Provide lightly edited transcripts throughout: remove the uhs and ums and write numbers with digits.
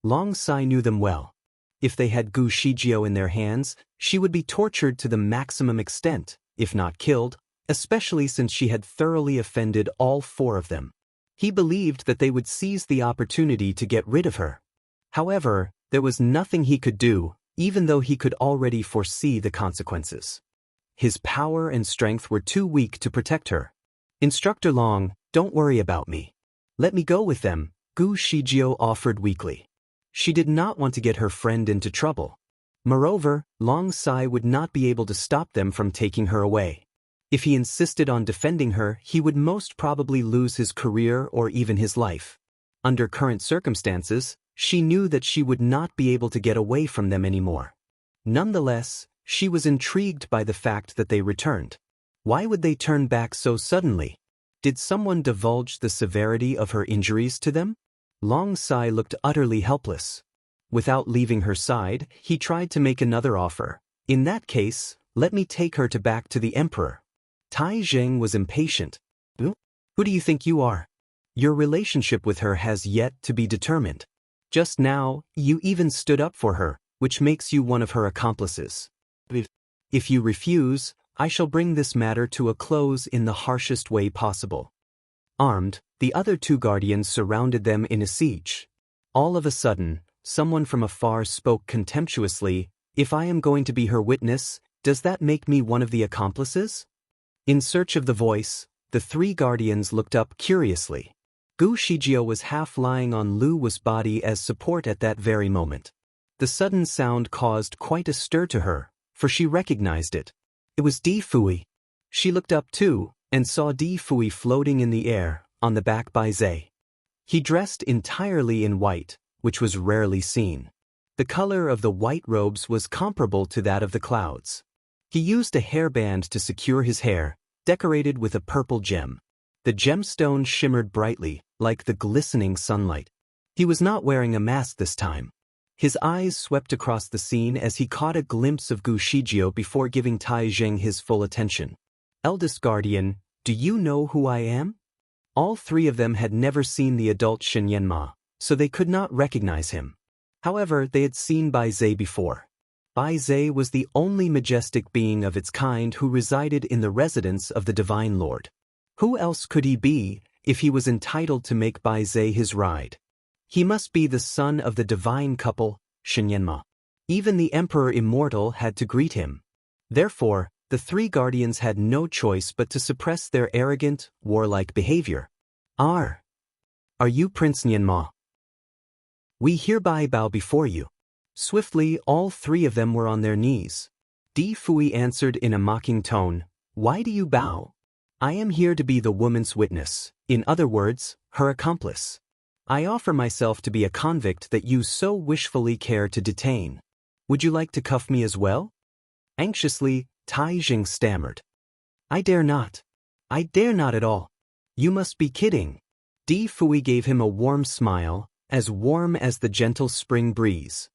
Long Sai knew them well. If they had Gu Shijio in their hands, she would be tortured to the maximum extent, if not killed, especially since she had thoroughly offended all four of them. He believed that they would seize the opportunity to get rid of her. However, there was nothing he could do, even though he could already foresee the consequences. His power and strength were too weak to protect her. "Instructor Long, don't worry about me. Let me go with them," Gu Shijio offered weakly. She did not want to get her friend into trouble. Moreover, Long Sai would not be able to stop them from taking her away. If he insisted on defending her, he would most probably lose his career or even his life. Under current circumstances, she knew that she would not be able to get away from them anymore. Nonetheless, she was intrigued by the fact that they returned. Why would they turn back so suddenly? Did someone divulge the severity of her injuries to them? Long Sai looked utterly helpless. Without leaving her side, he tried to make another offer. "In that case, let me take her back to the emperor." Tai Zheng was impatient. Who do you think you are? Your relationship with her has yet to be determined. Just now, you even stood up for her, which makes you one of her accomplices. If you refuse, I shall bring this matter to a close in the harshest way possible. Armed, the other two guardians surrounded them in a siege. All of a sudden, someone from afar spoke contemptuously, "If I am going to be her witness, does that make me one of the accomplices?" In search of the voice, the three guardians looked up curiously. Gu Shijio was half lying on Lu Wu's body as support at that very moment. The sudden sound caused quite a stir to her, for she recognized it. It was Di Fui. She looked up too, and saw Di Fui floating in the air, on the back by Zhe. He dressed entirely in white, which was rarely seen. The color of the white robes was comparable to that of the clouds. He used a hairband to secure his hair, decorated with a purple gem. The gemstone shimmered brightly, like the glistening sunlight. He was not wearing a mask this time. His eyes swept across the scene as he caught a glimpse of Gu Shijio before giving Tai Zheng his full attention. "Eldest guardian, do you know who I am?" All three of them had never seen the adult Shen Yanma, so they could not recognize him. However, they had seen Bai Zhe before. Bai Zhe was the only majestic being of its kind who resided in the residence of the Divine Lord. Who else could he be, if he was entitled to make Bai Zhe his ride? He must be the son of the divine couple, Shen Yanma. Even the Emperor Immortal had to greet him. Therefore, the three guardians had no choice but to suppress their arrogant, warlike behavior. Are you Prince Yanma? We hereby bow before you." Swiftly, all three of them were on their knees. Di Fui answered in a mocking tone, "Why do you bow? I am here to be the woman's witness, in other words, her accomplice. I offer myself to be a convict that you so wishfully care to detain. Would you like to cuff me as well?" Anxiously, Tai Zheng stammered. I dare not. I dare not at all. You must be kidding." Di Fui gave him a warm smile, as warm as the gentle spring breeze.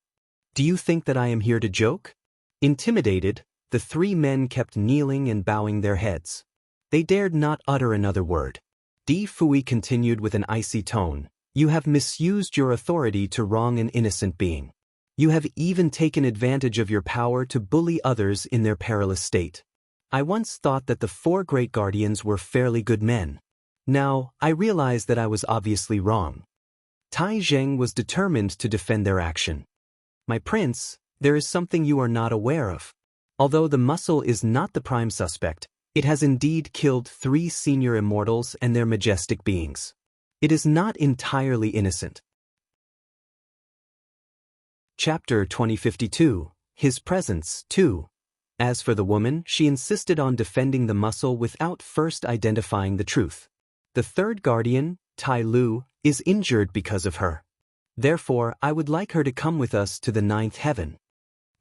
"Do you think that I am here to joke?" Intimidated, the three men kept kneeling and bowing their heads. They dared not utter another word. Di Fui continued with an icy tone, "You have misused your authority to wrong an innocent being. You have even taken advantage of your power to bully others in their perilous state. I once thought that the four great guardians were fairly good men. Now, I realize that I was obviously wrong." Tai Zheng was determined to defend their action. "My prince, there is something you are not aware of. Although the muscle is not the prime suspect, it has indeed killed 3 senior immortals and their majestic beings. It is not entirely innocent." Chapter 2052, His Presence, 2. As for the woman, she insisted on defending the muscle without first identifying the truth. The third guardian, Tai Lu, is injured because of her. Therefore, I would like her to come with us to the 9th heaven.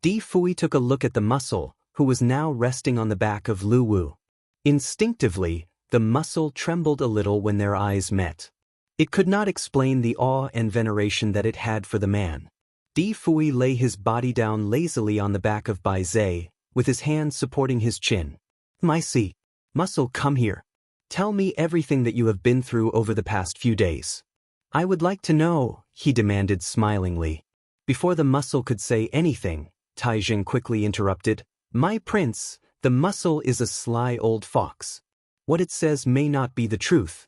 Di Fui took a look at the muscle, who was now resting on the back of Lu Wu. Instinctively, the muscle trembled a little when their eyes met. It could not explain the awe and veneration that it had for the man. Di Fui lay his body down lazily on the back of Bai Zhe, with his hand supporting his chin. Muscle, come here. Tell me everything that you have been through over the past few days." I would like to know, he demanded smilingly. Before the muscle could say anything, Taijing quickly interrupted. My prince, the muscle is a sly old fox. What it says may not be the truth.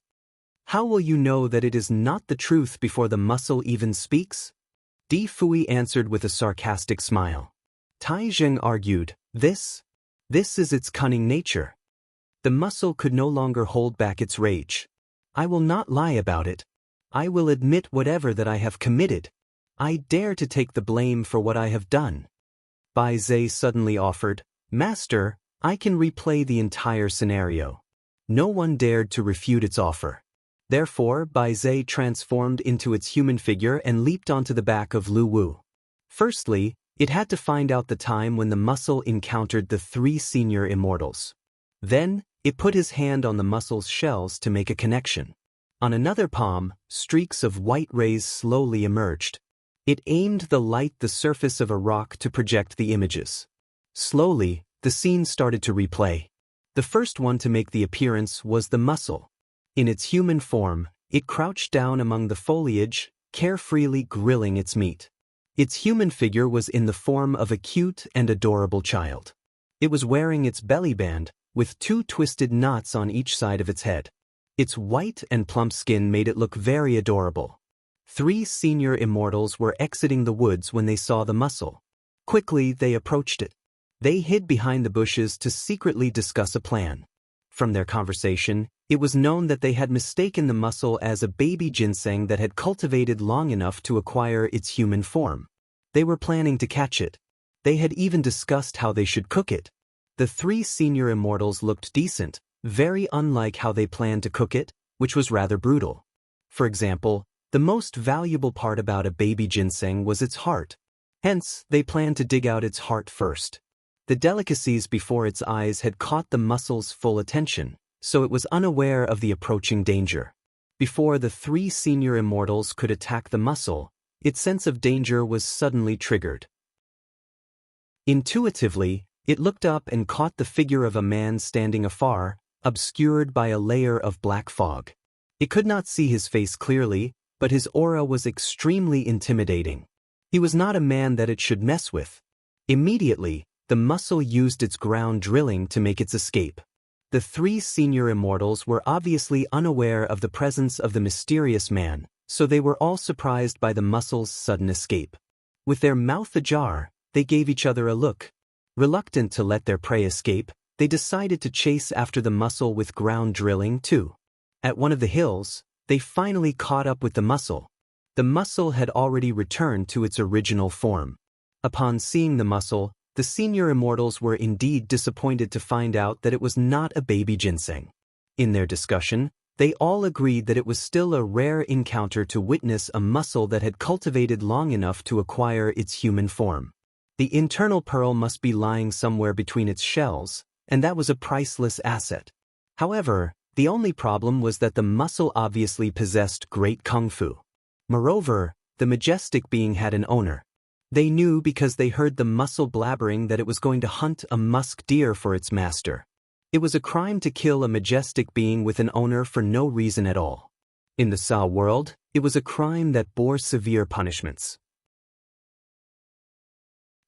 How will you know that it is not the truth before the muscle even speaks? Di Fui answered with a sarcastic smile. Taijing argued, This is its cunning nature. The muscle could no longer hold back its rage. I will not lie about it. I will admit whatever that I have committed. I dare to take the blame for what I have done. Bai Zhe suddenly offered, Master, I can replay the entire scenario. No one dared to refute its offer. Therefore, Bai Zhe transformed into its human figure and leaped onto the back of Lu Wu. Firstly, it had to find out the time when the muscle encountered the 3 senior immortals. Then, it put his hand on the muscle's shells to make a connection. On another palm, streaks of white rays slowly emerged. It aimed the light the surface of a rock to project the images. Slowly, the scene started to replay. The first one to make the appearance was the muscle. In its human form, it crouched down among the foliage, carefreely grilling its meat. Its human figure was in the form of a cute and adorable child. It was wearing its belly band, with 2 twisted knots on each side of its head. Its white and plump skin made it look very adorable. 3 senior immortals were exiting the woods when they saw the muscle. Quickly, they approached it. They hid behind the bushes to secretly discuss a plan. From their conversation, it was known that they had mistaken the muscle as a baby ginseng that had cultivated long enough to acquire its human form. They were planning to catch it. They had even discussed how they should cook it. The 3 senior immortals looked decent, very unlike how they planned to cook it, which was rather brutal. For example, the most valuable part about a baby ginseng was its heart. Hence, they planned to dig out its heart first. The delicacies before its eyes had caught the muscle's full attention, so it was unaware of the approaching danger. Before the 3 senior immortals could attack the muscle, its sense of danger was suddenly triggered. Intuitively, it looked up and caught the figure of a man standing afar, obscured by a layer of black fog. It could not see his face clearly, but his aura was extremely intimidating. He was not a man that it should mess with. Immediately, the muscle used its ground drilling to make its escape. The 3 senior immortals were obviously unaware of the presence of the mysterious man, so they were all surprised by the muscle's sudden escape. With their mouth ajar, they gave each other a look. Reluctant to let their prey escape, they decided to chase after the muscle with ground drilling too. At one of the hills, they finally caught up with the muscle. The muscle had already returned to its original form. Upon seeing the muscle, the senior immortals were indeed disappointed to find out that it was not a baby ginseng. In their discussion, they all agreed that it was still a rare encounter to witness a muscle that had cultivated long enough to acquire its human form. The internal pearl must be lying somewhere between its shells, and that was a priceless asset. However, the only problem was that the muscle obviously possessed great kung fu. Moreover, the majestic being had an owner. They knew because they heard the muscle blabbering that it was going to hunt a musk deer for its master. It was a crime to kill a majestic being with an owner for no reason at all. In the Sa world, it was a crime that bore severe punishments.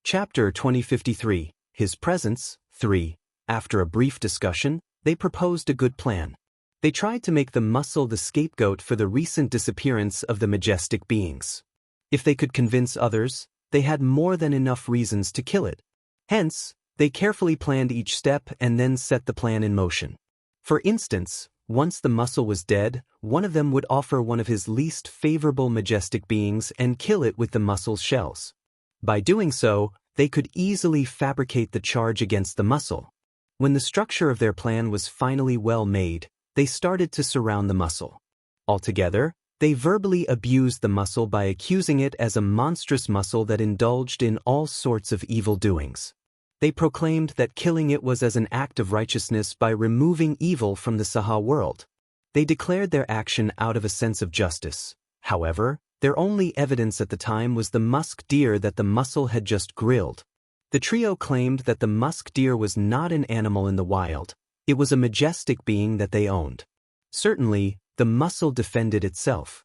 Chapter 2053, His Presence, 3. After a brief discussion, they proposed a good plan. They tried to make the muscle the scapegoat for the recent disappearance of the majestic beings. If they could convince others, they had more than enough reasons to kill it. Hence, they carefully planned each step and then set the plan in motion. For instance, once the muscle was dead, one of them would offer one of his least favorable majestic beings and kill it with the muscle's shells. By doing so, they could easily fabricate the charge against the muscle. When the structure of their plan was finally well made, they started to surround the muscle. Altogether, they verbally abused the muscle by accusing it as a monstrous muscle that indulged in all sorts of evil doings. They proclaimed that killing it was as an act of righteousness by removing evil from the Saha world. They declared their action out of a sense of justice. However, their only evidence at the time was the musk deer that the muscle had just grilled. The trio claimed that the musk deer was not an animal in the wild. It was a majestic being that they owned. Certainly, the muscle defended itself.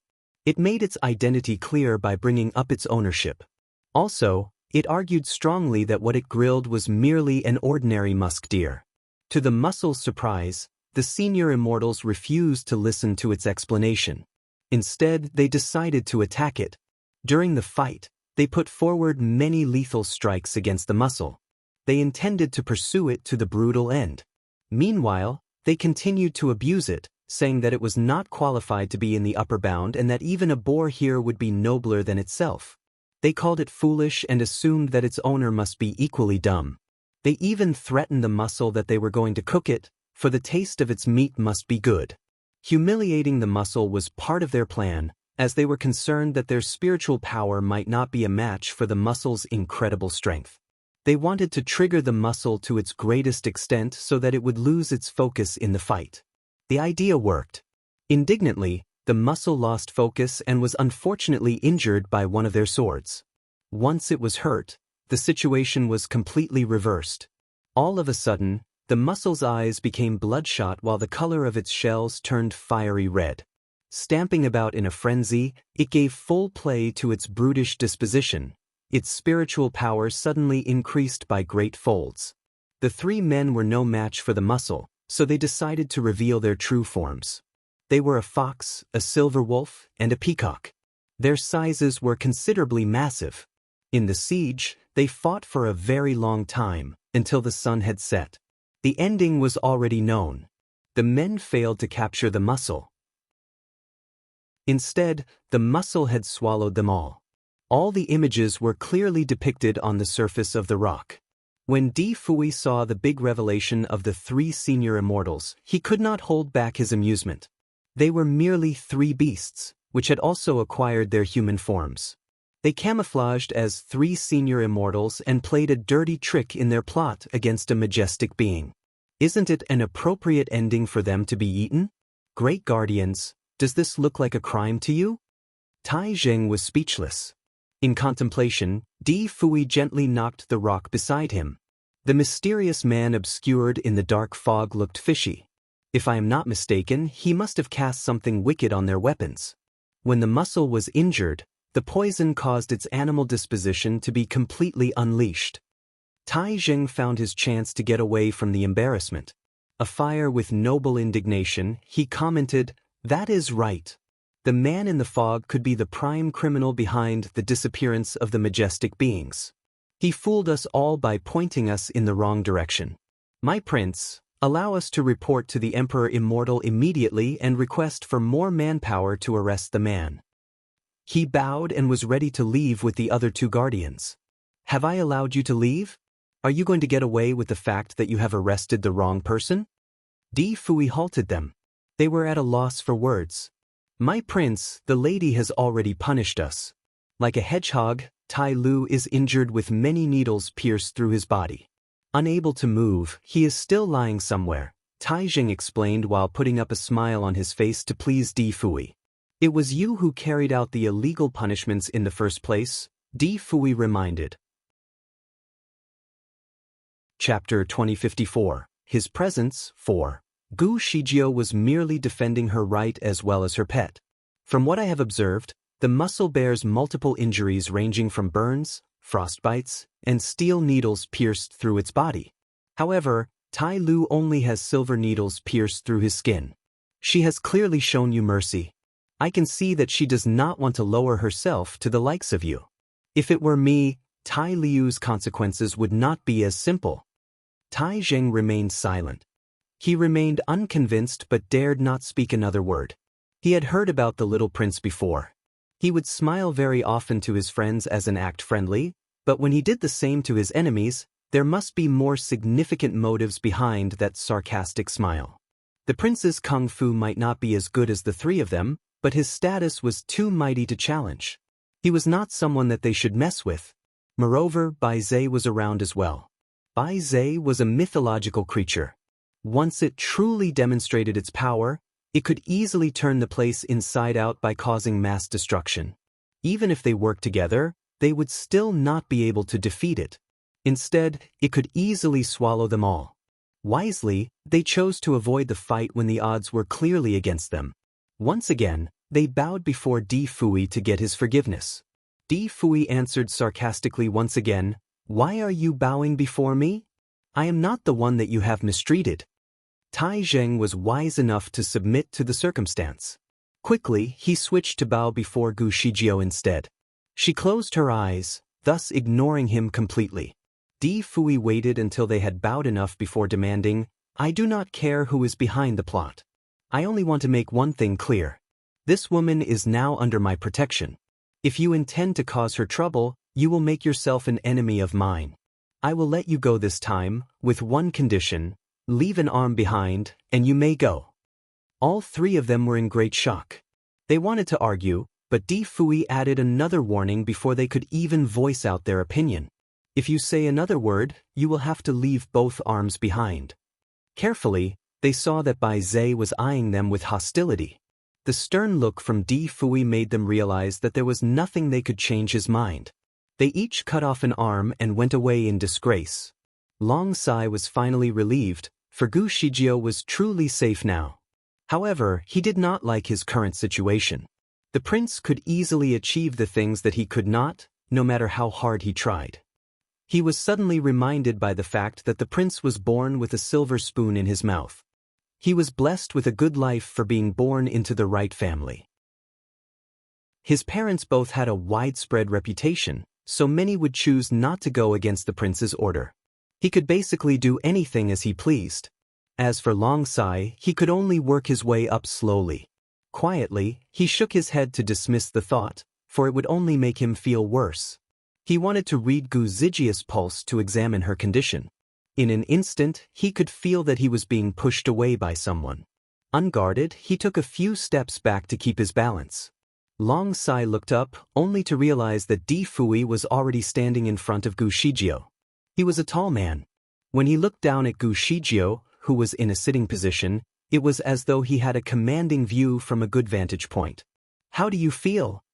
It made its identity clear by bringing up its ownership. Also, it argued strongly that what it grilled was merely an ordinary musk deer. To the muscle's surprise, the senior immortals refused to listen to its explanation. Instead, they decided to attack it. During the fight, they put forward many lethal strikes against the muscle. They intended to pursue it to the brutal end. Meanwhile, they continued to abuse it, saying that it was not qualified to be in the upper bound and that even a boar here would be nobler than itself. They called it foolish and assumed that its owner must be equally dumb. They even threatened the muscle that they were going to cook it, for the taste of its meat must be good. Humiliating the muscle was part of their plan, as they were concerned that their spiritual power might not be a match for the muscle's incredible strength. They wanted to trigger the muscle to its greatest extent so that it would lose its focus in the fight. The idea worked. Indignantly, the muscle lost focus and was unfortunately injured by one of their swords. Once it was hurt, the situation was completely reversed. All of a sudden, the muscle's eyes became bloodshot while the color of its shells turned fiery red. Stamping about in a frenzy, it gave full play to its brutish disposition. Its spiritual power suddenly increased by great folds. The three men were no match for the muscle, so they decided to reveal their true forms. They were a fox, a silver wolf, and a peacock. Their sizes were considerably massive. In the siege, they fought for a very long time, until the sun had set. The ending was already known. The men failed to capture the muscle. Instead, the muscle had swallowed them all. All the images were clearly depicted on the surface of the rock. When Di Fui saw the big revelation of the three senior immortals, he could not hold back his amusement. They were merely three beasts, which had also acquired their human forms. They camouflaged as three senior immortals and played a dirty trick in their plot against a majestic being. Isn't it an appropriate ending for them to be eaten? Great guardians, does this look like a crime to you? Tai Zheng was speechless. In contemplation, Di Fui gently knocked the rock beside him. The mysterious man obscured in the dark fog looked fishy. If I am not mistaken, he must have cast something wicked on their weapons. When the muscle was injured, the poison caused its animal disposition to be completely unleashed. Tai Zheng found his chance to get away from the embarrassment. Afire with noble indignation, he commented, "That is right. The man in the fog could be the prime criminal behind the disappearance of the majestic beings. He fooled us all by pointing us in the wrong direction. My prince, allow us to report to the Emperor Immortal immediately and request for more manpower to arrest the man." He bowed and was ready to leave with the other two guardians. "Have I allowed you to leave? Are you going to get away with the fact that you have arrested the wrong person?" Di Fui halted them. They were at a loss for words. "My prince, the lady has already punished us. Like a hedgehog, Tai Lu is injured with many needles pierced through his body. Unable to move, he is still lying somewhere," Tai Zheng explained while putting up a smile on his face to please Di Fui. "It was you who carried out the illegal punishments in the first place," Di Fui reminded. Chapter 2054. His Presence 4. Gu Shijio was merely defending her right as well as her pet. From what I have observed, the muscle bears multiple injuries ranging from burns, frostbites, and steel needles pierced through its body. However, Tai Lu only has silver needles pierced through his skin. She has clearly shown you mercy. I can see that she does not want to lower herself to the likes of you. If it were me, Tai Liu's consequences would not be as simple." Tai Zheng remained silent. He remained unconvinced but dared not speak another word. He had heard about the little prince before. He would smile very often to his friends as an act friendly, but when he did the same to his enemies, there must be more significant motives behind that sarcastic smile. The prince's kung fu might not be as good as the three of them, but his status was too mighty to challenge. He was not someone that they should mess with. Moreover, Bai Zhe was around as well. Bai Zhe was a mythological creature. Once it truly demonstrated its power, it could easily turn the place inside out by causing mass destruction. Even if they worked together, they would still not be able to defeat it. Instead, it could easily swallow them all. Wisely, they chose to avoid the fight when the odds were clearly against them. Once again, They bowed before Di Fui to get his forgiveness. Di Fui answered sarcastically once again, "Why are you bowing before me? I am not the one that you have mistreated." Tai Zheng was wise enough to submit to the circumstance. Quickly, he switched to bow before Gu Shijio instead. She closed her eyes, thus ignoring him completely. Di Fui waited until they had bowed enough before demanding, "I do not care who is behind the plot. I only want to make one thing clear. This woman is now under my protection. If you intend to cause her trouble, you will make yourself an enemy of mine. I will let you go this time, with one condition: leave an arm behind, and you may go." All three of them were in great shock. They wanted to argue, but Di Fui added another warning before they could even voice out their opinion. "If you say another word, you will have to leave both arms behind." Carefully, they saw that Bai Zhe was eyeing them with hostility. The stern look from Di Fui made them realize that there was nothing they could change his mind. They each cut off an arm and went away in disgrace. Long Sai was finally relieved, for Gu Shijio was truly safe now. However, he did not like his current situation. The prince could easily achieve the things that he could not, no matter how hard he tried. He was suddenly reminded by the fact that the prince was born with a silver spoon in his mouth. He was blessed with a good life for being born into the right family. His parents both had a widespread reputation, so many would choose not to go against the prince's order. He could basically do anything as he pleased. As for Long Sai, he could only work his way up slowly. Quietly, he shook his head to dismiss the thought, for it would only make him feel worse. He wanted to read Gu Zijia's pulse to examine her condition. In an instant, he could feel that he was being pushed away by someone. Unguarded, he took a few steps back to keep his balance. Long Sai looked up, only to realize that Di Fui was already standing in front of Gu Shijio. He was a tall man. When he looked down at Gu Shijio, who was in a sitting position, it was as though he had a commanding view from a good vantage point. "How do you feel?"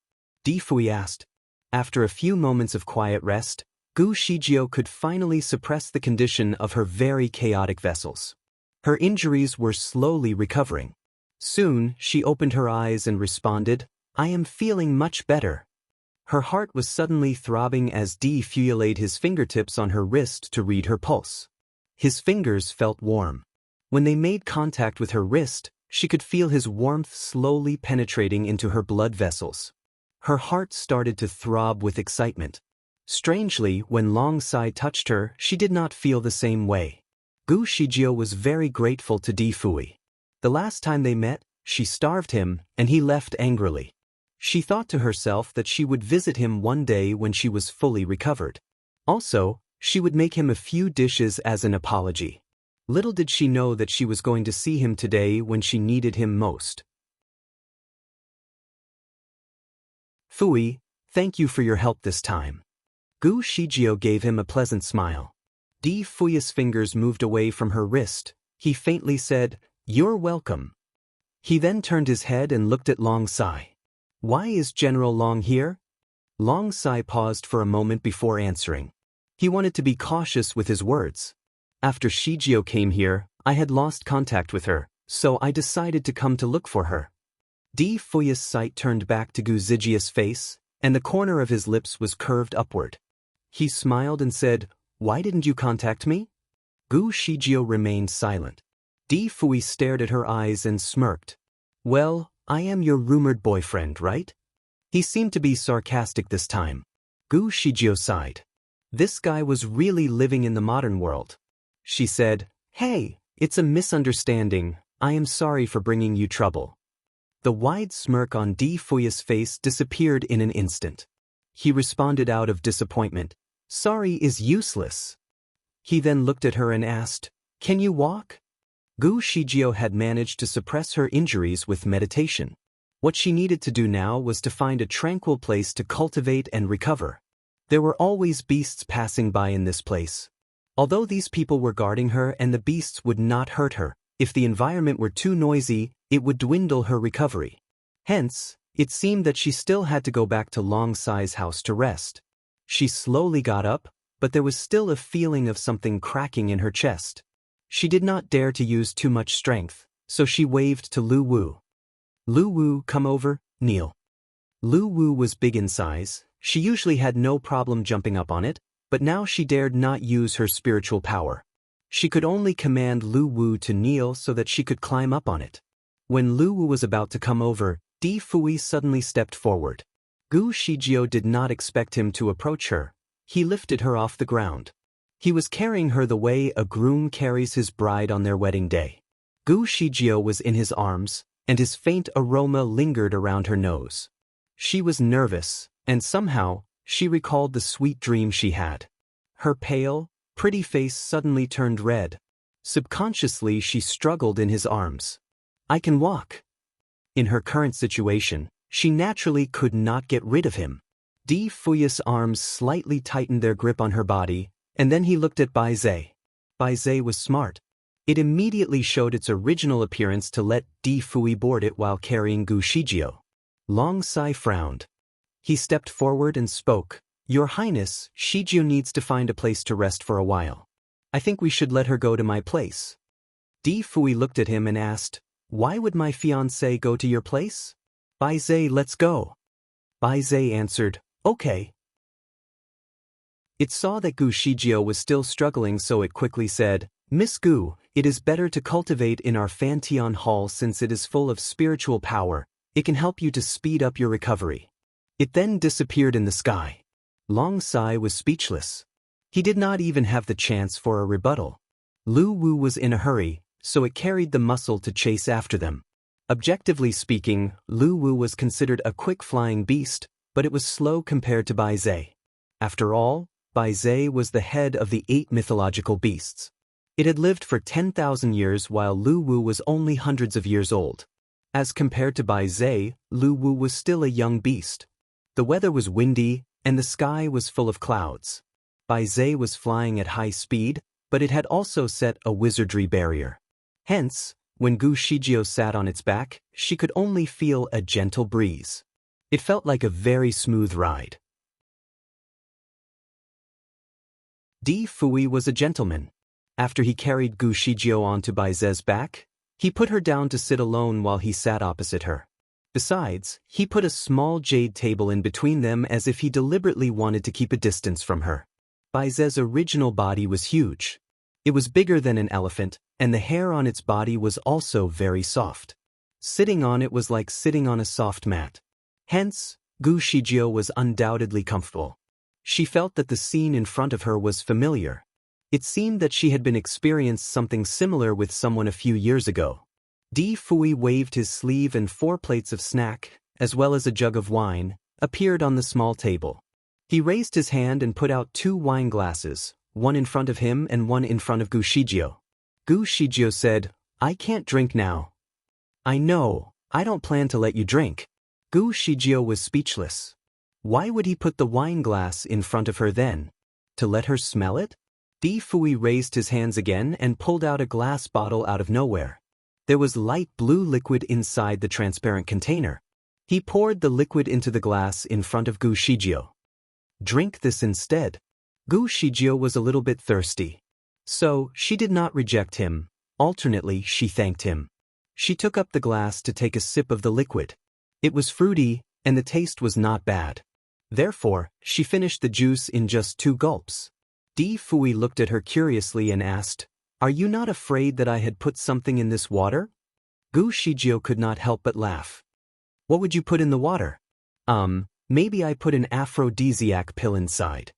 Di Fui asked. After a few moments of quiet rest, Gu Shijio could finally suppress the condition of her very chaotic vessels. Her injuries were slowly recovering. Soon, she opened her eyes and responded, "I am feeling much better." Her heart was suddenly throbbing as Di Fui laid his fingertips on her wrist to read her pulse. His fingers felt warm. When they made contact with her wrist, she could feel his warmth slowly penetrating into her blood vessels. Her heart started to throb with excitement. Strangely, when Long Sai touched her, she did not feel the same way. Gu Shijio was very grateful to Di Fui. The last time they met, she starved him, and he left angrily. She thought to herself that she would visit him one day when she was fully recovered. Also, she would make him a few dishes as an apology. Little did she know that she was going to see him today when she needed him most. "Fui, thank you for your help this time." Gu Shijio gave him a pleasant smile. Di Fui's fingers moved away from her wrist. He faintly said, "You're welcome." He then turned his head and looked at Long Sai. "Why is General Long here?" Long Sai paused for a moment before answering. He wanted to be cautious with his words. "After Shijio came here, I had lost contact with her, so I decided to come to look for her." Di Fui's sight turned back to Gu Zijia's face, and the corner of his lips was curved upward. He smiled and said, "Why didn't you contact me?" Gu Shijio remained silent. Di Fui stared at her eyes and smirked. "Well, I am your rumored boyfriend, right?" He seemed to be sarcastic this time. Gu Shijio sighed. This guy was really living in the modern world. She said, "Hey, it's a misunderstanding. I am sorry for bringing you trouble." The wide smirk on Di Fui's face disappeared in an instant. He responded out of disappointment, "Sorry is useless." He then looked at her and asked, "Can you walk?" Gu Shijio had managed to suppress her injuries with meditation. What she needed to do now was to find a tranquil place to cultivate and recover. There were always beasts passing by in this place. Although these people were guarding her and the beasts would not hurt her, if the environment were too noisy, it would dwindle her recovery. Hence, it seemed that she still had to go back to Long Sai's house to rest. She slowly got up, but there was still a feeling of something cracking in her chest. She did not dare to use too much strength, so she waved to Lu Wu. "Lu Wu, come over," kneel. Lu Wu was big in size. She usually had no problem jumping up on it, but now she dared not use her spiritual power. She could only command Lu Wu to kneel so that she could climb up on it. When Lu Wu was about to come over, Di Fui suddenly stepped forward. Gu Shijio did not expect him to approach her. He lifted her off the ground. He was carrying her the way a groom carries his bride on their wedding day. Gu Shijio was in his arms, and his faint aroma lingered around her nose. She was nervous, and somehow, she recalled the sweet dream she had. Her pale, pretty face suddenly turned red. Subconsciously, she struggled in his arms. I can walk. In her current situation, she naturally could not get rid of him. Di Fui's arms slightly tightened their grip on her body, and then he looked at Bai Zhe. Bai Zhe was smart. It immediately showed its original appearance to let Di Fui board it while carrying Gu Shijio. Long Sai frowned. He stepped forward and spoke. Your Highness, Shijio needs to find a place to rest for a while. I think we should let her go to my place. Di Fui looked at him and asked, Why would my fiancé go to your place? Bai Zhe, let's go. Bai Zhe answered, Okay. It saw that Gu Shijio was still struggling, so it quickly said, Miss Gu, it is better to cultivate in our Fantian Hall since it is full of spiritual power. It can help you to speed up your recovery. It then disappeared in the sky. Long Sai was speechless. He did not even have the chance for a rebuttal. Lu Wu was in a hurry, so it carried the muscle to chase after them. Objectively speaking, Lu Wu was considered a quick-flying beast, but it was slow compared to Bai Zhe. After all, Bai Zhe was the head of the 8 mythological beasts. It had lived for 10,000 years while Lu Wu was only hundreds of years old. As compared to Bai Zhe, Lu Wu was still a young beast. The weather was windy, and the sky was full of clouds. Bai Zhe was flying at high speed, but it had also set a wizardry barrier. Hence, when Gu Shijio sat on its back, she could only feel a gentle breeze. It felt like a very smooth ride. Di Fui was a gentleman. After he carried Gu Shijio onto Bai Zhe's back, he put her down to sit alone while he sat opposite her. Besides, he put a small jade table in between them as if he deliberately wanted to keep a distance from her. Bai Zhe's original body was huge. It was bigger than an elephant, and the hair on its body was also very soft. Sitting on it was like sitting on a soft mat. Hence, Gu Shijio was undoubtedly comfortable. She felt that the scene in front of her was familiar. It seemed that she had been experienced something similar with someone a few years ago. Di Fui waved his sleeve, and 4 plates of snack, as well as a jug of wine, appeared on the small table. He raised his hand and put out 2 wine glasses, one in front of him and one in front of Gu Shijio. Gu Shijio said, I can't drink now. I know, I don't plan to let you drink. Gu Shijio was speechless. Why would he put the wine glass in front of her then? To let her smell it? Di Fui raised his hands again and pulled out a glass bottle out of nowhere. There was light blue liquid inside the transparent container. He poured the liquid into the glass in front of Gu Shijio. Drink this instead. Gu Shijio was a little bit thirsty. So, she did not reject him. Alternately, she thanked him. She took up the glass to take a sip of the liquid. It was fruity, and the taste was not bad. Therefore, she finished the juice in just 2 gulps. Di Fui looked at her curiously and asked, Are you not afraid that I had put something in this water? Gu Shijio could not help but laugh. What would you put in the water? Maybe I put an aphrodisiac pill inside.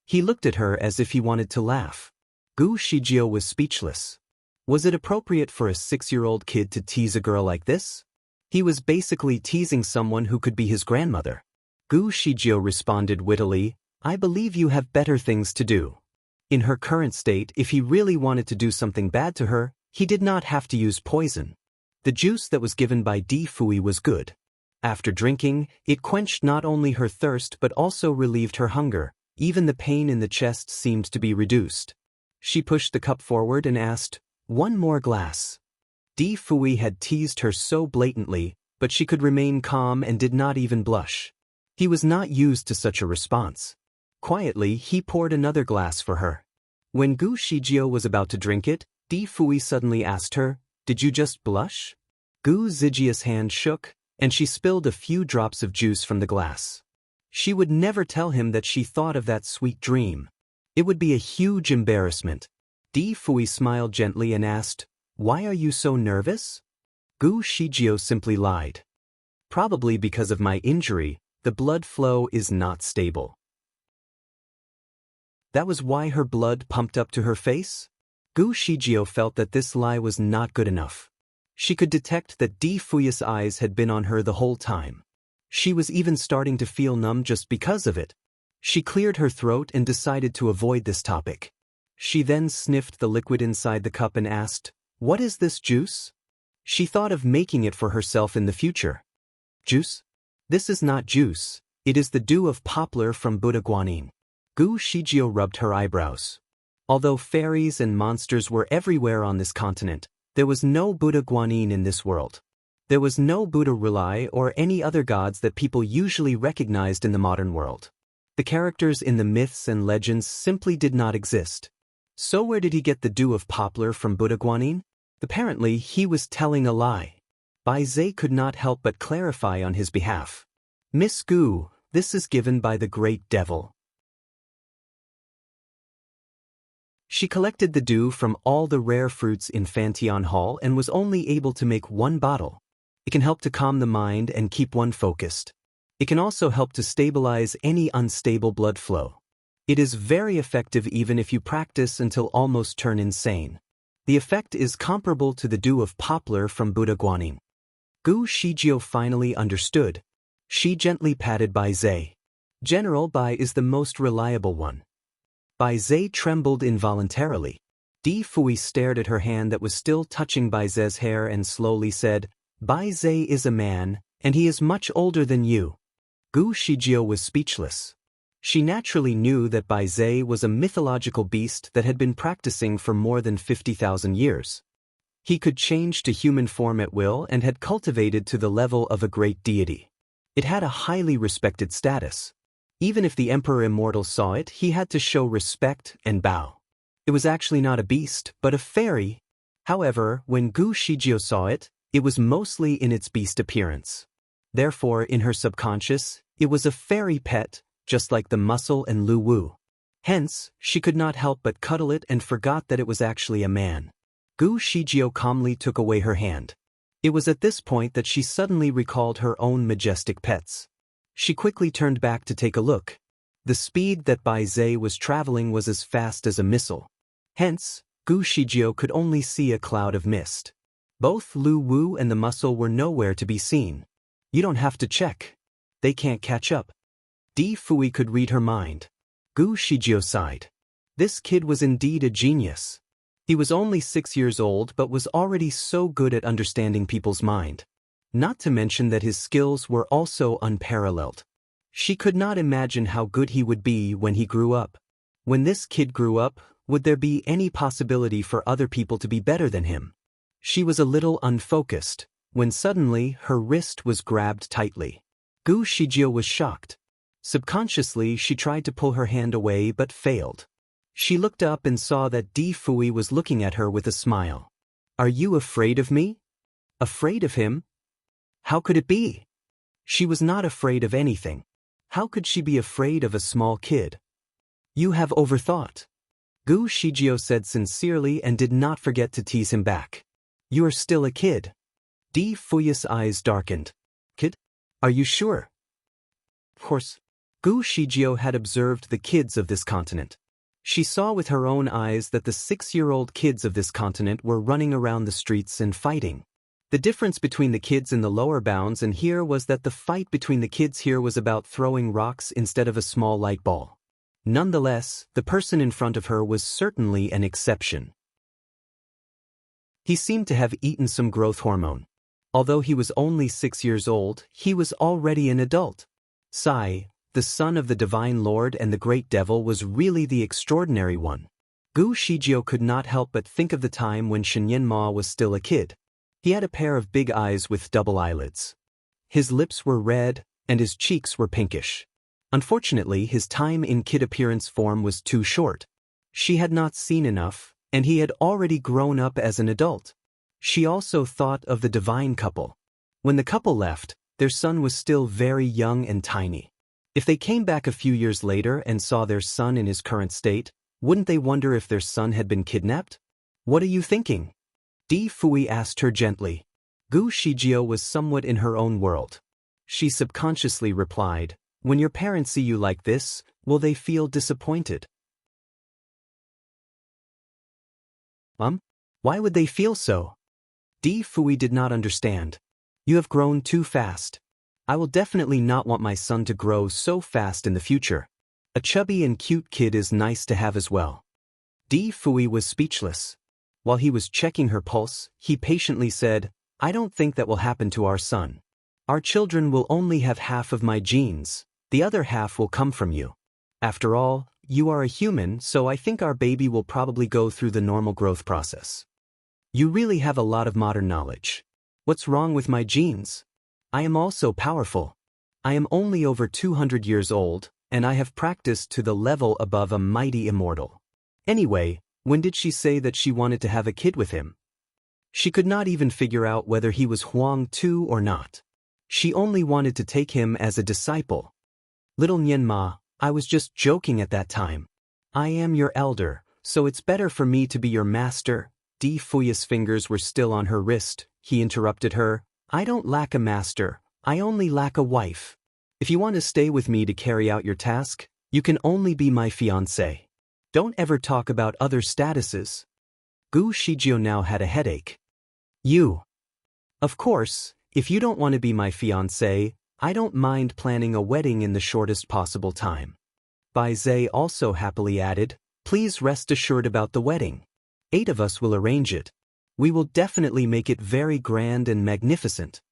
He looked at her as if he wanted to laugh. Gu Shijio was speechless. Was it appropriate for a 6-year-old kid to tease a girl like this? He was basically teasing someone who could be his grandmother. Gu Shijio responded wittily, I believe you have better things to do. In her current state, if he really wanted to do something bad to her, he did not have to use poison. The juice that was given by Di Fui was good. After drinking, it quenched not only her thirst but also relieved her hunger. Even the pain in the chest seemed to be reduced. She pushed the cup forward and asked, 1 more glass. Di Fui had teased her so blatantly, but she could remain calm and did not even blush. He was not used to such a response. Quietly, he poured another glass for her. When Gu Shijio was about to drink it, Di Fui suddenly asked her, Did you just blush? Gu Zijia's hand shook, and she spilled a few drops of juice from the glass. She would never tell him that she thought of that sweet dream. It would be a huge embarrassment. Di Fui smiled gently and asked, "Why are you so nervous?" Gu Shijio simply lied. "Probably because of my injury, the blood flow is not stable." That was why her blood pumped up to her face? Gu Shijio felt that this lie was not good enough. She could detect that Di Fui's eyes had been on her the whole time. She was even starting to feel numb just because of it. She cleared her throat and decided to avoid this topic. She then sniffed the liquid inside the cup and asked, "What is this juice?" She thought of making it for herself in the future. "Juice? This is not juice, it is the dew of poplar from Buddha Guanyin." Gu Shijio rubbed her eyebrows. Although fairies and monsters were everywhere on this continent, there was no Buddha Guanyin in this world. There was no Buddha Rulai or any other gods that people usually recognized in the modern world. The characters in the myths and legends simply did not exist. So where did he get the dew of poplar from Buddha Guanyin? Apparently, he was telling a lie. Bai Zhe could not help but clarify on his behalf. "Miss Gu, this is given by the great devil." She collected the dew from all the rare fruits in Fantian Hall and was only able to make one bottle. It can help to calm the mind and keep one focused. It can also help to stabilize any unstable blood flow. It is very effective even if you practice until almost turn insane. The effect is comparable to the dew of poplar from Buddha Guanyin. Gu Shijio finally understood. She gently patted Bai Zhe. "General Bai is the most reliable one." Bai Zhe trembled involuntarily. Di Fui stared at her hand that was still touching Bai Zhe's hair and slowly said, "Bai Zhe is a man, and he is much older than you." Gu Shijio was speechless. She naturally knew that Bai Zhe was a mythological beast that had been practicing for more than 50,000 years. He could change to human form at will and had cultivated to the level of a great deity. It had a highly respected status. Even if the Emperor Immortal saw it, he had to show respect and bow. It was actually not a beast, but a fairy. However, when Gu Shijio saw it, it was mostly in its beast appearance. Therefore, in her subconscious, it was a fairy pet, just like the mussel and Lu Wu. Hence, she could not help but cuddle it and forgot that it was actually a man. Gu Shijio calmly took away her hand. It was at this point that she suddenly recalled her own majestic pets. She quickly turned back to take a look. The speed that Bai Zhe was traveling was as fast as a missile. Hence, Gu Shijio could only see a cloud of mist. Both Lu Wu and the mussel were nowhere to be seen. "You don't have to check. They can't catch up." Di Fui could read her mind. Gu Shijio sighed. This kid was indeed a genius. He was only 6 years old but was already so good at understanding people's mind. Not to mention that his skills were also unparalleled. She could not imagine how good he would be when he grew up. When this kid grew up, would there be any possibility for other people to be better than him? She was a little unfocused, when suddenly her wrist was grabbed tightly. Gu Shijio was shocked. Subconsciously, she tried to pull her hand away but failed. She looked up and saw that Di Fui was looking at her with a smile. "Are you afraid of me?" Afraid of him? How could it be? She was not afraid of anything. How could she be afraid of a small kid? "You have overthought." Gu Shijio said sincerely and did not forget to tease him back. "You are still a kid." Di Fui's eyes darkened. "Kid? Are you sure?" Of course. Gu Shijio had observed the kids of this continent. She saw with her own eyes that the 6-year-old kids of this continent were running around the streets and fighting. The difference between the kids in the lower bounds and here was that the fight between the kids here was about throwing rocks instead of a small light ball. Nonetheless, the person in front of her was certainly an exception. He seemed to have eaten some growth hormone. Although he was only 6 years old, he was already an adult. Sai, the son of the Divine Lord and the Great Devil, was really the extraordinary one. Gu Shijio could not help but think of the time when Shenyan Ma was still a kid. He had a pair of big eyes with double eyelids. His lips were red, and his cheeks were pinkish. Unfortunately, his time in kid appearance form was too short. She had not seen enough, and he had already grown up as an adult. She also thought of the divine couple. When the couple left, their son was still very young and tiny. If they came back a few years later and saw their son in his current state, wouldn't they wonder if their son had been kidnapped? What are you thinking? Di Fui asked her gently. Gu Shijio was somewhat in her own world. She subconsciously replied, when your parents see you like this, will they feel disappointed? Why would they feel so? Di Fui did not understand. You have grown too fast. I will definitely not want my son to grow so fast in the future. A chubby and cute kid is nice to have as well. Di Fui was speechless. While he was checking her pulse, he patiently said, I don't think that will happen to our son. Our children will only have half of my genes, the other half will come from you. After all, you are a human, so I think our baby will probably go through the normal growth process. You really have a lot of modern knowledge. What's wrong with my genes? I am also powerful. I am only over 200 years old, and I have practiced to the level above a mighty immortal. Anyway, when did she say that she wanted to have a kid with him? She could not even figure out whether he was Huang Tu or not. She only wanted to take him as a disciple. Little Nianma, I was just joking at that time. I am your elder, so it's better for me to be your master. Di Fui's fingers were still on her wrist. He interrupted her. I don't lack a master, I only lack a wife. If you want to stay with me to carry out your task, you can only be my fiancé. Don't ever talk about other statuses. Gu Shijio now had a headache. You. Of course, if you don't want to be my fiancé, I don't mind planning a wedding in the shortest possible time. Bai Zhe also happily added, please rest assured about the wedding. 8 of us will arrange it. We will definitely make it very grand and magnificent.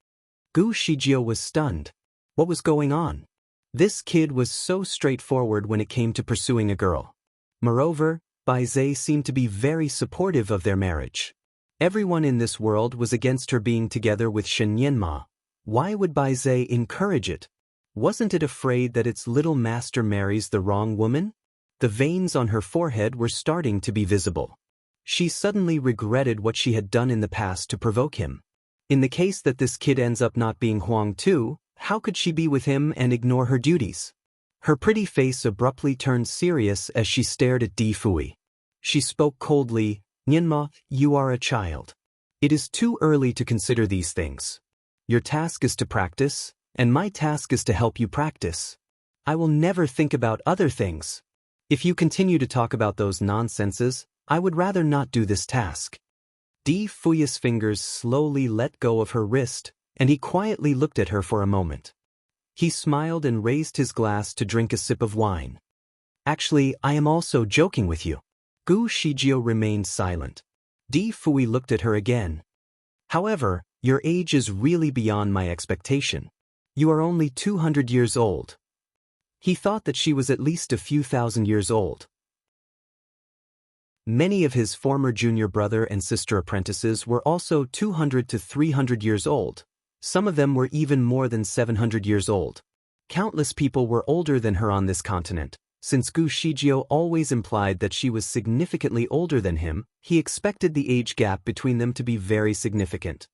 Gu Shijio was stunned. What was going on? This kid was so straightforward when it came to pursuing a girl. Moreover, Bai Zhe seemed to be very supportive of their marriage. Everyone in this world was against her being together with Shen Yanma. Why would Bai Zhe encourage it? Wasn't it afraid that its little master marries the wrong woman? The veins on her forehead were starting to be visible. She suddenly regretted what she had done in the past to provoke him. In the case that this kid ends up not being Huang Tu, how could she be with him and ignore her duties? Her pretty face abruptly turned serious as she stared at Di Fui. She spoke coldly, Nianma, you are a child. It is too early to consider these things. Your task is to practice, and my task is to help you practice. I will never think about other things. If you continue to talk about those nonsenses, I would rather not do this task. Di Fui's fingers slowly let go of her wrist, and he quietly looked at her for a moment. He smiled and raised his glass to drink a sip of wine. Actually, I am also joking with you. Gu Shijio remained silent. Di Fui looked at her again. However, your age is really beyond my expectation. You are only 200 years old. He thought that she was at least a few thousand years old. Many of his former junior brother and sister apprentices were also 200 to 300 years old. Some of them were even more than 700 years old. Countless people were older than her on this continent. Since Gu Shijio always implied that she was significantly older than him, he expected the age gap between them to be very significant.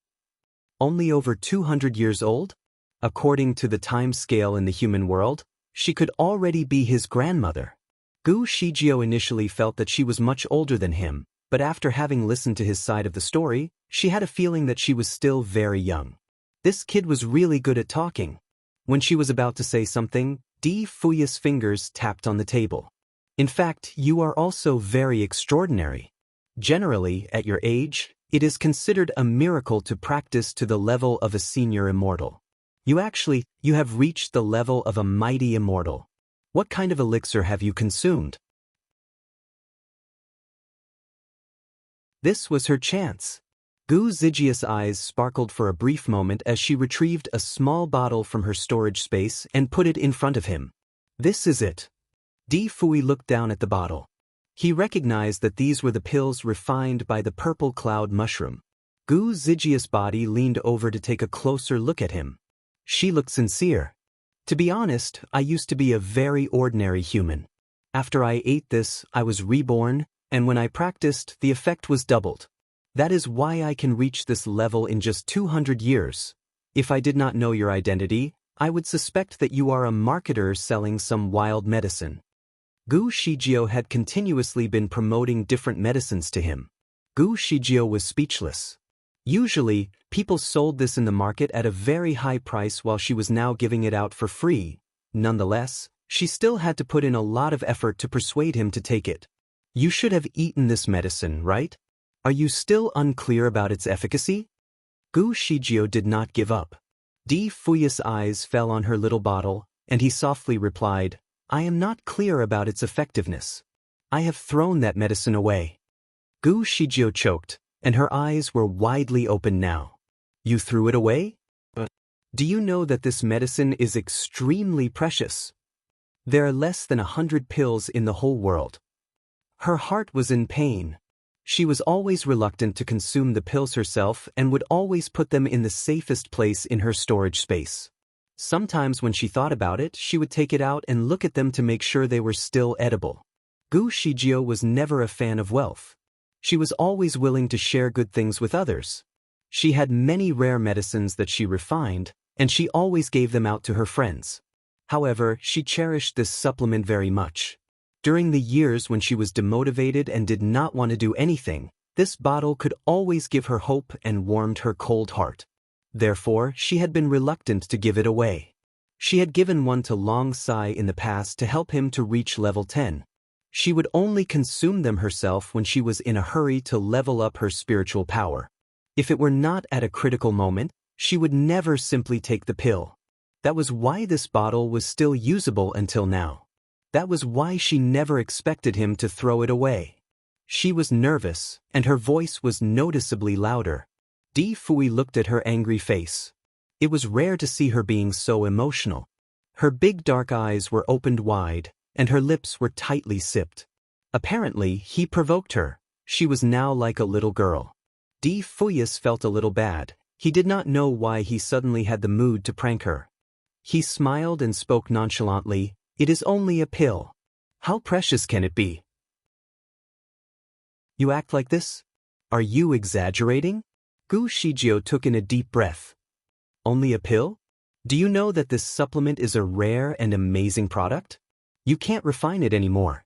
Only over 200 years old? According to the time scale in the human world, she could already be his grandmother. Gu Shijio initially felt that she was much older than him, but after having listened to his side of the story, she had a feeling that she was still very young. This kid was really good at talking. When she was about to say something, Di Fui's fingers tapped on the table. In fact, you are also very extraordinary. Generally, at your age, it is considered a miracle to practice to the level of a senior immortal. You have reached the level of a mighty immortal. What kind of elixir have you consumed? This was her chance. Gu Zijia's eyes sparkled for a brief moment as she retrieved a small bottle from her storage space and put it in front of him. This is it. Di Fui looked down at the bottle. He recognized that these were the pills refined by the purple cloud mushroom. Gu Zijia's body leaned over to take a closer look at him. She looked sincere. To be honest, I used to be a very ordinary human. After I ate this, I was reborn, and when I practiced, the effect was doubled. That is why I can reach this level in just 200 years. If I did not know your identity, I would suspect that you are a marketer selling some wild medicine. Gu Shijio had continuously been promoting different medicines to him. Gu Shijio was speechless. Usually, people sold this in the market at a very high price while she was now giving it out for free. Nonetheless, she still had to put in a lot of effort to persuade him to take it. You should have eaten this medicine, right? Are you still unclear about its efficacy? Gu Shijio did not give up. Di Fuya's eyes fell on her little bottle, and he softly replied, I am not clear about its effectiveness. I have thrown that medicine away. Gu Shijio choked, and her eyes were widely open now. You threw it away? Do you know that this medicine is extremely precious? There are less than 100 pills in the whole world. Her heart was in pain. She was always reluctant to consume the pills herself and would always put them in the safest place in her storage space. Sometimes when she thought about it, she would take it out and look at them to make sure they were still edible. Gu Shijio was never a fan of wealth. She was always willing to share good things with others. She had many rare medicines that she refined, and she always gave them out to her friends. However, she cherished this supplement very much. During the years when she was demotivated and did not want to do anything, this bottle could always give her hope and warmed her cold heart. Therefore, she had been reluctant to give it away. She had given one to Long Sai in the past to help him to reach level 10. She would only consume them herself when she was in a hurry to level up her spiritual power. If it were not at a critical moment, she would never simply take the pill. That was why this bottle was still usable until now. That was why she never expected him to throw it away. She was nervous, and her voice was noticeably louder. Di Fui looked at her angry face. It was rare to see her being so emotional. Her big dark eyes were opened wide, and her lips were tightly sipped. Apparently, he provoked her. She was now like a little girl. Di Fuyas felt a little bad. He did not know why he suddenly had the mood to prank her. He smiled and spoke nonchalantly, It is only a pill. How precious can it be? You act like this? Are you exaggerating? Gu Shijio took in a deep breath. Only a pill? Do you know that this supplement is a rare and amazing product? You can't refine it anymore.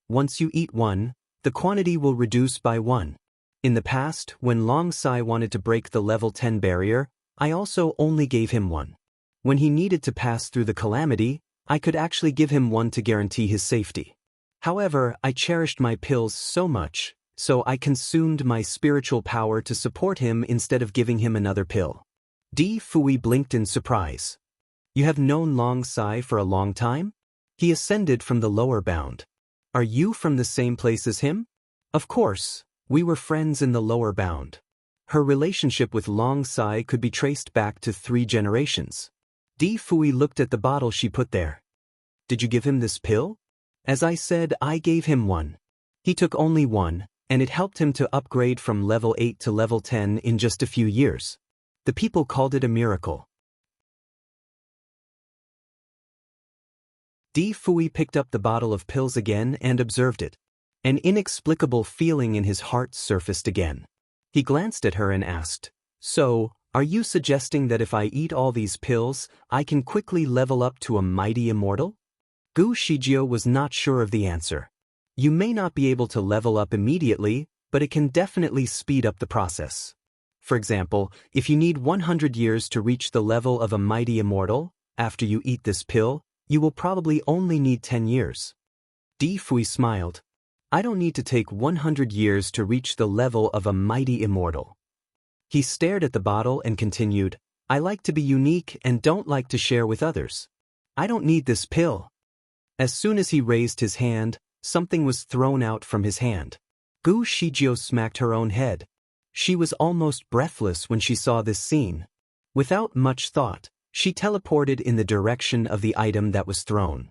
Once you eat one, the quantity will reduce by 1. In the past, when Long Sai wanted to break the level 10 barrier, I also only gave him one. When he needed to pass through the calamity, I could actually give him one to guarantee his safety. However, I cherished my pills so much, so I consumed my spiritual power to support him instead of giving him another pill. Di Fui blinked in surprise. You have known Long Sai for a long time? He ascended from the lower bound. Are you from the same place as him? Of course, we were friends in the lower bound. Her relationship with Long Sai could be traced back to 3 generations. Di Fui looked at the bottle she put there. Did you give him this pill? As I said, I gave him one. He took only one, and it helped him to upgrade from level 8 to level 10 in just a few years. The people called it a miracle. Di Fui picked up the bottle of pills again and observed it. An inexplicable feeling in his heart surfaced again. He glanced at her and asked, So, are you suggesting that if I eat all these pills, I can quickly level up to a mighty immortal? Gu Shijio was not sure of the answer. You may not be able to level up immediately, but it can definitely speed up the process. For example, if you need 100 years to reach the level of a mighty immortal, after you eat this pill, you will probably only need 10 years. Di Fui smiled. I don't need to take 100 years to reach the level of a mighty immortal. He stared at the bottle and continued, I like to be unique and don't like to share with others. I don't need this pill. As soon as he raised his hand, something was thrown out from his hand. Gu Shijio smacked her own head. She was almost breathless when she saw this scene. Without much thought, she teleported in the direction of the item that was thrown.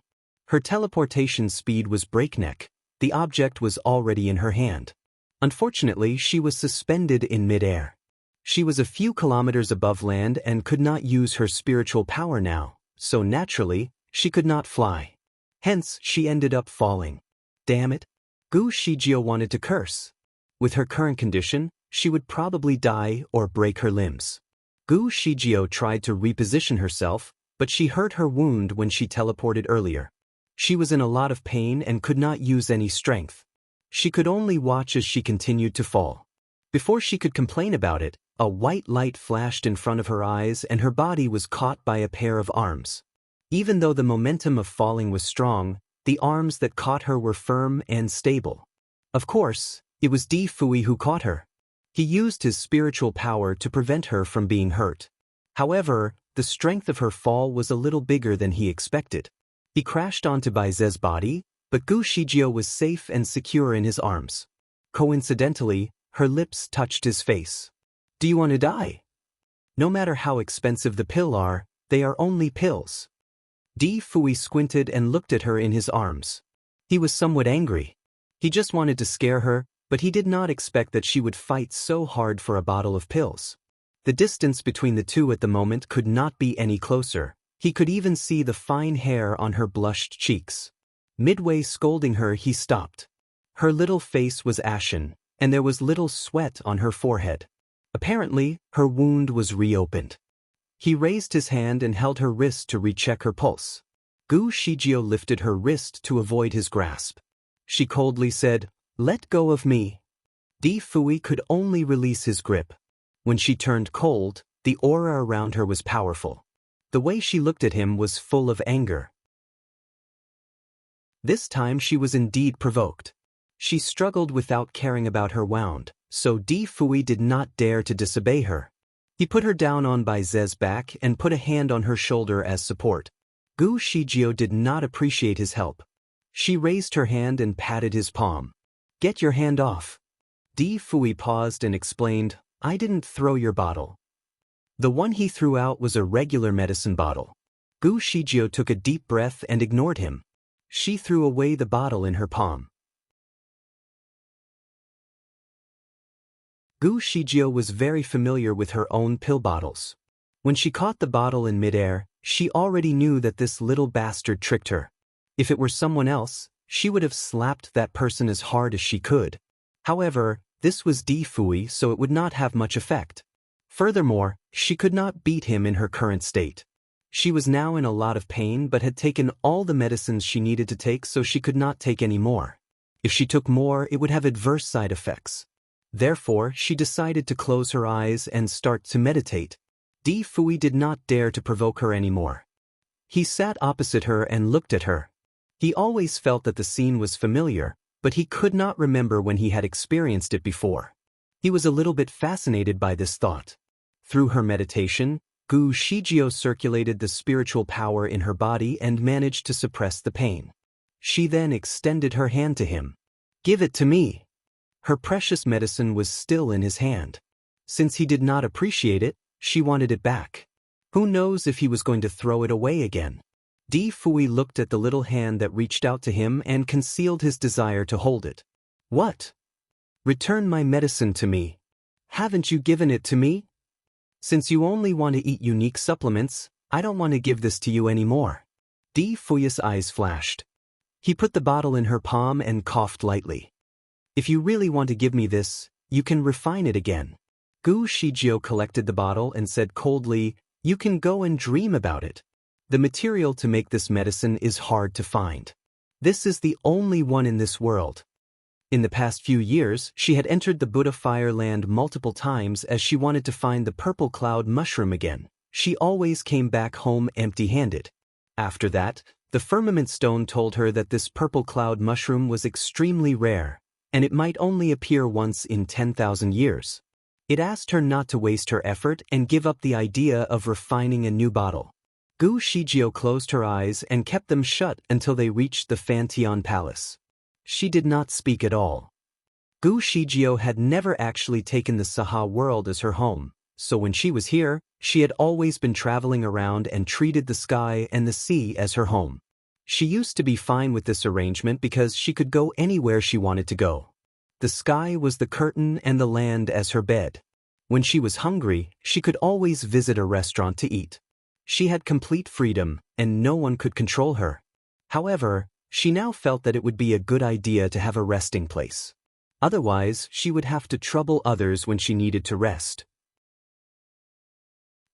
Her teleportation speed was breakneck. The object was already in her hand. Unfortunately, she was suspended in midair. She was a few kilometers above land and could not use her spiritual power now, so naturally, she could not fly. Hence, she ended up falling. Damn it! Gu Shijio wanted to curse. With her current condition, she would probably die or break her limbs. Gu Shijio tried to reposition herself, but she hurt her wound when she teleported earlier. She was in a lot of pain and could not use any strength. She could only watch as she continued to fall. Before she could complain about it, a white light flashed in front of her eyes and her body was caught by a pair of arms. Even though the momentum of falling was strong, the arms that caught her were firm and stable. Of course, it was Di Fui who caught her. He used his spiritual power to prevent her from being hurt. However, the strength of her fall was a little bigger than he expected. He crashed onto Baize's body, but Gu Shijio was safe and secure in his arms. Coincidentally, her lips touched his face. "Do you want to die?" "No matter how expensive the pill are, they are only pills." Di Fui squinted and looked at her in his arms. He was somewhat angry. He just wanted to scare her, but he did not expect that she would fight so hard for a bottle of pills. The distance between the two at the moment could not be any closer. He could even see the fine hair on her blushed cheeks. Midway scolding her, he stopped. Her little face was ashen, and there was little sweat on her forehead. Apparently, her wound was reopened. He raised his hand and held her wrist to recheck her pulse. Gu Shijio lifted her wrist to avoid his grasp. She coldly said, "Let go of me." Di Fui could only release his grip. When she turned cold, the aura around her was powerful. The way she looked at him was full of anger. This time she was indeed provoked. She struggled without caring about her wound, so Di Fui did not dare to disobey her. He put her down on Baize's back and put a hand on her shoulder as support. Gu Shijio did not appreciate his help. She raised her hand and patted his palm. "Get your hand off." Di Fui paused and explained, "I didn't throw your bottle." The one he threw out was a regular medicine bottle. Gu Shijio took a deep breath and ignored him. She threw away the bottle in her palm. Gu Shijio was very familiar with her own pill bottles. When she caught the bottle in midair, she already knew that this little bastard tricked her. If it were someone else, she would have slapped that person as hard as she could. However, this was Di Fui, so it would not have much effect. Furthermore, she could not beat him in her current state. She was now in a lot of pain but had taken all the medicines she needed to take, so she could not take any more. If she took more, it would have adverse side effects. Therefore, she decided to close her eyes and start to meditate. Di Fui did not dare to provoke her anymore. He sat opposite her and looked at her. He always felt that the scene was familiar, but he could not remember when he had experienced it before. He was a little bit fascinated by this thought. Through her meditation, Gu Shijio circulated the spiritual power in her body and managed to suppress the pain. She then extended her hand to him. "Give it to me." Her precious medicine was still in his hand. Since he did not appreciate it, she wanted it back. Who knows if he was going to throw it away again? Di Fui looked at the little hand that reached out to him and concealed his desire to hold it. "What? Return my medicine to me. Haven't you given it to me? Since you only want to eat unique supplements, I don't want to give this to you anymore." Di Fui's eyes flashed. He put the bottle in her palm and coughed lightly. "If you really want to give me this, you can refine it again." Gu Shijio collected the bottle and said coldly, "You can go and dream about it. The material to make this medicine is hard to find. This is the only one in this world." In the past few years, she had entered the Buddha Fire Land multiple times as she wanted to find the purple cloud mushroom again. She always came back home empty-handed. After that, the firmament stone told her that this purple cloud mushroom was extremely rare, and it might only appear once in 10,000 years. It asked her not to waste her effort and give up the idea of refining a new bottle. Gu Shijio closed her eyes and kept them shut until they reached the Fantian Palace. She did not speak at all. Gu Shijio had never actually taken the Saha world as her home, so when she was here, she had always been traveling around and treated the sky and the sea as her home. She used to be fine with this arrangement because she could go anywhere she wanted to go. The sky was the curtain and the land as her bed. When she was hungry, she could always visit a restaurant to eat. She had complete freedom, and no one could control her. However, she now felt that it would be a good idea to have a resting place. Otherwise, she would have to trouble others when she needed to rest.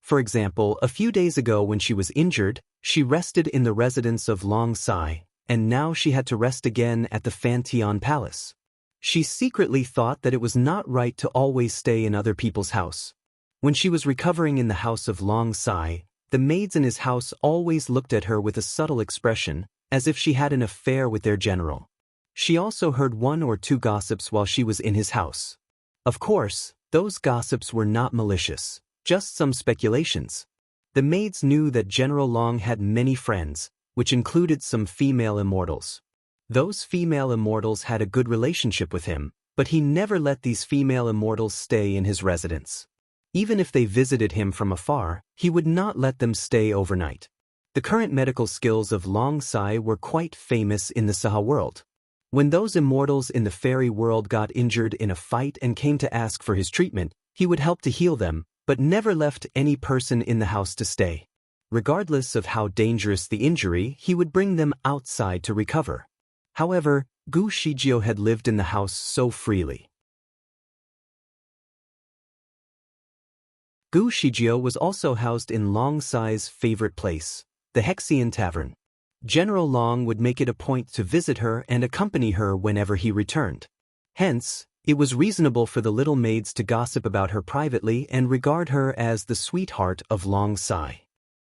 For example, a few days ago when she was injured, she rested in the residence of Long Sai, and now she had to rest again at the Fantion Palace. She secretly thought that it was not right to always stay in other people's house. When she was recovering in the house of Long Sai, the maids in his house always looked at her with a subtle expression, as if she had an affair with their general. She also heard 1 or 2 gossips while she was in his house. Of course, those gossips were not malicious, just some speculations. The maids knew that General Long had many friends, which included some female immortals. Those female immortals had a good relationship with him, but he never let these female immortals stay in his residence. Even if they visited him from afar, he would not let them stay overnight. The current medical skills of Long Sai were quite famous in the Saha world. When those immortals in the fairy world got injured in a fight and came to ask for his treatment, he would help to heal them, but never left any person in the house to stay. Regardless of how dangerous the injury, he would bring them outside to recover. However, Gu Shijio had lived in the house so freely. Gu Shijio was also housed in Long Sai's favorite place, the Hexian Tavern. General Long would make it a point to visit her and accompany her whenever he returned. Hence, it was reasonable for the little maids to gossip about her privately and regard her as the sweetheart of Long Sai.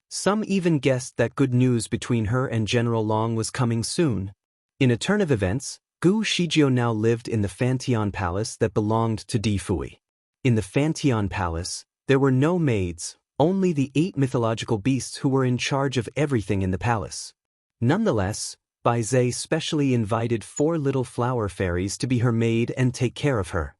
Some even guessed that good news between her and General Long was coming soon. In a turn of events, Gu Shijio now lived in the Fantion Palace that belonged to Di Fui. In the Fantion Palace, there were no maids, only the 8 mythological beasts who were in charge of everything in the palace. Nonetheless, Bai Zhe specially invited 4 little flower fairies to be her maid and take care of her.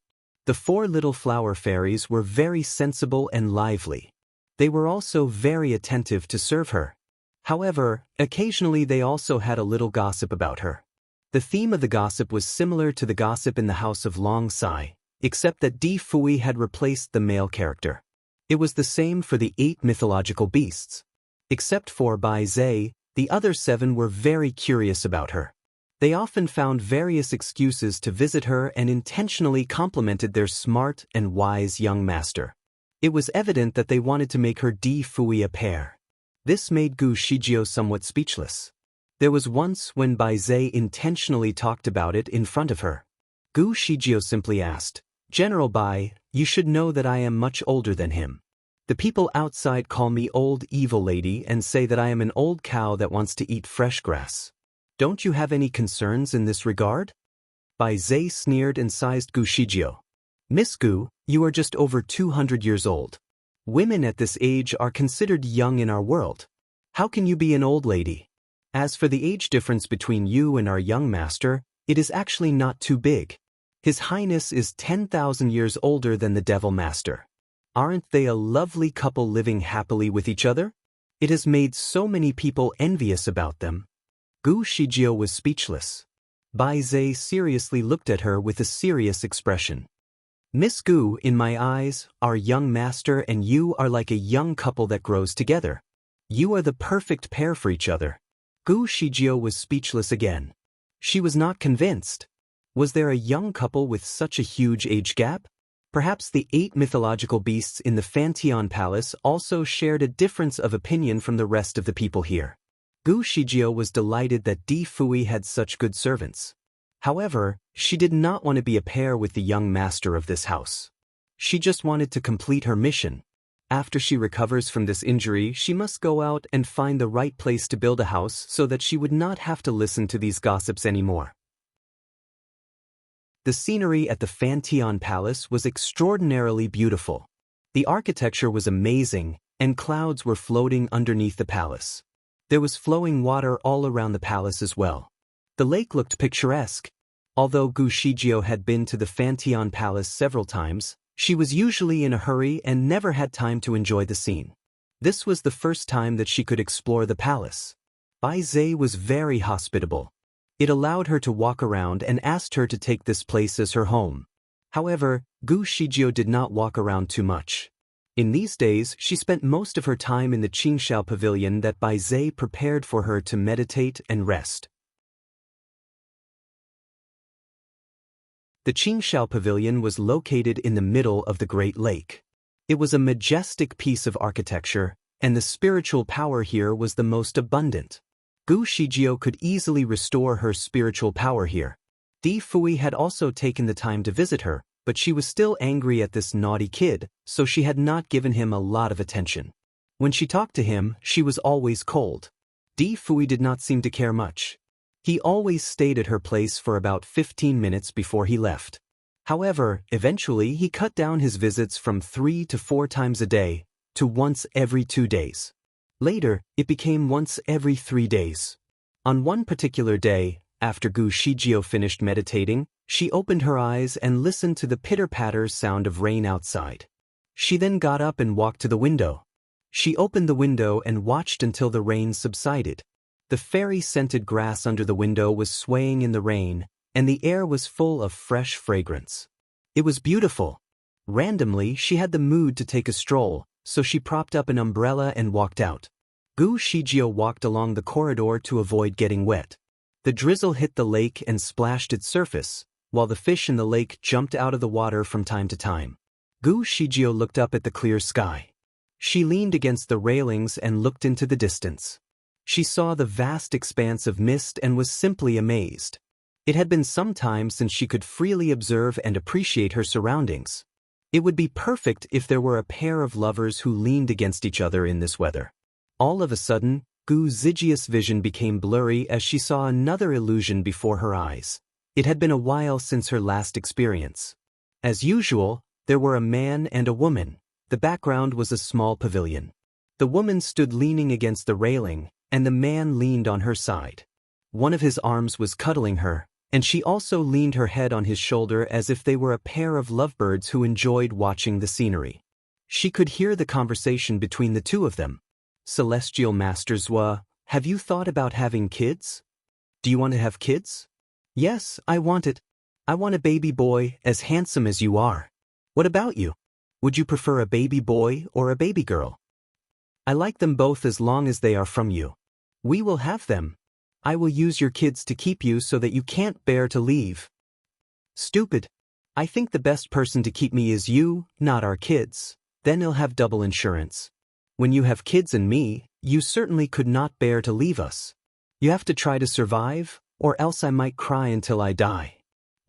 The 4 little flower fairies were very sensible and lively. They were also very attentive to serve her. However, occasionally they also had a little gossip about her. The theme of the gossip was similar to the gossip in the house of Long Sai, except that Di Fui had replaced the male character. It was the same for the 8 mythological beasts. Except for Bai Zhe, the other 7 were very curious about her. They often found various excuses to visit her and intentionally complimented their smart and wise young master. It was evident that they wanted to make her Di Fui a pair. This made Gu Shijio somewhat speechless. There was once when Bai Zhe intentionally talked about it in front of her. Gu Shijio simply asked, "General Bai, you should know that I am much older than him. The people outside call me Old Evil Lady and say that I am an old cow that wants to eat fresh grass. Don't you have any concerns in this regard?" Bai Zhe sneered and sized Gu Shijio. "Miss Gu, you are just over 200 years old. Women at this age are considered young in our world. How can you be an old lady? As for the age difference between you and our young master, it is actually not too big. His Highness is 10,000 years older than the Devil Master. Aren't they a lovely couple living happily with each other? It has made so many people envious about them." Gu Shijio was speechless. Bai Zhe seriously looked at her with a serious expression. "Miss Gu, in my eyes, our young master and you are like a young couple that grows together. You are the perfect pair for each other." Gu Shijio was speechless again. She was not convinced. Was there a young couple with such a huge age gap? Perhaps the 8 mythological beasts in the Fantion Palace also shared a difference of opinion from the rest of the people here. Gu Shijio was delighted that Di Fui had such good servants. However, she did not want to be a pair with the young master of this house. She just wanted to complete her mission. After she recovers from this injury, she must go out and find the right place to build a house so that she would not have to listen to these gossips anymore. The scenery at the Fantion Palace was extraordinarily beautiful. The architecture was amazing, and clouds were floating underneath the palace. There was flowing water all around the palace as well. The lake looked picturesque. Although Gu Shijio had been to the Fantion Palace several times, she was usually in a hurry and never had time to enjoy the scene. This was the first time that she could explore the palace. Bai Zhe was very hospitable. It allowed her to walk around and asked her to take this place as her home. However, Gu Shijio did not walk around too much. In these days, she spent most of her time in the Qingxiao pavilion that Bai Zhe prepared for her to meditate and rest. The Qingxiao pavilion was located in the middle of the Great Lake. It was a majestic piece of architecture, and the spiritual power here was the most abundant. Gu Shijio could easily restore her spiritual power here. Di Fui had also taken the time to visit her, but she was still angry at this naughty kid, so she had not given him a lot of attention. When she talked to him, she was always cold. Di Fui did not seem to care much. He always stayed at her place for about 15 minutes before he left. However, eventually he cut down his visits from 3 to 4 times a day to once every 2 days. Later, it became once every 3 days. On one particular day, after Gu Shijio finished meditating, she opened her eyes and listened to the pitter-patter sound of rain outside. She then got up and walked to the window. She opened the window and watched until the rain subsided. The fairy-scented grass under the window was swaying in the rain, and the air was full of fresh fragrance. It was beautiful. Randomly, she had the mood to take a stroll, so she propped up an umbrella and walked out. Gu Shijio walked along the corridor to avoid getting wet. The drizzle hit the lake and splashed its surface, while the fish in the lake jumped out of the water from time to time. Gu Shijio looked up at the clear sky. She leaned against the railings and looked into the distance. She saw the vast expanse of mist and was simply amazed. It had been some time since she could freely observe and appreciate her surroundings. It would be perfect if there were a pair of lovers who leaned against each other in this weather. All of a sudden, Gu Zijia's vision became blurry as she saw another illusion before her eyes. It had been a while since her last experience. As usual, there were a man and a woman. The background was a small pavilion. The woman stood leaning against the railing, and the man leaned on her side. One of his arms was cuddling her, and she also leaned her head on his shoulder as if they were a pair of lovebirds who enjoyed watching the scenery. She could hear the conversation between the two of them. Celestial Master Zhua, have you thought about having kids? Do you want to have kids? Yes, I want it. I want a baby boy as handsome as you are. What about you? Would you prefer a baby boy or a baby girl? I like them both as long as they are from you. We will have them. I will use your kids to keep you so that you can't bear to leave. Stupid. I think the best person to keep me is you, not our kids. Then he'll have double insurance. When you have kids and me, you certainly could not bear to leave us. You have to try to survive, or else I might cry until I die.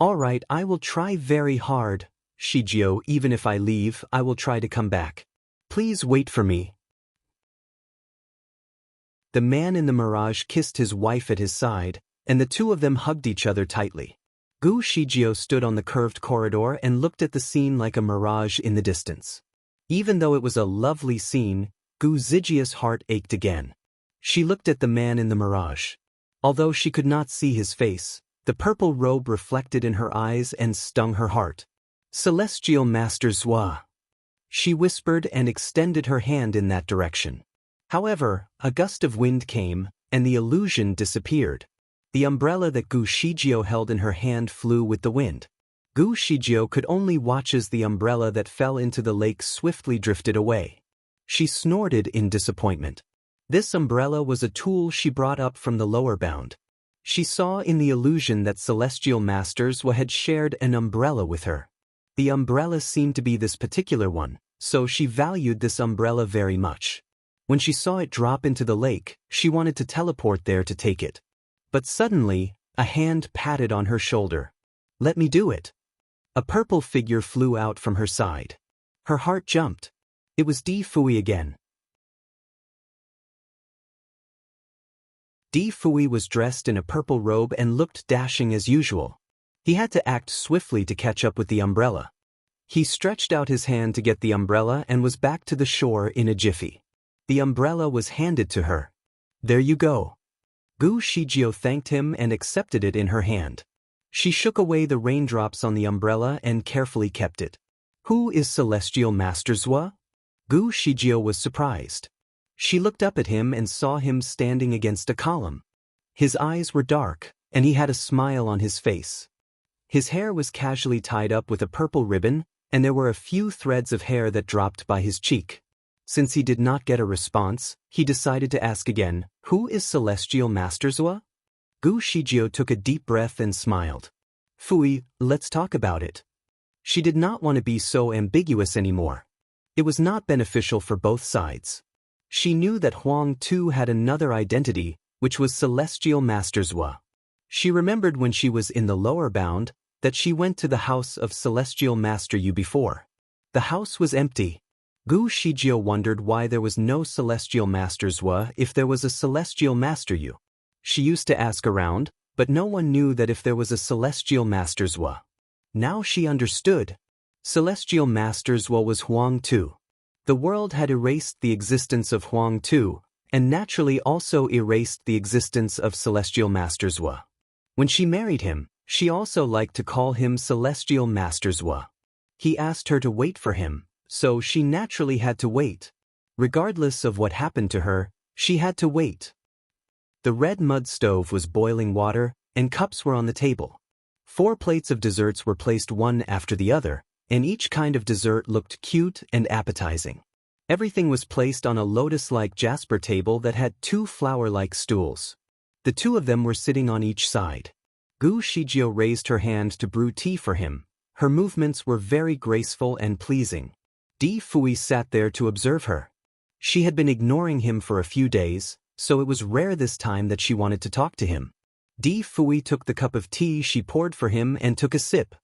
All right, I will try very hard, Shijio. Even if I leave, I will try to come back. Please wait for me. The man in the mirage kissed his wife at his side, and the two of them hugged each other tightly. Gu Shijio stood on the curved corridor and looked at the scene like a mirage in the distance. Even though it was a lovely scene, Gu Zijia's heart ached again. She looked at the man in the mirage. Although she could not see his face, the purple robe reflected in her eyes and stung her heart. Celestial Master Zhua. She whispered and extended her hand in that direction. However, a gust of wind came, and the illusion disappeared. The umbrella that Gu Shijio held in her hand flew with the wind. Gu Shijio could only watch as the umbrella that fell into the lake swiftly drifted away. She snorted in disappointment. This umbrella was a tool she brought up from the lower bound. She saw in the illusion that Celestial Masters had shared an umbrella with her. The umbrella seemed to be this particular one, so she valued this umbrella very much. When she saw it drop into the lake, she wanted to teleport there to take it. But suddenly, a hand patted on her shoulder. Let me do it. A purple figure flew out from her side. Her heart jumped. It was Di Fui again. Di Fui was dressed in a purple robe and looked dashing as usual. He had to act swiftly to catch up with the umbrella. He stretched out his hand to get the umbrella and was back to the shore in a jiffy. The umbrella was handed to her. There you go. Gu Shijio thanked him and accepted it in her hand. She shook away the raindrops on the umbrella and carefully kept it. Who is Celestial Master Zhua? Gu Shijio was surprised. She looked up at him and saw him standing against a column. His eyes were dark, and he had a smile on his face. His hair was casually tied up with a purple ribbon, and there were a few threads of hair that dropped by his cheek. Since he did not get a response, he decided to ask again, Who is Celestial Master Zhua? Gu Shijio took a deep breath and smiled. Fui, let's talk about it. She did not want to be so ambiguous anymore. It was not beneficial for both sides. She knew that Huang Tu had another identity, which was Celestial Master Zhua. She remembered when she was in the lower bound that she went to the house of Celestial Master Yu before. The house was empty. Gu Shijie wondered why there was no Celestial Master Zhua if there was a Celestial Master Yu. She used to ask around, but no one knew that if there was a Celestial Master Zhua. Now she understood. Celestial Master Zhua was Huang Tu. The world had erased the existence of Huang Tu, and naturally also erased the existence of Celestial Master Zhua. When she married him, she also liked to call him Celestial Master Zhua. He asked her to wait for him, so she naturally had to wait. Regardless of what happened to her, she had to wait. The red mud stove was boiling water, and cups were on the table. 4 plates of desserts were placed one after the other, and each kind of dessert looked cute and appetizing. Everything was placed on a lotus-like jasper table that had 2 flower-like stools. The 2 of them were sitting on each side. Gu Shijie raised her hand to brew tea for him. Her movements were very graceful and pleasing. Di Fui sat there to observe her. She had been ignoring him for a few days, so it was rare this time that she wanted to talk to him. Di Fui took the cup of tea she poured for him and took a sip.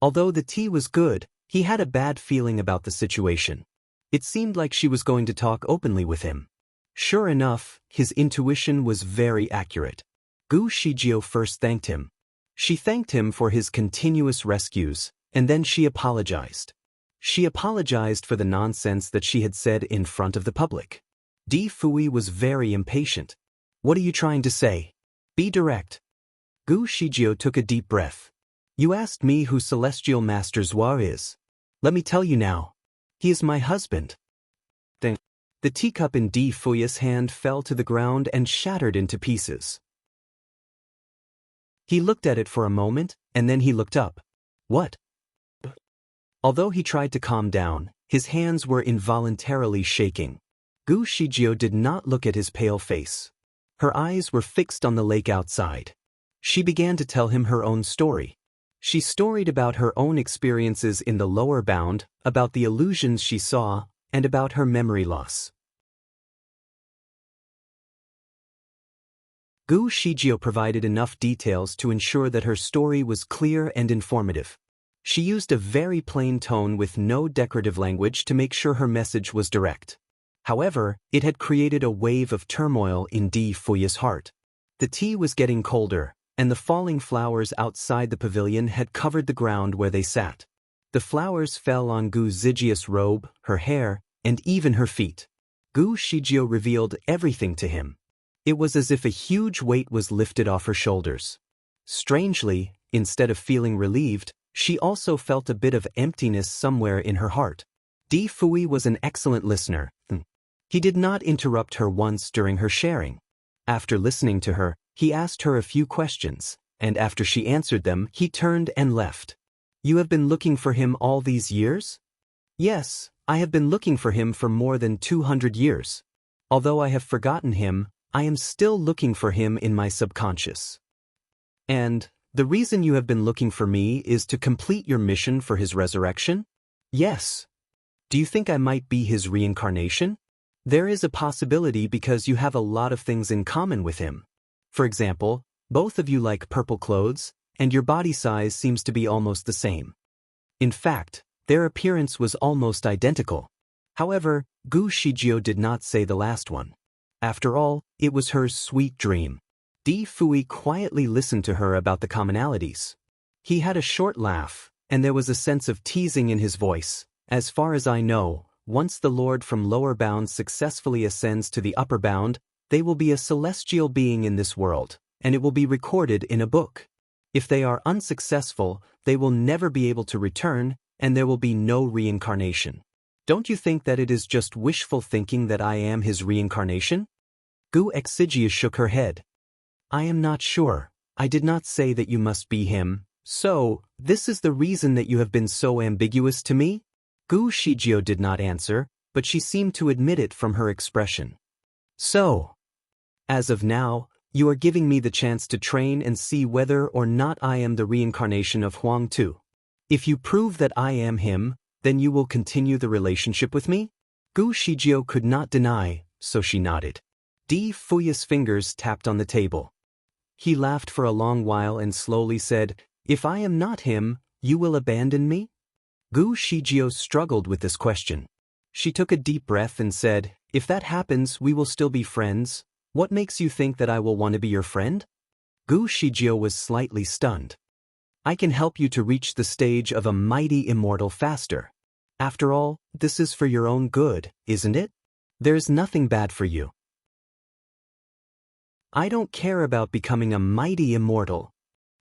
Although the tea was good, he had a bad feeling about the situation. It seemed like she was going to talk openly with him. Sure enough, his intuition was very accurate. Gu Shijie first thanked him. She thanked him for his continuous rescues, and then she apologized. She apologized for the nonsense that she had said in front of the public. Di Fui was very impatient. What are you trying to say? Be direct. Gu Shijie took a deep breath. You asked me who Celestial Master Zhua is. Let me tell you now. He is my husband. Then, the teacup in Di Fui's hand fell to the ground and shattered into pieces. He looked at it for a moment, and then he looked up. What? Although he tried to calm down, his hands were involuntarily shaking. Gu Shijie did not look at his pale face. Her eyes were fixed on the lake outside. She began to tell him her own story. She storied about her own experiences in the lower bound, about the illusions she saw, and about her memory loss. Gu Shijie provided enough details to ensure that her story was clear and informative. She used a very plain tone with no decorative language to make sure her message was direct. However, it had created a wave of turmoil in Di Fui's heart. The tea was getting colder, and the falling flowers outside the pavilion had covered the ground where they sat. The flowers fell on Gu Zijie's robe, her hair, and even her feet. Gu Shijie revealed everything to him. It was as if a huge weight was lifted off her shoulders. Strangely, instead of feeling relieved, she also felt a bit of emptiness somewhere in her heart. Di Fui was an excellent listener. He did not interrupt her once during her sharing. After listening to her, he asked her a few questions, and after she answered them, he turned and left. You have been looking for him all these years? Yes, I have been looking for him for more than 200 years. Although I have forgotten him, I am still looking for him in my subconscious. And the reason you have been looking for me is to complete your mission for his resurrection? Yes. Do you think I might be his reincarnation? There is a possibility because you have a lot of things in common with him. For example, both of you like purple clothes, and your body size seems to be almost the same. In fact, their appearance was almost identical. However, Gu Shijie did not say the last one. After all, it was her sweet dream. Di Fui quietly listened to her about the commonalities. He had a short laugh, and there was a sense of teasing in his voice. As far as I know, once the Lord from lower bound successfully ascends to the upper bound, they will be a celestial being in this world, and it will be recorded in a book. If they are unsuccessful, they will never be able to return, and there will be no reincarnation. Don't you think that it is just wishful thinking that I am his reincarnation? Gu Xijie shook her head. I am not sure. I did not say that you must be him. So, this is the reason that you have been so ambiguous to me? Gu Shijie did not answer, but she seemed to admit it from her expression. So, as of now, you are giving me the chance to train and see whether or not I am the reincarnation of Huang Tu. If you prove that I am him, Then you will continue the relationship with me? Gu Shijio could not deny, so she nodded. Di Fuya's fingers tapped on the table. He laughed for a long while and slowly said, "If I am not him, you will abandon me?" Gu Shijio struggled with this question. She took a deep breath and said, "If that happens, we will still be friends. What makes you think that I will want to be your friend?" Gu Shijio was slightly stunned. "I can help you to reach the stage of a mighty immortal faster. After all, this is for your own good, isn't it? There's nothing bad for you." "I don't care about becoming a mighty immortal."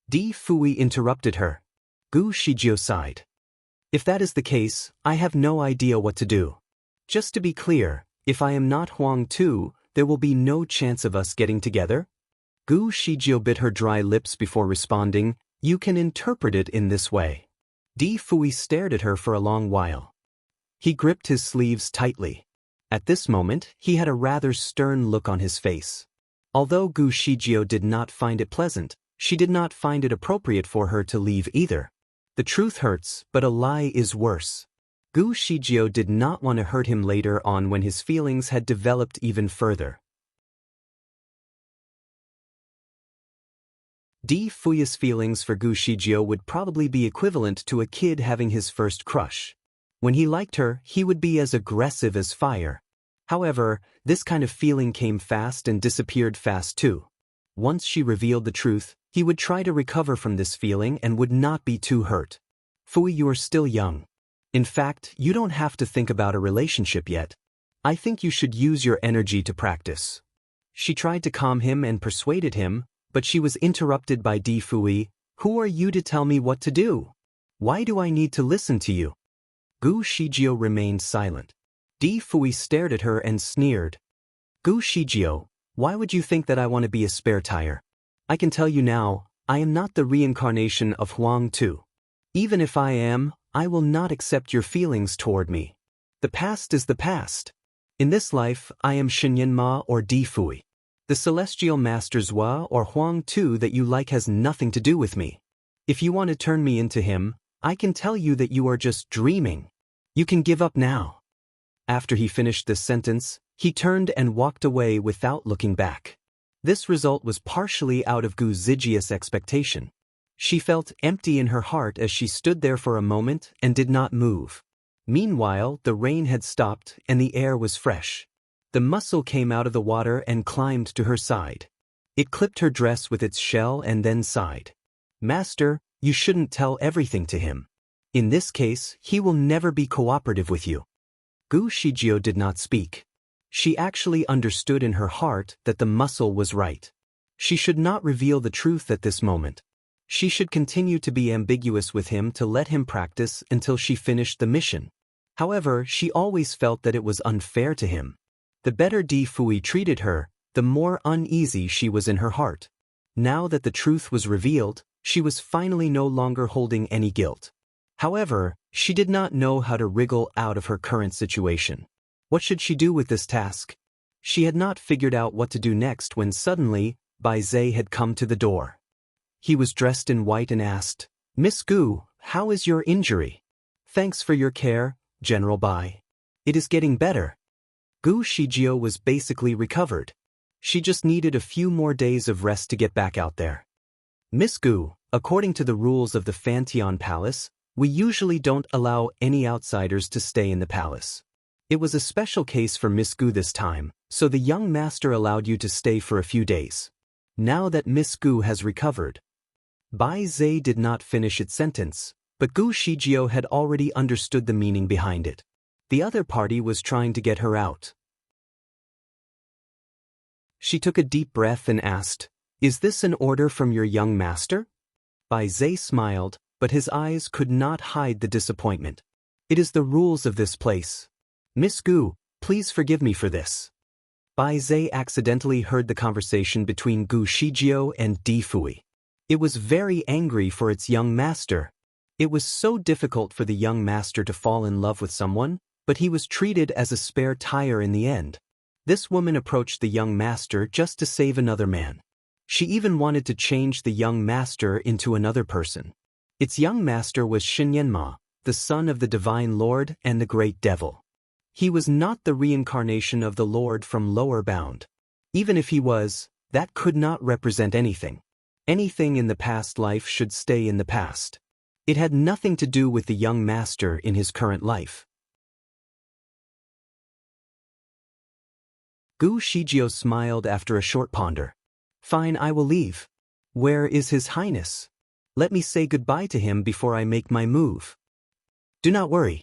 Di Fui interrupted her. Gu Shijio sighed. "If that is the case, I have no idea what to do. Just to be clear, if I am not Huang Tu, there will be no chance of us getting together?" Gu Shijio bit her dry lips before responding, "You can interpret it in this way." Di Fui stared at her for a long while. He gripped his sleeves tightly. At this moment, he had a rather stern look on his face. Although Gu Shijio did not find it pleasant, she did not find it appropriate for her to leave either. The truth hurts, but a lie is worse. Gu Shijio did not want to hurt him later on when his feelings had developed even further. Di Fuya's feelings for Gu Shijio would probably be equivalent to a kid having his first crush. When he liked her, he would be as aggressive as fire. However, this kind of feeling came fast and disappeared fast too. Once she revealed the truth, he would try to recover from this feeling and would not be too hurt. "Fui, you are still young. In fact, you don't have to think about a relationship yet. I think you should use your energy to practice." She tried to calm him and persuaded him, but she was interrupted by Di Fui. "Who are you to tell me what to do? Why do I need to listen to you?" Gu Shijio remained silent. Di Fui stared at her and sneered. "Gu Shijio, why would you think that I want to be a spare tire? I can tell you now, I am not the reincarnation of Huang Tu. Even if I am, I will not accept your feelings toward me. The past is the past. In this life, I am Shinyanma or Di Fui. The celestial master Zhua or Huang Tu that you like has nothing to do with me. If you want to turn me into him, I can tell you that you are just dreaming. You can give up now." After he finished this sentence, he turned and walked away without looking back. This result was partially out of Gu Zijia's expectation. She felt empty in her heart as she stood there for a moment and did not move. Meanwhile, the rain had stopped and the air was fresh. The mussel came out of the water and climbed to her side. It clipped her dress with its shell and then sighed. "Master, you shouldn't tell everything to him. In this case, he will never be cooperative with you." Gu Shijio did not speak. She actually understood in her heart that the mussel was right. She should not reveal the truth at this moment. She should continue to be ambiguous with him to let him practice until she finished the mission. However, she always felt that it was unfair to him. The better Di Fui treated her, the more uneasy she was in her heart. Now that the truth was revealed, she was finally no longer holding any guilt. However, she did not know how to wriggle out of her current situation. What should she do with this task? She had not figured out what to do next when suddenly, Bai Zhe had come to the door. He was dressed in white and asked, "Miss Gu, how is your injury?" "Thanks for your care, General Bai. It is getting better." Gu Shijio was basically recovered. She just needed a few more days of rest to get back out there. "Miss Gu, according to the rules of the Fanteon Palace, we usually don't allow any outsiders to stay in the palace. It was a special case for Miss Gu this time, so the young master allowed you to stay for a few days. Now that Miss Gu has recovered." Bai Zhe did not finish its sentence, but Gu Shijio had already understood the meaning behind it. The other party was trying to get her out. She took a deep breath and asked, "Is this an order from your young master?" Bai Zhe smiled, but his eyes could not hide the disappointment. "It is the rules of this place. Miss Gu, please forgive me for this." Bai Zhe accidentally heard the conversation between Gu Shijio and Di Fui. It was very angry for its young master. It was so difficult for the young master to fall in love with someone, but he was treated as a spare tire in the end. This woman approached the young master just to save another man. She even wanted to change the young master into another person. Its young master was Shinyanma, the son of the Divine Lord and the Great Devil. He was not the reincarnation of the Lord from Lower Bound. Even if he was, that could not represent anything. Anything in the past life should stay in the past. It had nothing to do with the young master in his current life. Gu Shijio smiled after a short ponder. Fine, I will leave. Where is His Highness? Let me say goodbye to him before I make my move. Do not worry.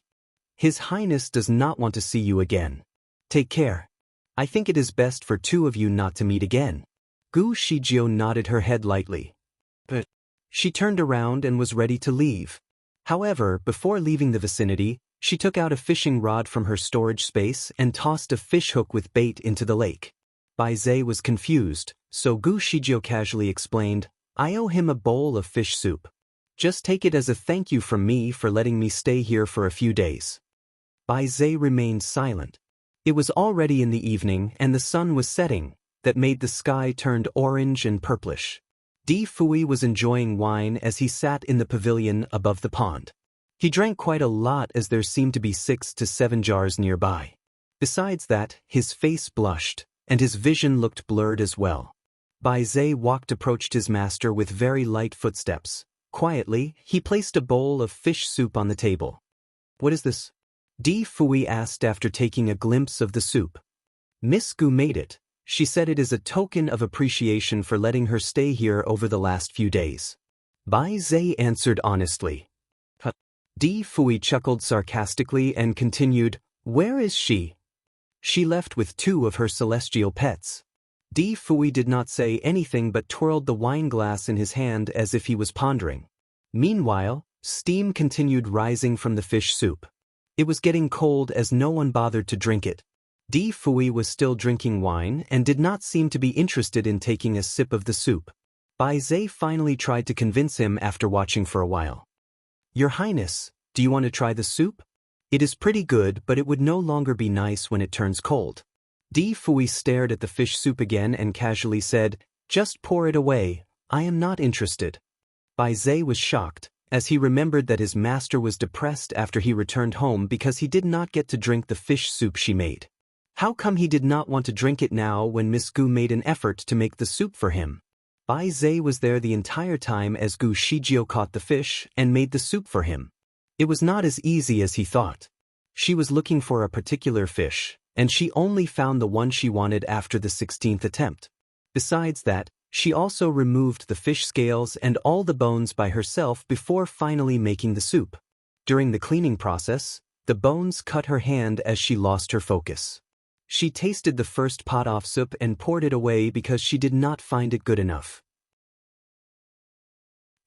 His Highness does not want to see you again. Take care. I think it is best for two of you not to meet again. Gu Shijio nodded her head lightly. But she turned around and was ready to leave. However, before leaving the vicinity, she took out a fishing rod from her storage space and tossed a fish hook with bait into the lake. Bai Zhe was confused, so Gu Shijio casually explained, I owe him a bowl of fish soup. Just take it as a thank you from me for letting me stay here for a few days. Bai Zhe remained silent. It was already in the evening and the sun was setting, that made the sky turned orange and purplish. Di Fui was enjoying wine as he sat in the pavilion above the pond. He drank quite a lot as there seemed to be 6 to 7 jars nearby. Besides that, his face blushed, and his vision looked blurred as well. Bai Zhe approached his master with very light footsteps. Quietly, he placed a bowl of fish soup on the table. What is this? Di Fui asked after taking a glimpse of the soup. Miss Gu made it. She said it is a token of appreciation for letting her stay here over the last few days. Bai Zhe answered honestly. Di Fui chuckled sarcastically and continued, Where is she? She left with 2 of her celestial pets. Di Fui did not say anything but twirled the wine glass in his hand as if he was pondering. Meanwhile, steam continued rising from the fish soup. It was getting cold as no one bothered to drink it. Di Fui was still drinking wine and did not seem to be interested in taking a sip of the soup. Bai Zhe finally tried to convince him after watching for a while. Your Highness, do you want to try the soup? It is pretty good, but it would no longer be nice when it turns cold. Di Fui stared at the fish soup again and casually said, Just pour it away, I am not interested. Bai Zhe was shocked, as he remembered that his master was depressed after he returned home because he did not get to drink the fish soup she made. How come he did not want to drink it now when Miss Gu made an effort to make the soup for him? Bai Zhe was there the entire time as Gu Shijio caught the fish and made the soup for him. It was not as easy as he thought. She was looking for a particular fish, and she only found the one she wanted after the 16th attempt. Besides that, she also removed the fish scales and all the bones by herself before finally making the soup. During the cleaning process, the bones cut her hand as she lost her focus. She tasted the first pot of soup and poured it away because she did not find it good enough.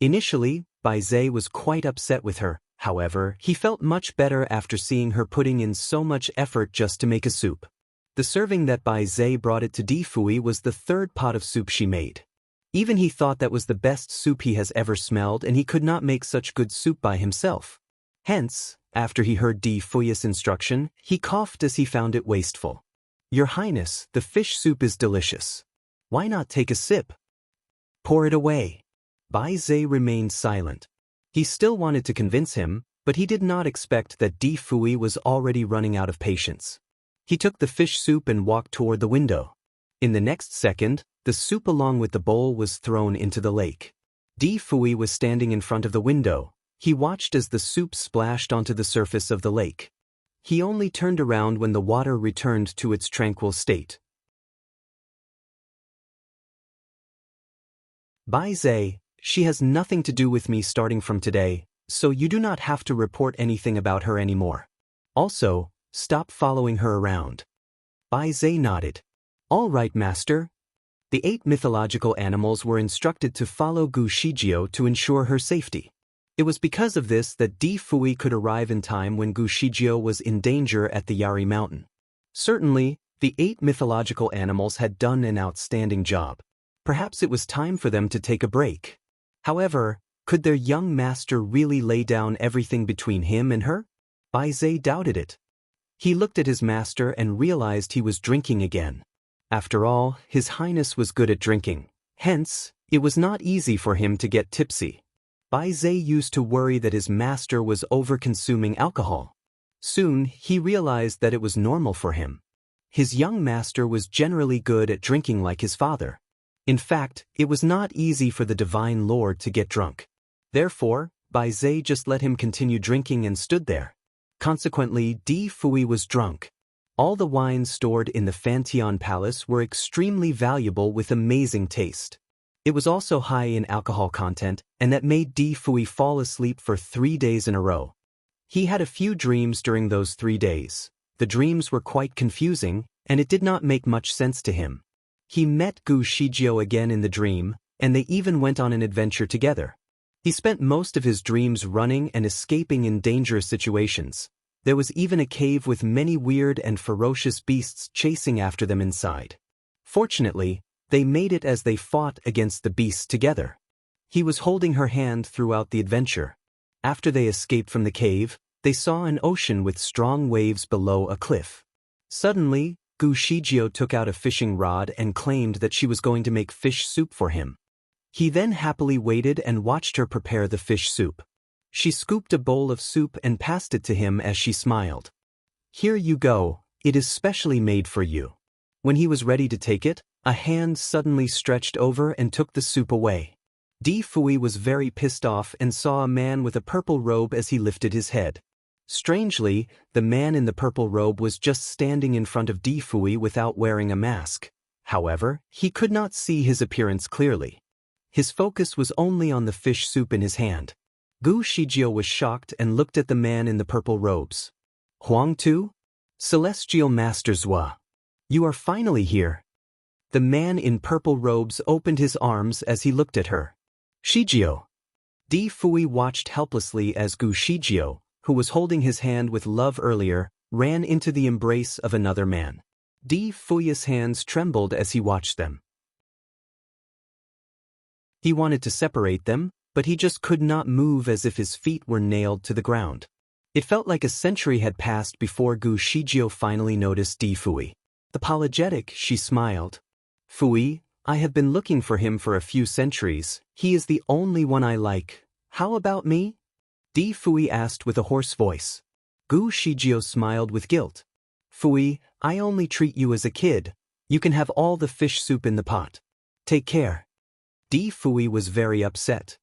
Initially, Bai Zhe was quite upset with her. However, he felt much better after seeing her putting in so much effort just to make a soup. The serving that Bai Zhe brought it to Di Fui was the 3rd pot of soup she made. Even he thought that was the best soup he has ever smelled, and he could not make such good soup by himself. Hence, after he heard Di Fui's instruction, he coughed as he found it wasteful. Your Highness, the fish soup is delicious. Why not take a sip? Pour it away. Bai Zhe remained silent. He still wanted to convince him, but he did not expect that Di Fui was already running out of patience. He took the fish soup and walked toward the window. In the next second, the soup along with the bowl was thrown into the lake. Di Fui was standing in front of the window. He watched as the soup splashed onto the surface of the lake. He only turned around when the water returned to its tranquil state. Bai Zhe, she has nothing to do with me starting from today, so you do not have to report anything about her anymore. Also, stop following her around. Bai Zhe nodded. All right, Master. The 8 mythological animals were instructed to follow Gu Shijio to ensure her safety. It was because of this that Di Fui could arrive in time when Gu Shijio was in danger at the Yari Mountain. Certainly, the 8 mythological animals had done an outstanding job. Perhaps it was time for them to take a break. However, could their young master really lay down everything between him and her? Bai Zhe doubted it. He looked at his master and realized he was drinking again. After all, His Highness was good at drinking. Hence, it was not easy for him to get tipsy. Bai Zai used to worry that his master was over-consuming alcohol. Soon, he realized that it was normal for him. His young master was generally good at drinking like his father. In fact, it was not easy for the Divine Lord to get drunk. Therefore, Bai Zai just let him continue drinking and stood there. Consequently, Di Fui was drunk. All the wines stored in the Fantion Palace were extremely valuable with amazing taste. It was also high in alcohol content, and that made Di Fui fall asleep for 3 days in a row. He had a few dreams during those 3 days. The dreams were quite confusing, and it did not make much sense to him. He met Gu Shijio again in the dream, and they even went on an adventure together. He spent most of his dreams running and escaping in dangerous situations. There was even a cave with many weird and ferocious beasts chasing after them inside. Fortunately, they made it as they fought against the beasts together. He was holding her hand throughout the adventure. After they escaped from the cave, they saw an ocean with strong waves below a cliff. Suddenly, Gu Shijio took out a fishing rod and claimed that she was going to make fish soup for him. He then happily waited and watched her prepare the fish soup. She scooped a bowl of soup and passed it to him as she smiled. "Here you go, it is specially made for you." When he was ready to take it, a hand suddenly stretched over and took the soup away. Di Fui was very pissed off and saw a man with a purple robe as he lifted his head. Strangely, the man in the purple robe was just standing in front of Di Fui without wearing a mask. However, he could not see his appearance clearly. His focus was only on the fish soup in his hand. Gu Shijio was shocked and looked at the man in the purple robes. "Huang Tu? Celestial Master Zhua. You are finally here." The man in purple robes opened his arms as he looked at her. "Shijio." Di Fui watched helplessly as Gu Shijio, who was holding his hand with love earlier, ran into the embrace of another man. Di Fui's hands trembled as he watched them. He wanted to separate them, but he just could not move as if his feet were nailed to the ground. It felt like a century had passed before Gu Shijio finally noticed Di Fui. Apologetic, she smiled. "Fui, I have been looking for him for a few centuries. He is the only one I like. How about me?" Di Fui asked with a hoarse voice. Gu Shijio smiled with guilt. "Fui, I only treat you as a kid. You can have all the fish soup in the pot. Take care." Di Fui was very upset.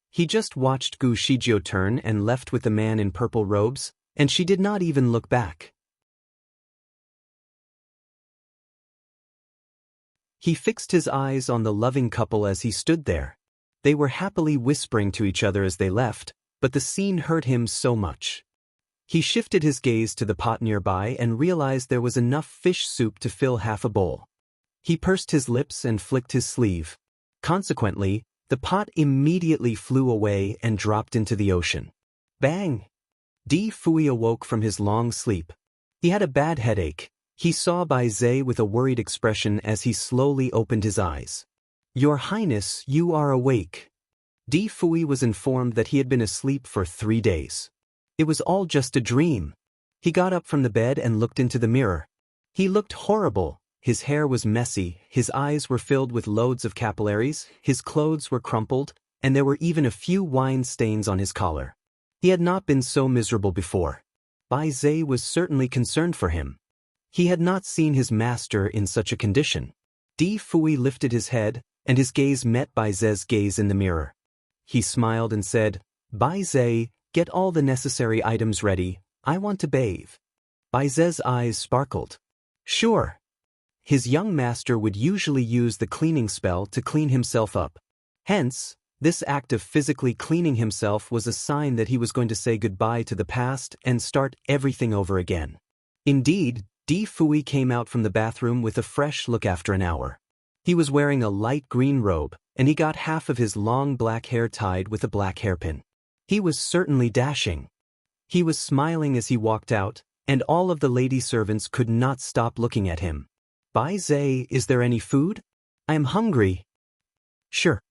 He just watched Gu Shijio turn and left with the man in purple robes, and she did not even look back. He fixed his eyes on the loving couple as he stood there. They were happily whispering to each other as they left, but the scene hurt him so much. He shifted his gaze to the pot nearby and realized there was enough fish soup to fill half a bowl. He pursed his lips and flicked his sleeve. Consequently, the pot immediately flew away and dropped into the ocean. Bang! Di Fui awoke from his long sleep. He had a bad headache. He saw Bai Zai with a worried expression as he slowly opened his eyes. "Your Highness, you are awake." Di Fui was informed that he had been asleep for 3 days. It was all just a dream. He got up from the bed and looked into the mirror. He looked horrible. His hair was messy, his eyes were filled with loads of capillaries, his clothes were crumpled, and there were even a few wine stains on his collar. He had not been so miserable before. Bai Zai was certainly concerned for him. He had not seen his master in such a condition. Di Fui lifted his head, and his gaze met Bai Zai's gaze in the mirror. He smiled and said, "Bai Zai, get all the necessary items ready, I want to bathe." Bai Zai's eyes sparkled. "Sure." His young master would usually use the cleaning spell to clean himself up. Hence, this act of physically cleaning himself was a sign that he was going to say goodbye to the past and start everything over again. Indeed, Di Fui came out from the bathroom with a fresh look after an hour. He was wearing a light green robe, and he got half of his long black hair tied with a black hairpin. He was certainly dashing. He was smiling as he walked out, and all of the lady servants could not stop looking at him. "Bai Zai, is there any food? I am hungry." Sure.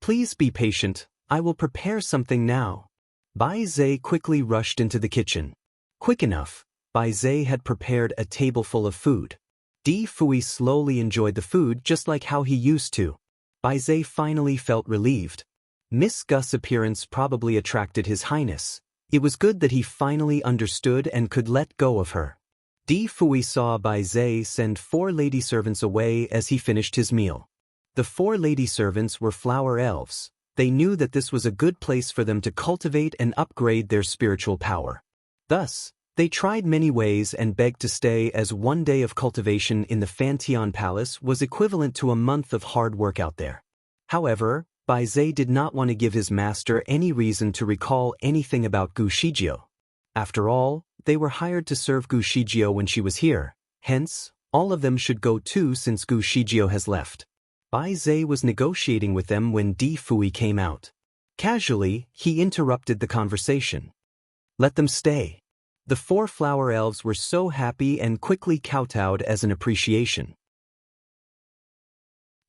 Please be patient, I will prepare something now." Bai Zai quickly rushed into the kitchen. Quick enough, Bai Zai had prepared a table full of food. Di Fui slowly enjoyed the food just like how he used to. Bai Zai finally felt relieved. Miss Gus' appearance probably attracted His Highness. It was good that he finally understood and could let go of her. Di Fui saw Bai Zhe send 4 lady servants away as he finished his meal. The 4 lady servants were flower elves. They knew that this was a good place for them to cultivate and upgrade their spiritual power. Thus, they tried many ways and begged to stay, as 1 day of cultivation in the Fantian Palace was equivalent to a month of hard work out there. However, Bai Zhe did not want to give his master any reason to recall anything about Gu Shijio. After all, they were hired to serve Gu Shijio when she was here, hence, all of them should go too since Gu Shijio has left. Bai Zhe was negotiating with them when Di Fui came out. Casually, he interrupted the conversation. Let them stay. The 4 flower elves were so happy and quickly kowtowed as an appreciation.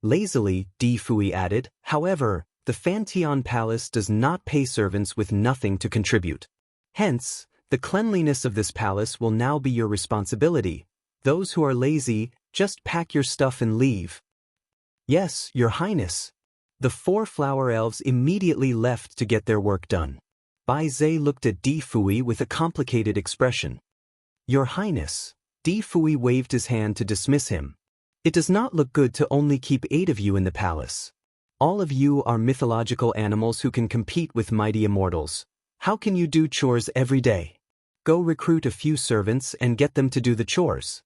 Lazily, Di Fui added, however, the Fantian Palace does not pay servants with nothing to contribute. Hence, the cleanliness of this palace will now be your responsibility. Those who are lazy, just pack your stuff and leave. Yes, Your Highness. The 4 flower elves immediately left to get their work done. Bai Zhe looked at Di Fui with a complicated expression. Your Highness. Di Fui waved his hand to dismiss him. It does not look good to only keep 8 of you in the palace. All of you are mythological animals who can compete with mighty immortals. How can you do chores every day? Go recruit a few servants and get them to do the chores.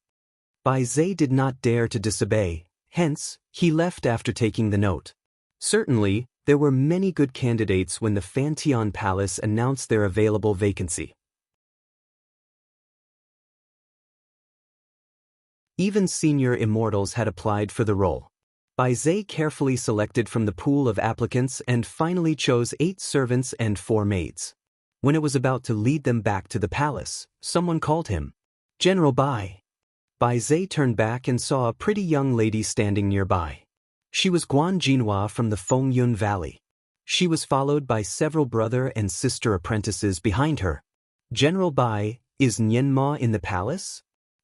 Bai Zhe did not dare to disobey, hence, he left after taking the note. Certainly, there were many good candidates when the Fantian Palace announced their available vacancy. Even senior immortals had applied for the role. Bai Zhe carefully selected from the pool of applicants and finally chose 8 servants and 4 maids. When it was about to lead them back to the palace, someone called him. General Bai. Bai Zhe turned back and saw a pretty young lady standing nearby. She was Guan Jinhua from the Fengyun Valley. She was followed by several brother and sister apprentices behind her. General Bai, is Nianma in the palace?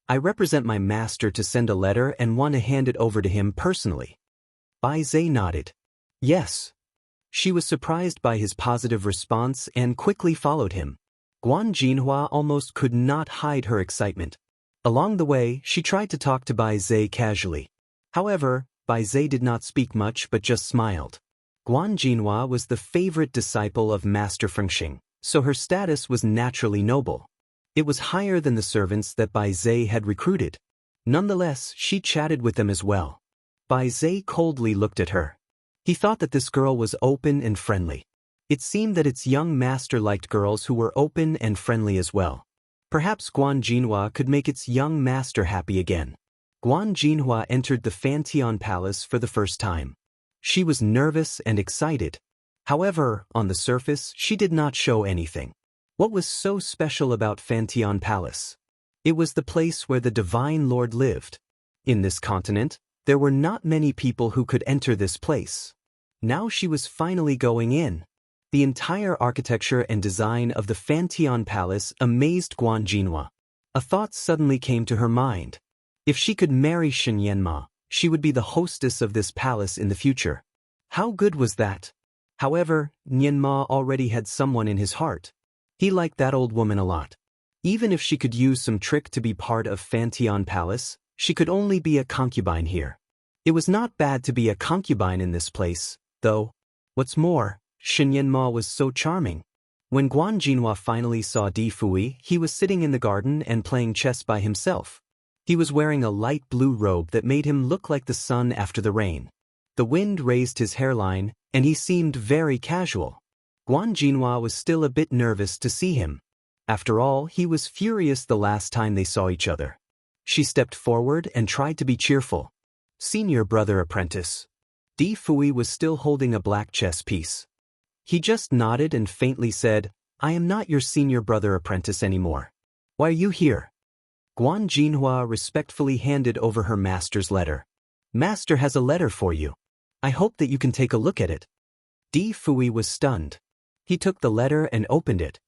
I represent my master to send a letter and want to hand it over to him personally. Bai Zhe nodded. Yes. She was surprised by his positive response and quickly followed him. Guan Jinhua almost could not hide her excitement. Along the way, she tried to talk to Bai Zhe casually. However, Bai Zhe did not speak much but just smiled. Guan Jinhua was the favorite disciple of Master Fengxing, so her status was naturally noble. It was higher than the servants that Bai Zhe had recruited. Nonetheless, she chatted with them as well. Bai Zhe coldly looked at her. He thought that this girl was open and friendly. It seemed that its young master liked girls who were open and friendly as well. Perhaps Guan Jinhua could make its young master happy again. Guan Jinhua entered the Fantian Palace for the first time. She was nervous and excited. However, on the surface, she did not show anything. What was so special about Fantian Palace? It was the place where the Divine Lord lived. In this continent, there were not many people who could enter this place. Now she was finally going in. The entire architecture and design of the Fantian Palace amazed Guan Jinhua. A thought suddenly came to her mind. If she could marry Shen Yanma, she would be the hostess of this palace in the future. How good was that? However, Nianma already had someone in his heart. He liked that old woman a lot. Even if she could use some trick to be part of Fantian Palace, she could only be a concubine here. It was not bad to be a concubine in this place, though. What's more, Shen Yanma was so charming. When Guan Jinhua finally saw Di Fui, he was sitting in the garden and playing chess by himself. He was wearing a light blue robe that made him look like the sun after the rain. The wind raised his hairline, and he seemed very casual. Guan Jinhua was still a bit nervous to see him. After all, he was furious the last time they saw each other. She stepped forward and tried to be cheerful. Senior brother apprentice. Di Fui was still holding a black chess piece. He just nodded and faintly said, I am not your senior brother apprentice anymore. Why are you here? Guan Jinhua respectfully handed over her master's letter. Master has a letter for you. I hope that you can take a look at it. Di Fui was stunned. He took the letter and opened it.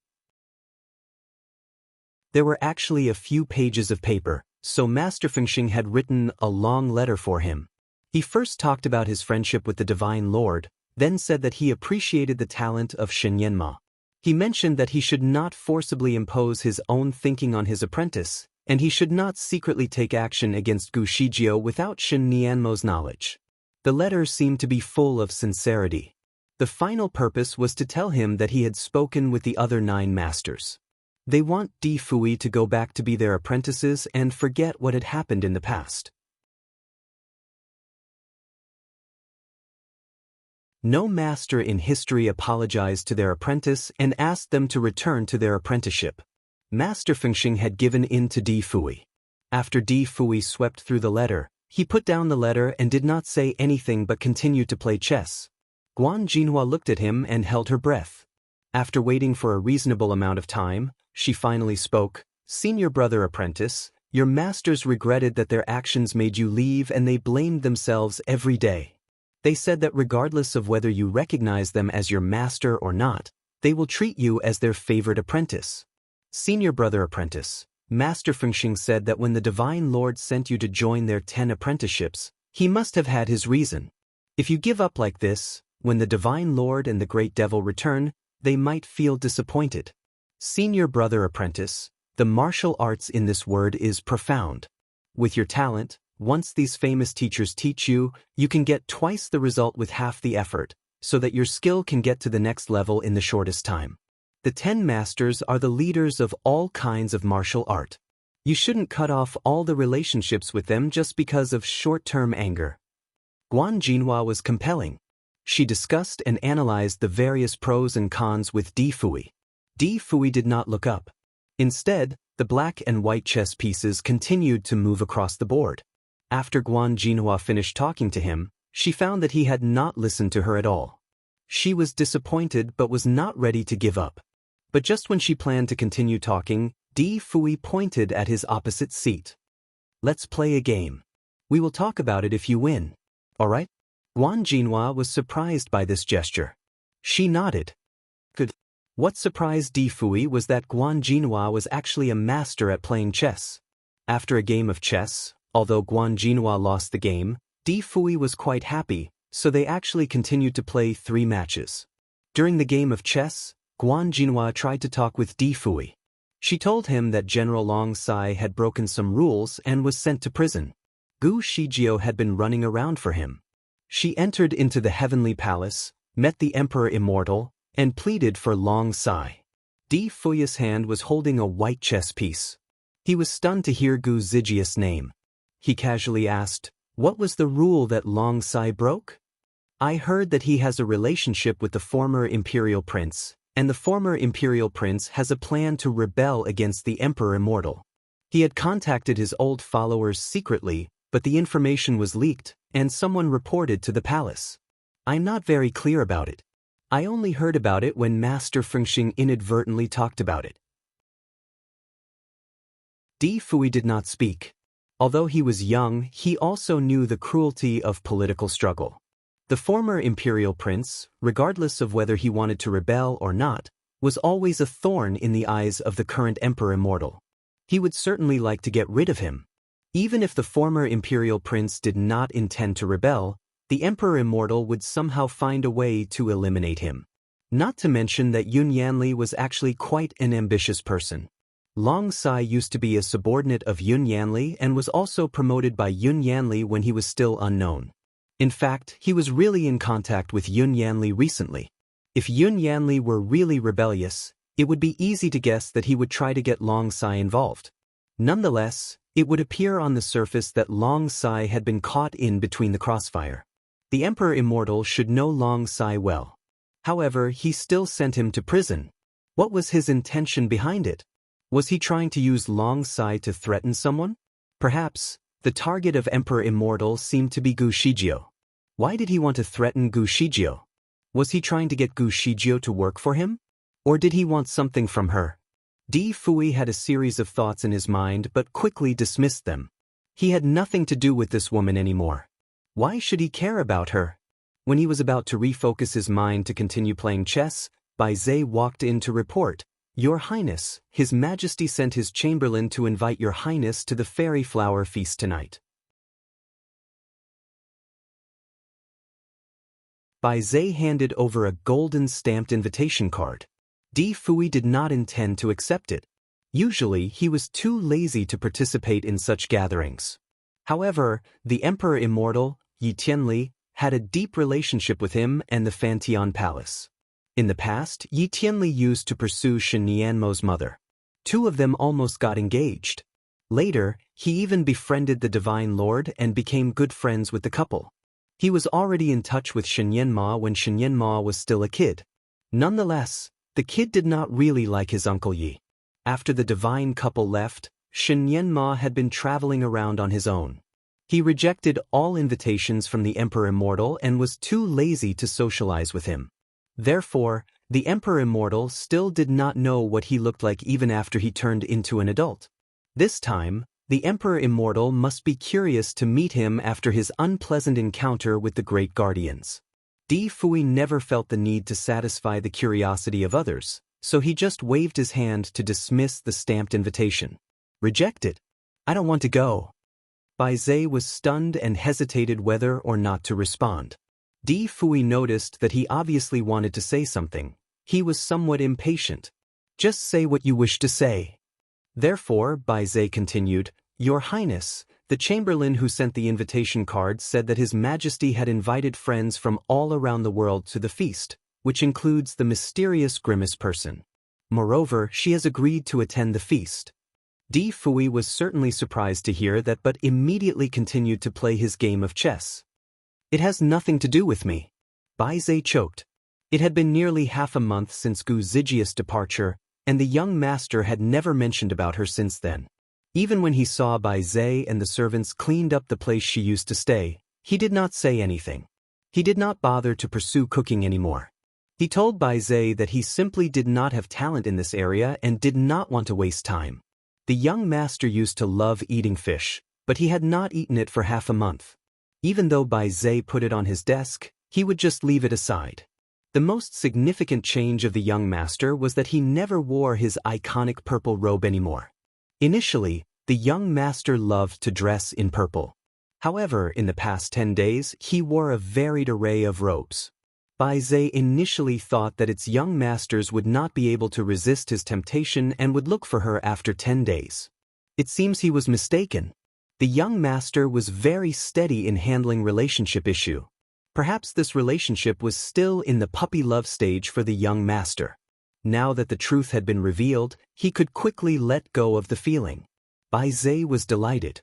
There were actually a few pages of paper, so Master Fengxing had written a long letter for him. He first talked about his friendship with the Divine Lord, then said that he appreciated the talent of Shen Yanma. He mentioned that he should not forcibly impose his own thinking on his apprentice, and he should not secretly take action against Gu Shijiao without Shen Nianmo's knowledge. The letter seemed to be full of sincerity. The final purpose was to tell him that he had spoken with the other 9 masters. They want Di Fui to go back to be their apprentices and forget what had happened in the past. No master in history apologized to their apprentice and asked them to return to their apprenticeship. Master Fengxing had given in to Di Fui. After Di Fui swept through the letter, he put down the letter and did not say anything but continued to play chess. Guan Jinhua looked at him and held her breath. After waiting for a reasonable amount of time, she finally spoke. "Senior brother apprentice, your masters regretted that their actions made you leave and they blamed themselves every day. They said that regardless of whether you recognize them as your master or not, they will treat you as their favorite apprentice. Senior brother apprentice, Master Fengxing said that when the Divine Lord sent you to join their 10 apprenticeships, he must have had his reason. If you give up like this, when the Divine Lord and the Great Devil return, they might feel disappointed. Senior brother apprentice, the martial arts in this word is profound. With your talent, once these famous teachers teach you, you can get twice the result with half the effort, so that your skill can get to the next level in the shortest time. The 10 masters are the leaders of all kinds of martial art. You shouldn't cut off all the relationships with them just because of short-term anger." Guan Jinhua was compelling. She discussed and analyzed the various pros and cons with Di Fui. Di Fui did not look up. Instead, the black and white chess pieces continued to move across the board. After Guan Jinhua finished talking to him, she found that he had not listened to her at all. She was disappointed but was not ready to give up. But just when she planned to continue talking, Di Fui pointed at his opposite seat. "Let's play a game. We will talk about it if you win. All right?" Guan Jinhua was surprised by this gesture. She nodded. Good. What surprised Di Fui was that Guan Jinhua was actually a master at playing chess. After a game of chess, although Guan Jinhua lost the game, Di Fui was quite happy, so they actually continued to play 3 matches. During the game of chess, Guan Jinhua tried to talk with Di Fui. She told him that General Long Sai had broken some rules and was sent to prison. Gu Shijiao had been running around for him. She entered into the heavenly palace, met the Emperor Immortal, and pleaded for Long Sai. Di Fui's hand was holding a white chess piece. He was stunned to hear Gu Zijia's name. He casually asked, "What was the rule that Long Sai broke?" "I heard that he has a relationship with the former Imperial Prince, and the former Imperial Prince has a plan to rebel against the Emperor Immortal. He had contacted his old followers secretly, but the information was leaked, and someone reported to the palace. I'm not very clear about it. I only heard about it when Master Fengxing inadvertently talked about it." Di Fui did not speak. Although he was young, he also knew the cruelty of political struggle. The former Imperial Prince, regardless of whether he wanted to rebel or not, was always a thorn in the eyes of the current Emperor Immortal. He would certainly like to get rid of him. Even if the former Imperial Prince did not intend to rebel, the Emperor Immortal would somehow find a way to eliminate him. Not to mention that Yun Yanli was actually quite an ambitious person. Long Sai used to be a subordinate of Yun Yanli and was also promoted by Yun Yanli when he was still unknown. In fact, he was really in contact with Yun Yanli recently. If Yun Yanli were really rebellious, it would be easy to guess that he would try to get Long Sai involved. Nonetheless, it would appear on the surface that Long Sai had been caught in between the crossfire. The Emperor Immortal should know Long Sai well. However, he still sent him to prison. What was his intention behind it? Was he trying to use Long Sai to threaten someone? Perhaps. The target of Emperor Immortal seemed to be Gu Shijiao. Why did he want to threaten Gu Shijiao? Was he trying to get Gu Shijiao to work for him? Or did he want something from her? Di Fui had a series of thoughts in his mind but quickly dismissed them. He had nothing to do with this woman anymore. Why should he care about her? When he was about to refocus his mind to continue playing chess, Bai Zhe walked in to report, "Your Highness, His Majesty sent his chamberlain to invite Your Highness to the fairy flower feast tonight." Bai Zhe handed over a golden stamped invitation card. Di Fui did not intend to accept it. Usually, he was too lazy to participate in such gatherings. However, the Emperor Immortal, Yi Tianli, had a deep relationship with him and the Fantian Palace. In the past, Yi Tianli used to pursue Shen Yanmo's mother. Two of them almost got engaged. Later, he even befriended the Divine Lord and became good friends with the couple. He was already in touch with Shen Yanma when Shen Yanma was still a kid. Nonetheless, the kid did not really like his uncle Yi. After the divine couple left, Shen Yanma had been traveling around on his own. He rejected all invitations from the Emperor Immortal and was too lazy to socialize with him. Therefore, the Emperor Immortal still did not know what he looked like even after he turned into an adult. This time, the Emperor Immortal must be curious to meet him after his unpleasant encounter with the Great Guardians. Di Fui never felt the need to satisfy the curiosity of others, so he just waved his hand to dismiss the stamped invitation. Rejected. I don't want to go. Bai Zhe was stunned and hesitated whether or not to respond. Di Fui noticed that he obviously wanted to say something. He was somewhat impatient. Just say what you wish to say. Therefore, Bai Zhe continued, Your Highness, the Chamberlain who sent the invitation card said that His Majesty had invited friends from all around the world to the feast, which includes the mysterious Grimace person. Moreover, she has agreed to attend the feast. Di Fui was certainly surprised to hear that but immediately continued to play his game of chess. It has nothing to do with me. Bai Zhe choked. It had been nearly half a month since Gu Zijia's departure, and the young master had never mentioned about her since then. Even when he saw Bai Zhe and the servants cleaned up the place she used to stay, he did not say anything. He did not bother to pursue cooking anymore. He told Bai Zhe that he simply did not have talent in this area and did not want to waste time. The young master used to love eating fish, but he had not eaten it for half a month. Even though Bai Zhe put it on his desk, he would just leave it aside. The most significant change of the young master was that he never wore his iconic purple robe anymore. Initially, the young master loved to dress in purple. However, in the past 10 days, he wore a varied array of robes. Bai Zhe initially thought that its young masters would not be able to resist his temptation and would look for her after 10 days. It seems he was mistaken. The young master was very steady in handling relationship issue. Perhaps this relationship was still in the puppy love stage for the young master. Now that the truth had been revealed, he could quickly let go of the feeling. Bai Zhe was delighted.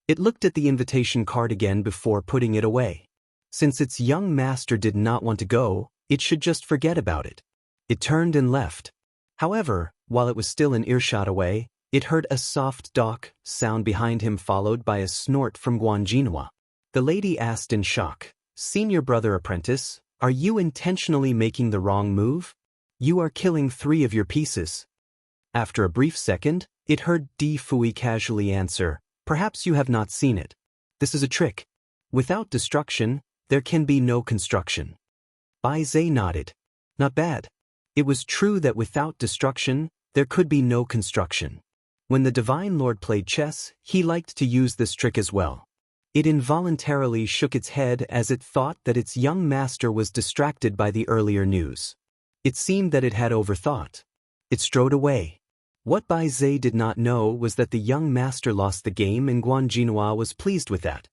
It looked at the invitation card again before putting it away. Since its young master did not want to go, it should just forget about it. It turned and left. However, while it was still an earshot away, it heard a soft dock sound behind him followed by a snort from Guanjinhua. The lady asked in shock, Senior brother apprentice, are you intentionally making the wrong move? You are killing 3 of your pieces. After a brief second, it heard Di Fui casually answer, Perhaps you have not seen it. This is a trick. Without destruction, there can be no construction. Bai Zhe nodded. Not bad. It was true that without destruction, there could be no construction. When the Divine Lord played chess, he liked to use this trick as well. It involuntarily shook its head as it thought that its young master was distracted by the earlier news. It seemed that it had overthought. It strode away. What Bai Zhe did not know was that the young master lost the game and Guanjinhua was pleased with that.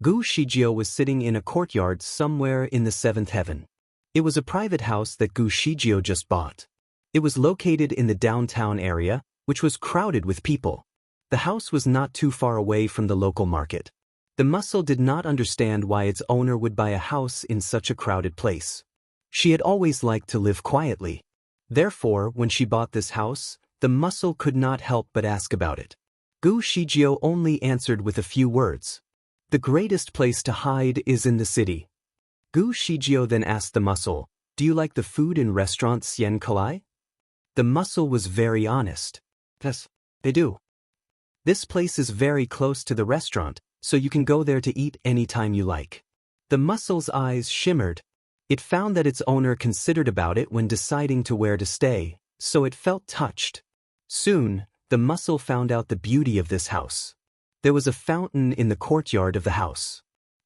Gu Shijiao was sitting in a courtyard somewhere in the 7th heaven. It was a private house that Gu Shijiao just bought. It was located in the downtown area, which was crowded with people. The house was not too far away from the local market. The muscle did not understand why its owner would buy a house in such a crowded place. She had always liked to live quietly. Therefore, when she bought this house, the muscle could not help but ask about it. Gu Shijiao only answered with a few words. The greatest place to hide is in the city. Gu Shijiao then asked the muscle, Do you like the food in restaurant Xian Kalai? The muscle was very honest. Yes, they do. This place is very close to the restaurant, so you can go there to eat anytime you like. The muscle's eyes shimmered. It found that its owner considered about it when deciding to where to stay, so it felt touched. Soon, the muscle found out the beauty of this house. There was a fountain in the courtyard of the house.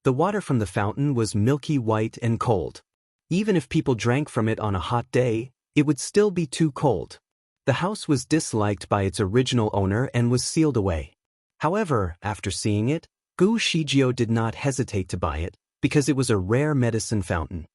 The water from the fountain was milky white and cold. Even if people drank from it on a hot day, it would still be too cold. The house was disliked by its original owner and was sealed away. However, after seeing it, Gu Shijio did not hesitate to buy it, because it was a rare medicine fountain.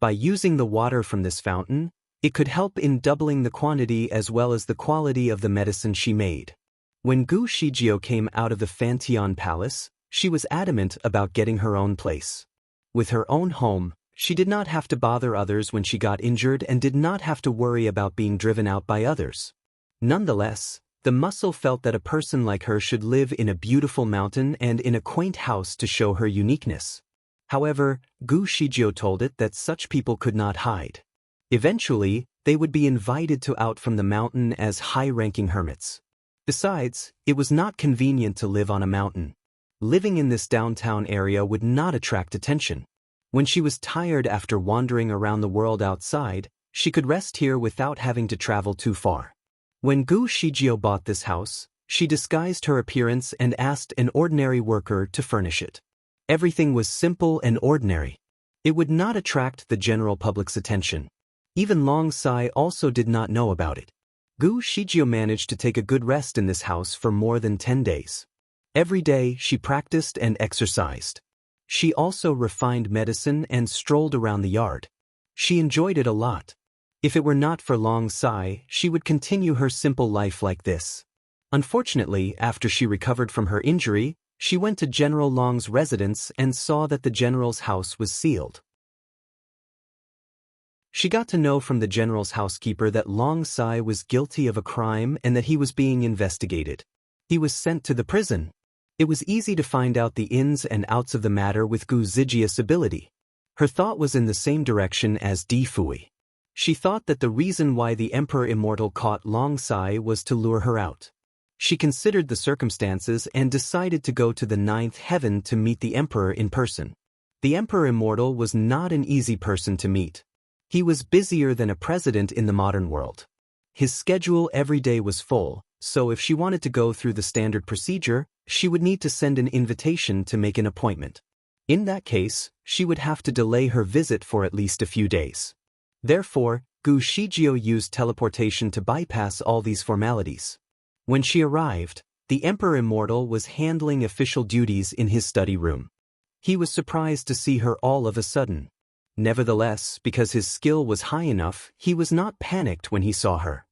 By using the water from this fountain, it could help in doubling the quantity as well as the quality of the medicine she made. When Gu Shijio came out of the Fantion Palace, she was adamant about getting her own place. With her own home, she did not have to bother others when she got injured and did not have to worry about being driven out by others. Nonetheless, the muscle felt that a person like her should live in a beautiful mountain and in a quaint house to show her uniqueness. However, Gu Shijio told it that such people could not hide. Eventually, they would be invited to out from the mountain as high-ranking hermits. Besides, it was not convenient to live on a mountain. Living in this downtown area would not attract attention. When she was tired after wandering around the world outside, she could rest here without having to travel too far. When Gu Shijio bought this house, she disguised her appearance and asked an ordinary worker to furnish it. Everything was simple and ordinary. It would not attract the general public's attention. Even Long Sai also did not know about it. Gu Shijio managed to take a good rest in this house for more than 10 days. Every day she practiced and exercised. She also refined medicine and strolled around the yard. She enjoyed it a lot. If it were not for Long Sai, she would continue her simple life like this. Unfortunately, after she recovered from her injury, she went to General Long's residence and saw that the general's house was sealed. She got to know from the general's housekeeper that Long Sai was guilty of a crime and that he was being investigated. He was sent to the prison. It was easy to find out the ins and outs of the matter with Gu Zijia's ability. Her thought was in the same direction as Di Fui. She thought that the reason why the Emperor Immortal caught Long Sai was to lure her out. She considered the circumstances and decided to go to the 9th heaven to meet the Emperor in person. The Emperor Immortal was not an easy person to meet. He was busier than a president in the modern world. His schedule every day was full, so if she wanted to go through the standard procedure, she would need to send an invitation to make an appointment. In that case, she would have to delay her visit for at least a few days. Therefore, Gu Shijio used teleportation to bypass all these formalities. When she arrived, the Emperor Immortal was handling official duties in his study room. He was surprised to see her all of a sudden. Nevertheless, because his skill was high enough, he was not panicked when he saw her.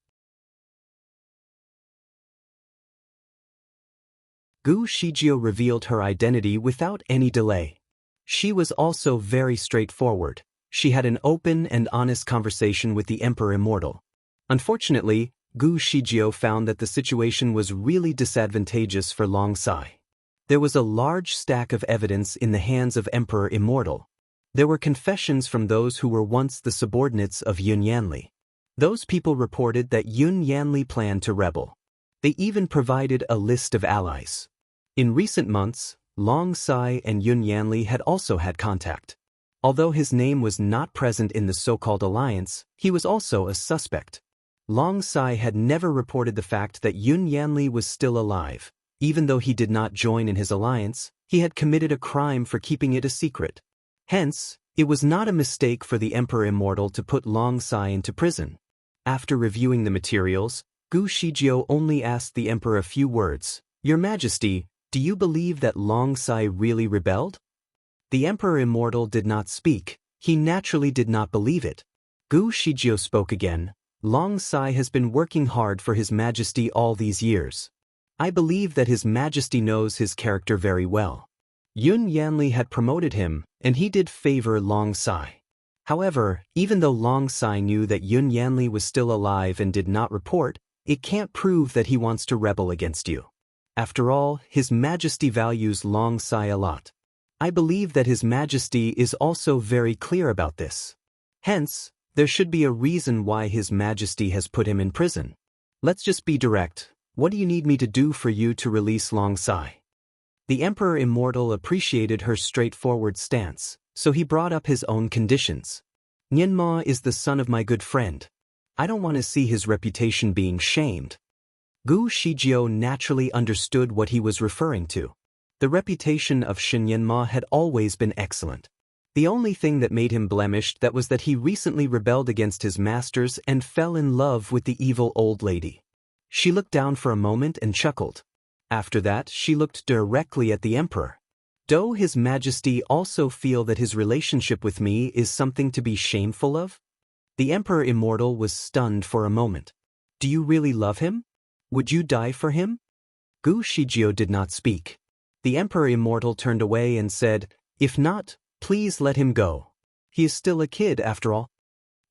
Gu Shijio revealed her identity without any delay. She was also very straightforward. She had an open and honest conversation with the Emperor Immortal. Unfortunately, Gu Shijio found that the situation was really disadvantageous for Long Sai. There was a large stack of evidence in the hands of Emperor Immortal. There were confessions from those who were once the subordinates of Yun Yanli. Those people reported that Yun Yanli planned to rebel. They even provided a list of allies. In recent months, Long Sai and Yun Yanli had also had contact. Although his name was not present in the so-called alliance, he was also a suspect. Long Sai had never reported the fact that Yun Yanli was still alive. Even though he did not join in his alliance, he had committed a crime for keeping it a secret. Hence, it was not a mistake for the Emperor Immortal to put Long Sai into prison. After reviewing the materials, Gu Shijio only asked the Emperor a few words. "Your Majesty, do you believe that Long Sai really rebelled?" The Emperor Immortal did not speak. He naturally did not believe it. Gu Shijio spoke again. "Long Sai has been working hard for His Majesty all these years. I believe that His Majesty knows his character very well. Yun Yanli had promoted him, and he did favor Long Sai. However, even though Long Sai knew that Yun Yanli was still alive and did not report, it can't prove that he wants to rebel against you. After all, His Majesty values Long Sai a lot. I believe that His Majesty is also very clear about this. Hence, there should be a reason why His Majesty has put him in prison. Let's just be direct. What do you need me to do for you to release Long Sai?" The Emperor Immortal appreciated her straightforward stance, so he brought up his own conditions. "Nianma is the son of my good friend. I don't want to see his reputation being shamed." Gu Shijio naturally understood what he was referring to. The reputation of Shenyanma had always been excellent. The only thing that made him blemished that was that he recently rebelled against his masters and fell in love with the evil old lady. She looked down for a moment and chuckled. After that, she looked directly at the emperor. "Does His Majesty also feel that his relationship with me is something to be shameful of?" The Emperor Immortal was stunned for a moment. "Do you really love him? Would you die for him?" Gu Shijio did not speak. The Emperor Immortal turned away and said, "If not, please let him go. He is still a kid after all."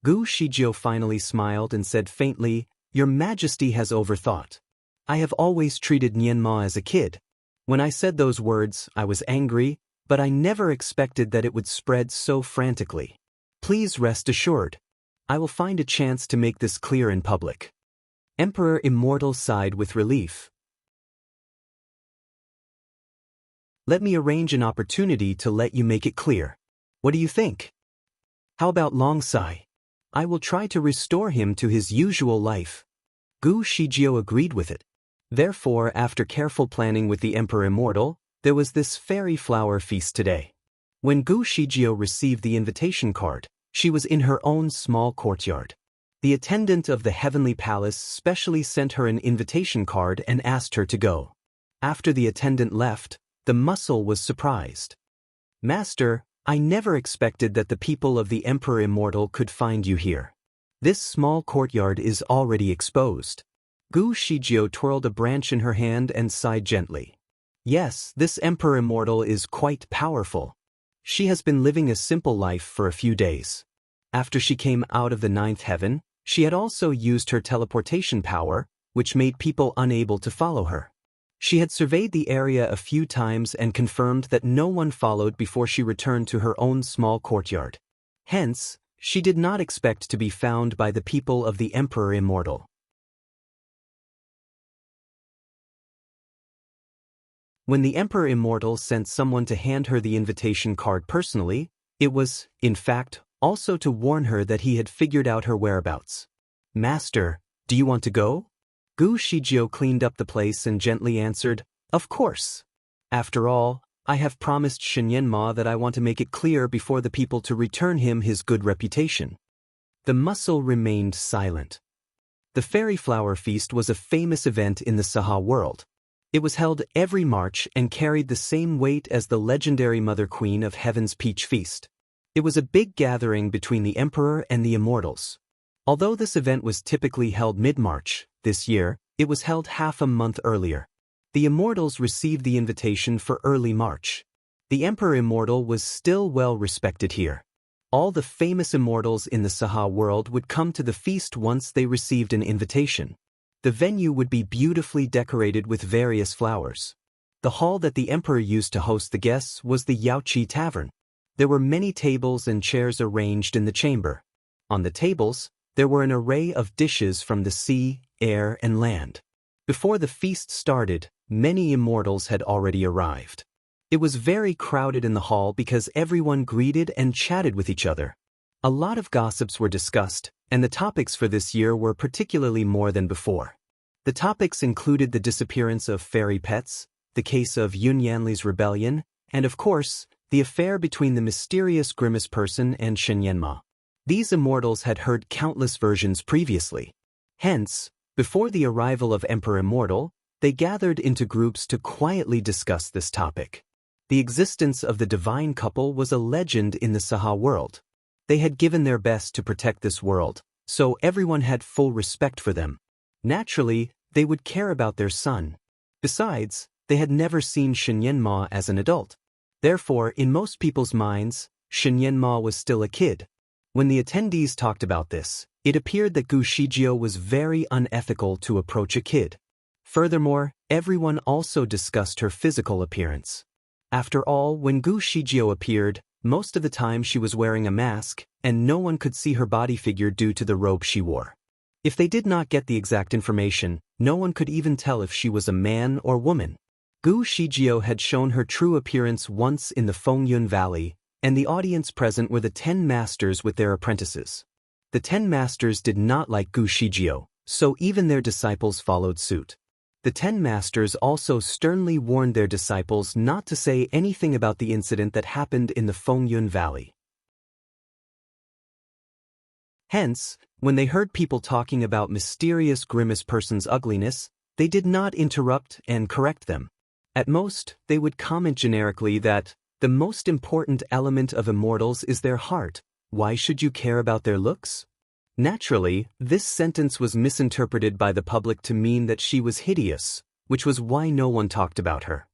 Gu Shijio finally smiled and said faintly, "Your Majesty has overthought. I have always treated Nyenma as a kid. When I said those words, I was angry, but I never expected that it would spread so frantically. Please rest assured. I will find a chance to make this clear in public." Emperor Immortal sighed with relief. "Let me arrange an opportunity to let you make it clear. What do you think? How about Longsai? I will try to restore him to his usual life." Gu Shijio agreed with it. Therefore, after careful planning with the Emperor Immortal, there was this fairy flower feast today. When Gu Shijio received the invitation card, she was in her own small courtyard. The attendant of the Heavenly Palace specially sent her an invitation card and asked her to go. After the attendant left, the muscle was surprised. "Master, I never expected that the people of the Emperor Immortal could find you here. This small courtyard is already exposed." Gu Shijio twirled a branch in her hand and sighed gently. "Yes, this Emperor Immortal is quite powerful. She has been living a simple life for a few days. After she came out of the ninth heaven, she had also used her teleportation power, which made people unable to follow her. She had surveyed the area a few times and confirmed that no one followed before she returned to her own small courtyard. Hence, she did not expect to be found by the people of the Emperor Immortal." When the Emperor Immortal sent someone to hand her the invitation card personally, it was, in fact, also to warn her that he had figured out her whereabouts. "Master, do you want to go?" Gu Shijio cleaned up the place and gently answered, "Of course. After all, I have promised Shenyanma that I want to make it clear before the people to return him his good reputation." The muscle remained silent. The Fairy Flower Feast was a famous event in the Saha world. It was held every March and carried the same weight as the legendary Mother Queen of Heaven's Peach Feast. It was a big gathering between the Emperor and the Immortals. Although this event was typically held mid-March, this year, it was held half a month earlier. The Immortals received the invitation for early March. The Emperor Immortal was still well respected here. All the famous Immortals in the Saha world would come to the feast once they received an invitation. The venue would be beautifully decorated with various flowers. The hall that the Emperor used to host the guests was the Yaoqi Tavern. There were many tables and chairs arranged in the chamber. On the tables, there were an array of dishes from the sea, air, and land. Before the feast started, many Immortals had already arrived. It was very crowded in the hall because everyone greeted and chatted with each other. A lot of gossips were discussed, and the topics for this year were particularly more than before. The topics included the disappearance of fairy pets, the case of Yun Yanli's rebellion, and of course, the affair between the mysterious Grimace person and Shenyanma. These Immortals had heard countless versions previously. Hence, before the arrival of Emperor Immortal, they gathered into groups to quietly discuss this topic. The existence of the divine couple was a legend in the Saha world. They had given their best to protect this world, so everyone had full respect for them. Naturally, they would care about their son. Besides, they had never seen Shenyanma as an adult. Therefore, in most people's minds, Shenyanma was still a kid. When the attendees talked about this, it appeared that Gu Shijio was very unethical to approach a kid. Furthermore, everyone also discussed her physical appearance. After all, when Gu Shijio appeared, most of the time she was wearing a mask, and no one could see her body figure due to the robe she wore. If they did not get the exact information, no one could even tell if she was a man or woman. Gu Shijio had shown her true appearance once in the Fengyun Valley, and the audience present were the 10 masters with their apprentices. The 10 masters did not like Gu Shijio, so even their disciples followed suit. The 10 masters also sternly warned their disciples not to say anything about the incident that happened in the Fengyun Valley. Hence, when they heard people talking about mysterious grimace person's ugliness, they did not interrupt and correct them. At most, they would comment generically that, "The most important element of immortals is their heart. Why should you care about their looks?" Naturally, this sentence was misinterpreted by the public to mean that she was hideous, which was why no one talked about her.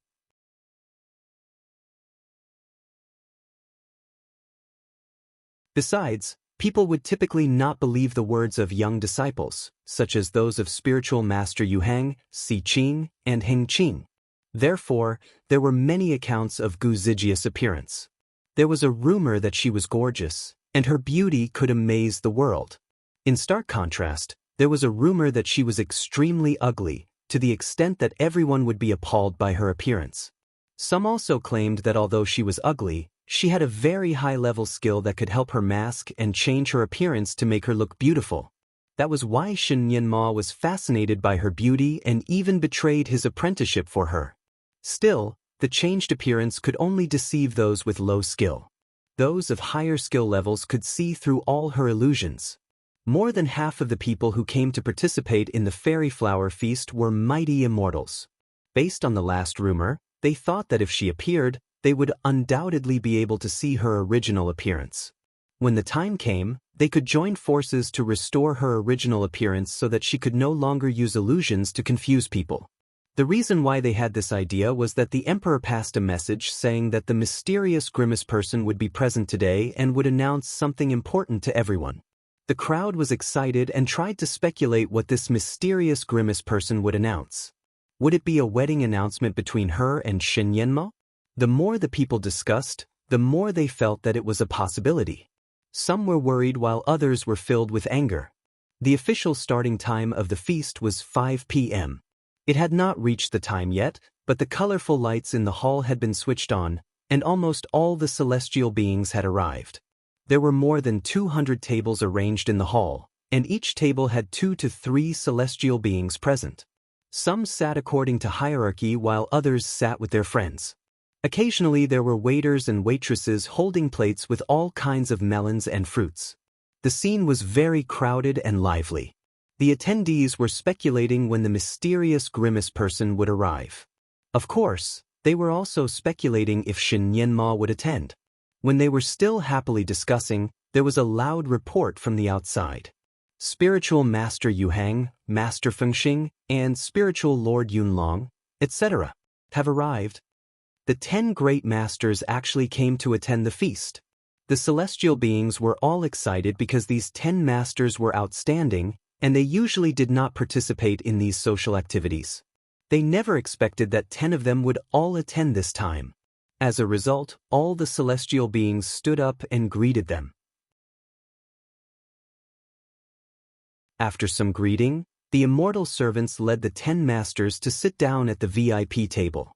Besides, people would typically not believe the words of young disciples, such as those of spiritual master Yuhang, Si Qing, and Heng Qing. Therefore, there were many accounts of Gu Zijia's appearance. There was a rumor that she was gorgeous, and her beauty could amaze the world. In stark contrast, there was a rumor that she was extremely ugly, to the extent that everyone would be appalled by her appearance. Some also claimed that although she was ugly, she had a very high-level skill that could help her mask and change her appearance to make her look beautiful. That was why Shen Yanma was fascinated by her beauty and even betrayed his apprenticeship for her. Still, the changed appearance could only deceive those with low skill. Those of higher skill levels could see through all her illusions. More than half of the people who came to participate in the fairy flower feast were mighty immortals. Based on the last rumor, they thought that if she appeared, they would undoubtedly be able to see her original appearance. When the time came, they could join forces to restore her original appearance so that she could no longer use illusions to confuse people. The reason why they had this idea was that the emperor passed a message saying that the mysterious grimace person would be present today and would announce something important to everyone. The crowd was excited and tried to speculate what this mysterious grimace person would announce. Would it be a wedding announcement between her and Shen Yanma? The more the people discussed, the more they felt that it was a possibility. Some were worried while others were filled with anger. The official starting time of the feast was 5 p.m. It had not reached the time yet, but the colorful lights in the hall had been switched on, and almost all the celestial beings had arrived. There were more than 200 tables arranged in the hall, and each table had 2 to 3 celestial beings present. Some sat according to hierarchy while others sat with their friends. Occasionally there were waiters and waitresses holding plates with all kinds of melons and fruits. The scene was very crowded and lively. The attendees were speculating when the mysterious grimace person would arrive. Of course, they were also speculating if Shen Yanma would attend. When they were still happily discussing, there was a loud report from the outside. Spiritual Master Yuhang, Master Fengxing, and Spiritual Lord Yunlong, etc., have arrived. The 10 great masters actually came to attend the feast. The celestial beings were all excited because these 10 masters were outstanding, and they usually did not participate in these social activities. They never expected that 10 of them would all attend this time. As a result, all the celestial beings stood up and greeted them. After some greeting, the immortal servants led the 10 masters to sit down at the VIP table.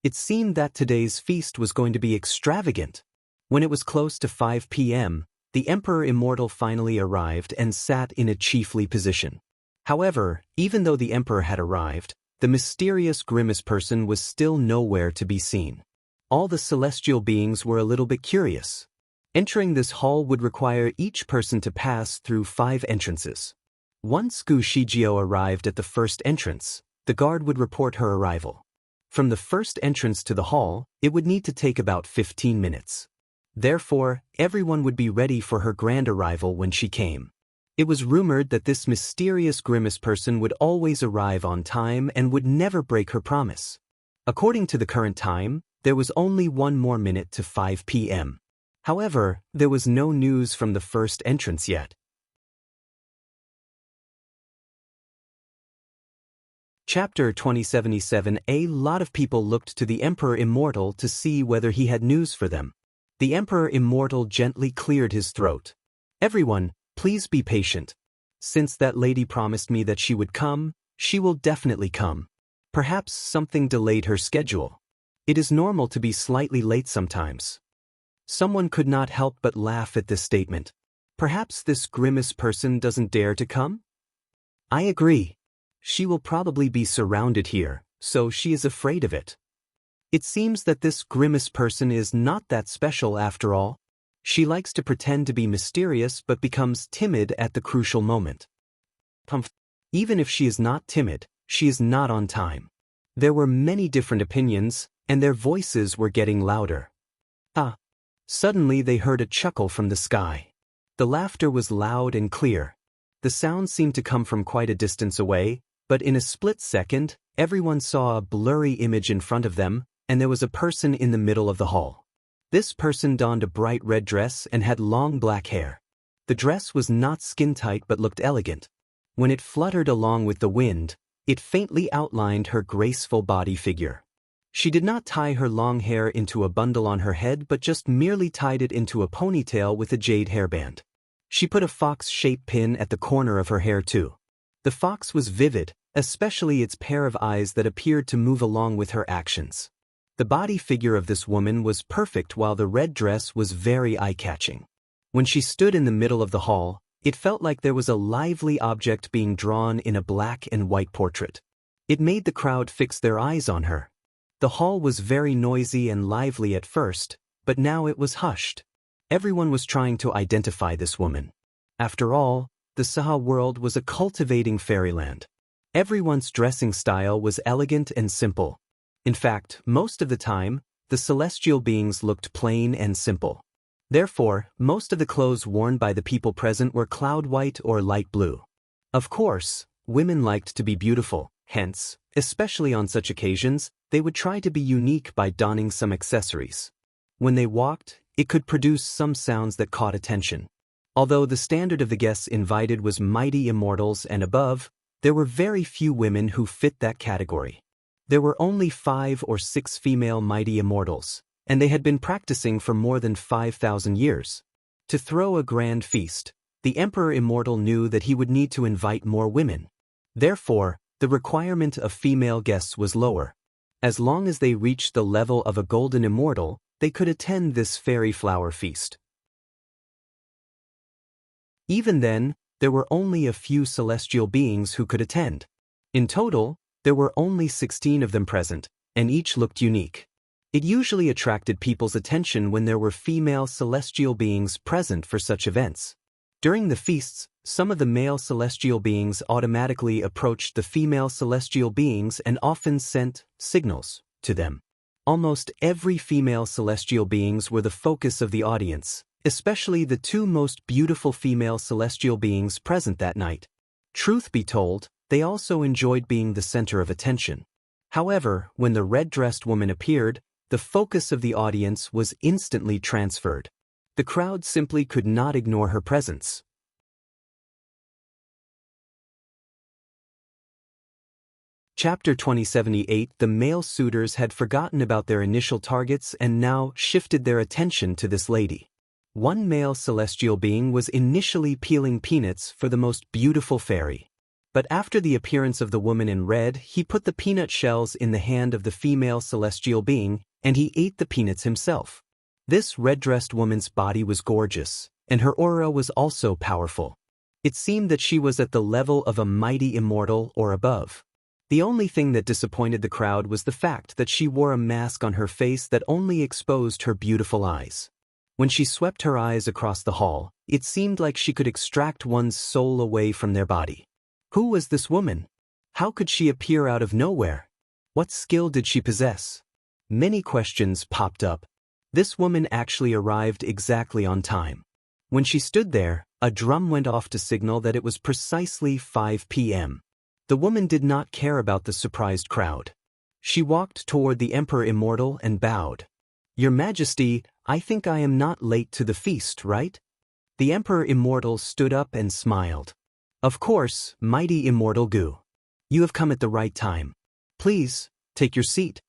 It seemed that today's feast was going to be extravagant. When it was close to 5 p.m., the Emperor Immortal finally arrived and sat in a chiefly position. However, even though the Emperor had arrived, the mysterious grimace person was still nowhere to be seen. All the celestial beings were a little bit curious. Entering this hall would require each person to pass through 5 entrances. Once Gu Shijio arrived at the first entrance, the guard would report her arrival. From the first entrance to the hall, it would need to take about 15 minutes. Therefore, everyone would be ready for her grand arrival when she came. It was rumored that this mysterious grimace person would always arrive on time and would never break her promise. According to the current time, there was only 1 more minute to 5 p.m. However, there was no news from the first entrance yet. Chapter 2077. A lot of people looked to the Emperor Immortal to see whether he had news for them. The Emperor Immortal gently cleared his throat. "Everyone, please be patient. Since that lady promised me that she would come, she will definitely come. Perhaps something delayed her schedule. It is normal to be slightly late sometimes." Someone could not help but laugh at this statement. Perhaps this grimace person doesn't dare to come? I agree. She will probably be surrounded here, so she is afraid of it. It seems that this grimace person is not that special after all. She likes to pretend to be mysterious but becomes timid at the crucial moment. Even if she is not timid, she is not on time. There were many different opinions, and their voices were getting louder. Suddenly they heard a chuckle from the sky. The laughter was loud and clear. The sound seemed to come from quite a distance away, but in a split second, everyone saw a blurry image in front of them, and there was a person in the middle of the hall. This person donned a bright red dress and had long black hair. The dress was not skin-tight but looked elegant. When it fluttered along with the wind, it faintly outlined her graceful body figure. She did not tie her long hair into a bundle on her head but just merely tied it into a ponytail with a jade hairband. She put a fox-shaped pin at the corner of her hair too. The fox was vivid, especially its pair of eyes that appeared to move along with her actions. The body figure of this woman was perfect while the red dress was very eye-catching. When she stood in the middle of the hall, it felt like there was a lively object being drawn in a black and white portrait. It made the crowd fix their eyes on her. The hall was very noisy and lively at first, but now it was hushed. Everyone was trying to identify this woman. After all, the Saha world was a cultivating fairyland. Everyone's dressing style was elegant and simple. In fact, most of the time, the celestial beings looked plain and simple. Therefore, most of the clothes worn by the people present were cloud white or light blue. Of course, women liked to be beautiful, hence, especially on such occasions, they would try to be unique by donning some accessories. When they walked, it could produce some sounds that caught attention. Although the standard of the guests invited was mighty immortals and above, there were very few women who fit that category. There were only 5 or 6 female mighty immortals, and they had been practicing for more than 5,000 years. To throw a grand feast, the Emperor Immortal knew that he would need to invite more women. Therefore, the requirement of female guests was lower. As long as they reached the level of a golden immortal, they could attend this fairy flower feast. Even then, there were only a few celestial beings who could attend. In total, there were only 16 of them present, and each looked unique. It usually attracted people's attention when there were female celestial beings present for such events. During the feasts, some of the male celestial beings automatically approached the female celestial beings and often sent signals to them. Almost every female celestial beings were the focus of the audience, especially the 2 most beautiful female celestial beings present that night. Truth be told, they also enjoyed being the center of attention. However, when the red-dressed woman appeared, the focus of the audience was instantly transferred. The crowd simply could not ignore her presence. Chapter 2078. The male suitors had forgotten about their initial targets and now shifted their attention to this lady. One male celestial being was initially peeling peanuts for the most beautiful fairy. But after the appearance of the woman in red, he put the peanut shells in the hand of the female celestial being, and he ate the peanuts himself. This red-dressed woman's body was gorgeous, and her aura was also powerful. It seemed that she was at the level of a mighty immortal or above. The only thing that disappointed the crowd was the fact that she wore a mask on her face that only exposed her beautiful eyes. When she swept her eyes across the hall, it seemed like she could extract one's soul away from their body. Who was this woman? How could she appear out of nowhere? What skill did she possess? Many questions popped up. This woman actually arrived exactly on time. When she stood there, a drum went off to signal that it was precisely 5 p.m. The woman did not care about the surprised crowd. She walked toward the Emperor Immortal and bowed. "Your Majesty, I think I am not late to the feast, right?" The Emperor Immortal stood up and smiled. "Of course, mighty Immortal Gu. You have come at the right time. Please, take your seat."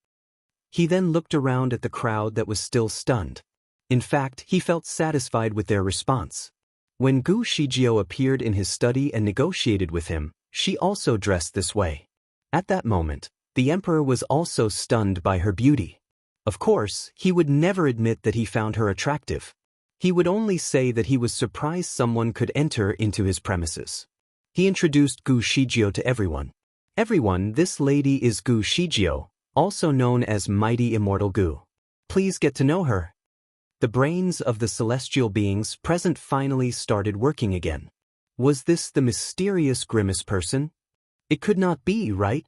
He then looked around at the crowd that was still stunned. In fact, he felt satisfied with their response. When Gu Shijio appeared in his study and negotiated with him, she also dressed this way. At that moment, the Emperor was also stunned by her beauty. Of course, he would never admit that he found her attractive. He would only say that he was surprised someone could enter into his premises. He introduced Gu Shijio to everyone. Everyone, this lady is Gu Shijio, also known as Mighty Immortal Gu. Please get to know her. The brains of the celestial beings present finally started working again. Was this the mysterious grimace person? It could not be, right?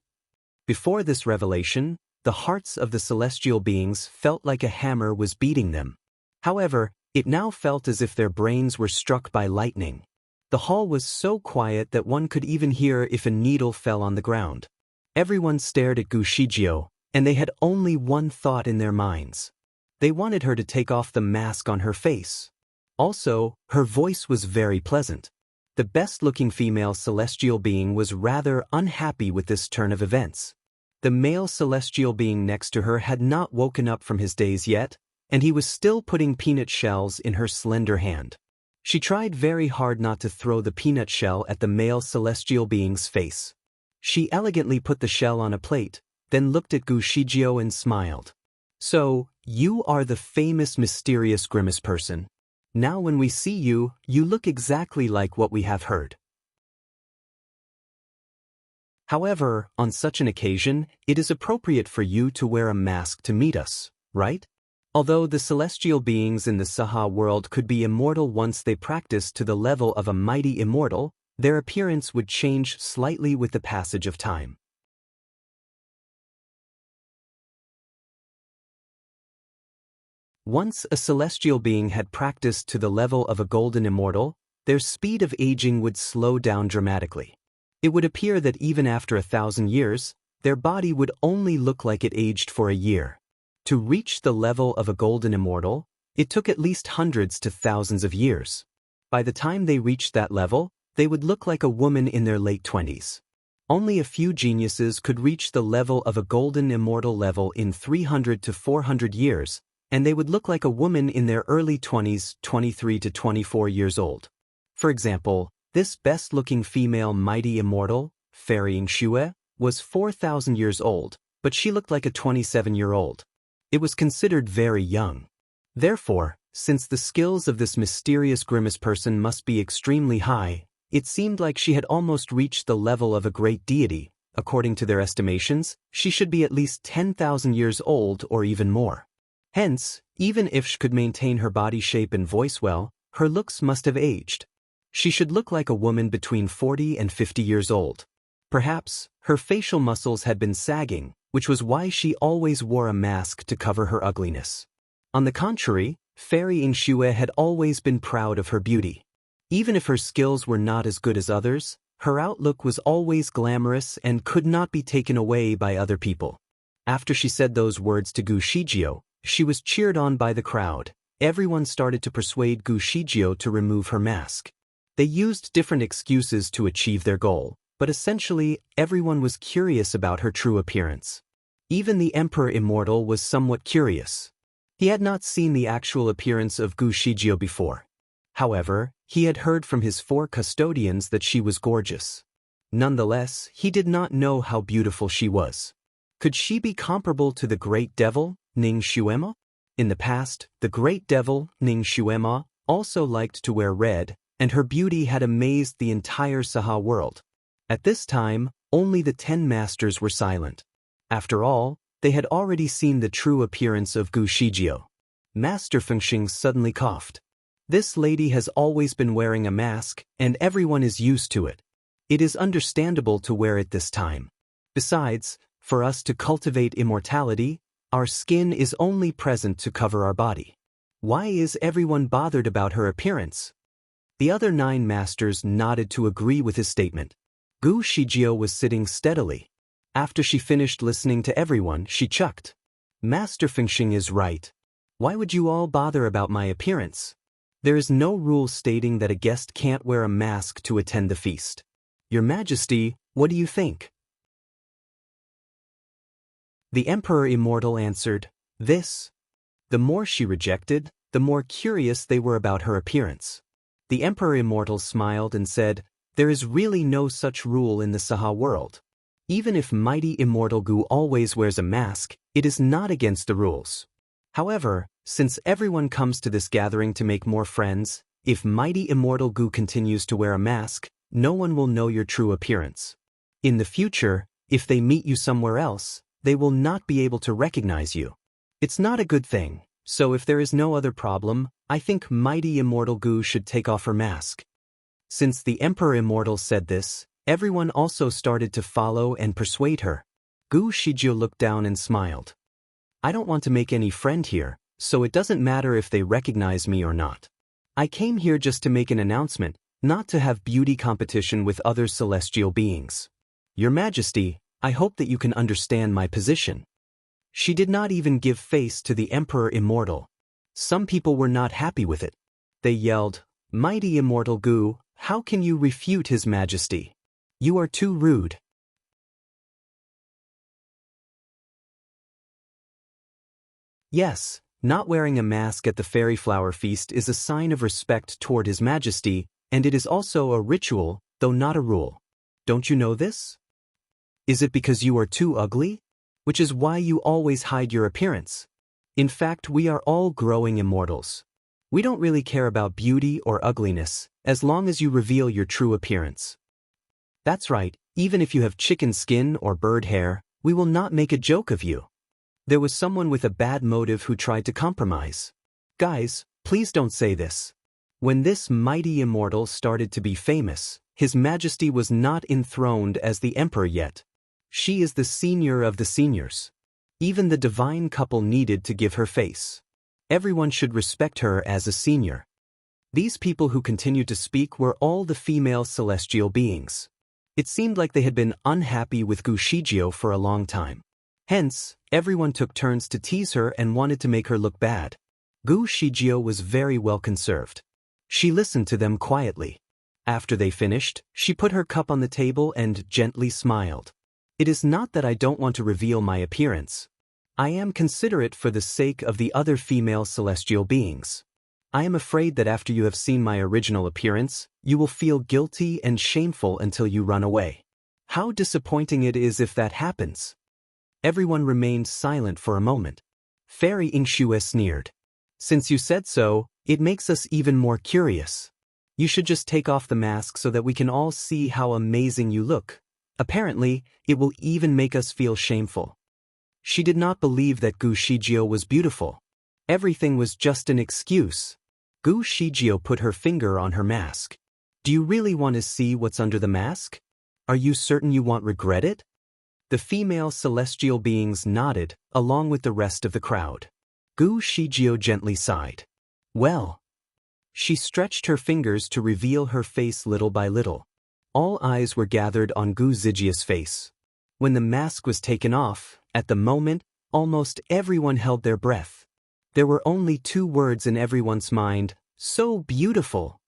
Before this revelation, the hearts of the celestial beings felt like a hammer was beating them. However, it now felt as if their brains were struck by lightning. The hall was so quiet that one could even hear if a needle fell on the ground. Everyone stared at Gu Shijio, and they had only one thought in their minds. They wanted her to take off the mask on her face. Also, her voice was very pleasant. The best-looking female celestial being was rather unhappy with this turn of events. The male celestial being next to her had not woken up from his daze yet, and he was still putting peanut shells in her slender hand. She tried very hard not to throw the peanut shell at the male celestial being's face. She elegantly put the shell on a plate, then looked at Gu Shijio and smiled. So, you are the famous mysterious grimace person. Now when we see you, you look exactly like what we have heard. However, on such an occasion, it is appropriate for you to wear a mask to meet us, right? Although the celestial beings in the Saha world could be immortal once they practiced to the level of a mighty immortal, their appearance would change slightly with the passage of time. Once a celestial being had practiced to the level of a golden immortal, their speed of aging would slow down dramatically. It would appear that even after 1,000 years, their body would only look like it aged for a year. To reach the level of a golden immortal, it took at least hundreds to thousands of years. By the time they reached that level, they would look like a woman in their late 20s. Only a few geniuses could reach the level of a golden immortal level in 300 to 400 years, and they would look like a woman in their early 20s, 23 to 24 years old. For example, this best-looking female mighty immortal, Fairy Shue, was 4,000 years old, but she looked like a 27-year-old. It was considered very young. Therefore, since the skills of this mysterious grimace person must be extremely high, it seemed like she had almost reached the level of a great deity. According to their estimations, she should be at least 10,000 years old or even more. Hence, even if she could maintain her body shape and voice well, her looks must have aged. She should look like a woman between 40 and 50 years old. Perhaps, her facial muscles had been sagging, which was why she always wore a mask to cover her ugliness. On the contrary, Fairy Shue had always been proud of her beauty. Even if her skills were not as good as others, her outlook was always glamorous and could not be taken away by other people. After she said those words to Gu Shijio, she was cheered on by the crowd. Everyone started to persuade Gu Shijio to remove her mask. They used different excuses to achieve their goal, but essentially, everyone was curious about her true appearance. Even the Emperor Immortal was somewhat curious. He had not seen the actual appearance of Gu Shijio before. However, he had heard from his 4 custodians that she was gorgeous. Nonetheless, he did not know how beautiful she was. Could she be comparable to the great devil, Ning Shuema? In the past, the great devil, Ning Shuema, also liked to wear red, and her beauty had amazed the entire Saha world. At this time, only the 10 masters were silent. After all, they had already seen the true appearance of Gu Shijio. Master Fengxing suddenly coughed. This lady has always been wearing a mask, and everyone is used to it. It is understandable to wear it this time. Besides, for us to cultivate immortality, our skin is only present to cover our body. Why is everyone bothered about her appearance? The other 9 masters nodded to agree with his statement. Gu Shijio was sitting steadily. After she finished listening to everyone, she chucked. Master Fengxing is right. Why would you all bother about my appearance? There is no rule stating that a guest can't wear a mask to attend the feast. Your Majesty, what do you think? The Emperor Immortal answered, this. The more she rejected, the more curious they were about her appearance. The Emperor Immortal smiled and said, there is really no such rule in the Saha world. Even if Mighty Immortal Gu always wears a mask, it is not against the rules. However, since everyone comes to this gathering to make more friends, if Mighty Immortal Gu continues to wear a mask, no one will know your true appearance. In the future, If they meet you somewhere else, they will not be able to recognize you. It's not a good thing, so if there is no other problem, I think mighty immortal Gu should take off her mask. Since the Emperor Immortal said this, everyone also started to follow and persuade her. Gu Shijio looked down and smiled. I don't want to make any friend here, so it doesn't matter if they recognize me or not. I came here just to make an announcement, not to have beauty competition with other celestial beings. Your Majesty, I hope that you can understand my position. She did not even give face to the Emperor Immortal. Some people were not happy with it. They yelled, Mighty Immortal Gu, how can you refute His Majesty? You are too rude. Yes, not wearing a mask at the Fairy Flower Feast is a sign of respect toward His Majesty, and it is also a ritual, though not a rule. Don't you know this? Is it because you are too ugly? Which is why you always hide your appearance. In fact, we are all growing immortals. We don't really care about beauty or ugliness, as long as you reveal your true appearance. That's right, even if you have chicken skin or bird hair, we will not make a joke of you. There was someone with a bad motive who tried to compromise. Guys, please don't say this. When this mighty immortal started to be famous, His Majesty was not enthroned as the emperor yet. She is the senior of the seniors. Even the divine couple needed to give her face. Everyone should respect her as a senior. These people who continued to speak were all the female celestial beings. It seemed like they had been unhappy with Gu Shijio for a long time. Hence, everyone took turns to tease her and wanted to make her look bad. Gu Shijio was very well conserved. She listened to them quietly. After they finished, she put her cup on the table and gently smiled. It is not that I don't want to reveal my appearance. I am considerate for the sake of the other female celestial beings. I am afraid that after you have seen my original appearance, you will feel guilty and shameful until you run away. How disappointing it is if that happens. Everyone remained silent for a moment. Fairy Yingxue sneered. Since you said so, it makes us even more curious. You should just take off the mask so that we can all see how amazing you look. Apparently, it will even make us feel shameful. She did not believe that Gu Shijio was beautiful. Everything was just an excuse. Gu Shijio put her finger on her mask. Do you really want to see what's under the mask? Are you certain you won't regret it? The female celestial beings nodded, along with the rest of the crowd. Gu Shijio gently sighed. Well. She stretched her fingers to reveal her face little by little. All eyes were gathered on Gu Zijia's face. When the mask was taken off, at the moment, almost everyone held their breath. There were only two words in everyone's mind, so beautiful.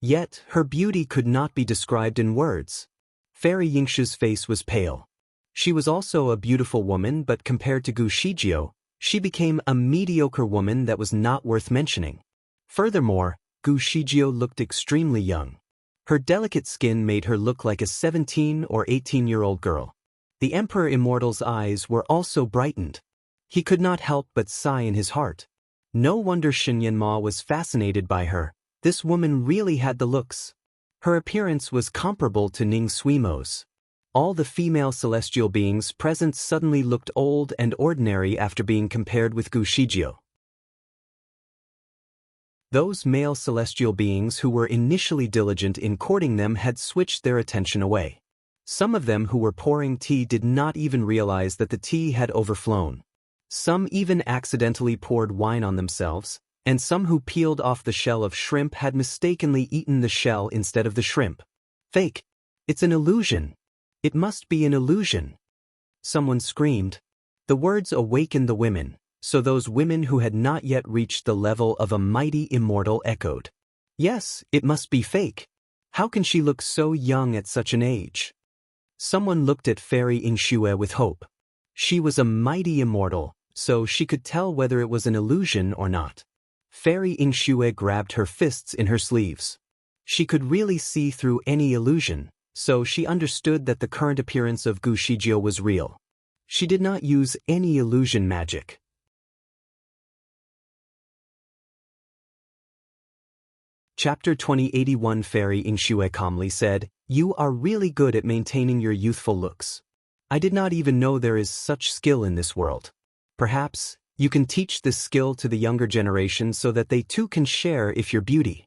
Yet, her beauty could not be described in words. Fairy Yingxue's face was pale. She was also a beautiful woman, but compared to Gu Shijio, she became a mediocre woman that was not worth mentioning. Furthermore, Gu Shijio looked extremely young. Her delicate skin made her look like a 17 or 18-year-old girl. The Emperor Immortal's eyes were also brightened. He could not help but sigh in his heart. No wonder Xinyanma was fascinated by her. This woman really had the looks. Her appearance was comparable to Ning Suimo's. All the female celestial beings present suddenly looked old and ordinary after being compared with Gu Shijio. Those male celestial beings who were initially diligent in courting them had switched their attention away. Some of them who were pouring tea did not even realize that the tea had overflown. Some even accidentally poured wine on themselves, and some who peeled off the shell of shrimp had mistakenly eaten the shell instead of the shrimp. Fake! It's an illusion! It must be an illusion! Someone screamed. The words awakened the women. So those women who had not yet reached the level of a mighty immortal echoed. Yes, it must be fake. How can she look so young at such an age? Someone looked at Fairy Yingxue with hope. She was a mighty immortal, so she could tell whether it was an illusion or not. Fairy Yingxue grabbed her fists in her sleeves. She could really see through any illusion, so she understood that the current appearance of Gu Shijio was real. She did not use any illusion magic. Chapter 2081 Fairy Yingxue calmly said, You are really good at maintaining your youthful looks. I did not even know there is such skill in this world. Perhaps, you can teach this skill to the younger generation so that they too can share if your beauty.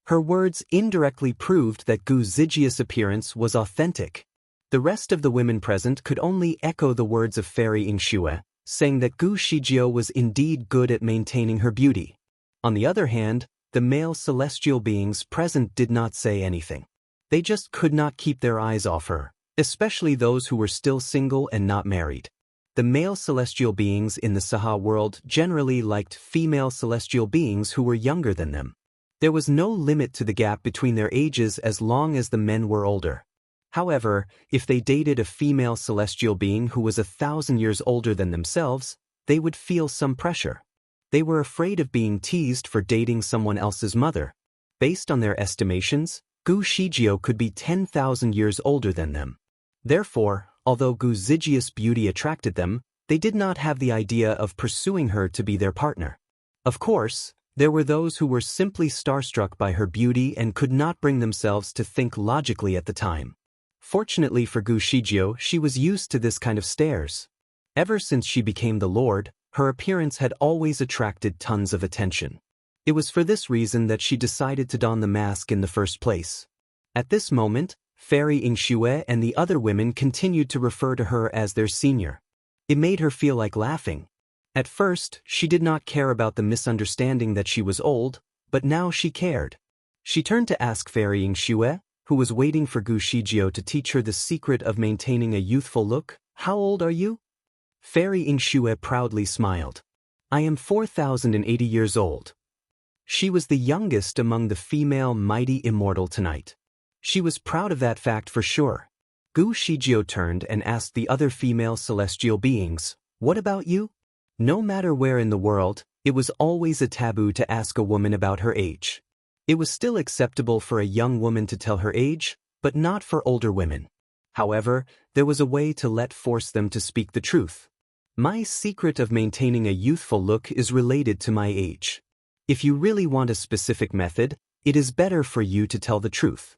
Her words indirectly proved that Gu Zijia's appearance was authentic. The rest of the women present could only echo the words of Fairy Yingxue, saying that Gu Shijio was indeed good at maintaining her beauty. On the other hand, the male celestial beings present did not say anything. They just could not keep their eyes off her, especially those who were still single and not married. The male celestial beings in the Saha world generally liked female celestial beings who were younger than them. There was no limit to the gap between their ages as long as the men were older. However, if they dated a female celestial being who was 1,000 years older than themselves, they would feel some pressure. They were afraid of being teased for dating someone else's mother. Based on their estimations, Gu Shijio could be 10,000 years older than them. Therefore, although Gu Zijia's beauty attracted them, they did not have the idea of pursuing her to be their partner. Of course, there were those who were simply starstruck by her beauty and could not bring themselves to think logically at the time. Fortunately for Gu Shijio, she was used to this kind of stares. Ever since she became the Lord, her appearance had always attracted tons of attention. It was for this reason that she decided to don the mask in the first place. At this moment, Fairy Yingxue and the other women continued to refer to her as their senior. It made her feel like laughing. At first, she did not care about the misunderstanding that she was old, but now she cared. She turned to ask Fairy Yingxue, who was waiting for Gu Shijio to teach her the secret of maintaining a youthful look, "How old are you?" Fairy Yingxue proudly smiled. "I am 4,080 years old." She was the youngest among the female mighty immortal tonight. She was proud of that fact for sure. Gu Shijio turned and asked the other female celestial beings, "What about you?" No matter where in the world, it was always a taboo to ask a woman about her age. It was still acceptable for a young woman to tell her age, but not for older women. However, there was a way to force them to speak the truth. My secret of maintaining a youthful look is related to my age. If you really want a specific method, it is better for you to tell the truth.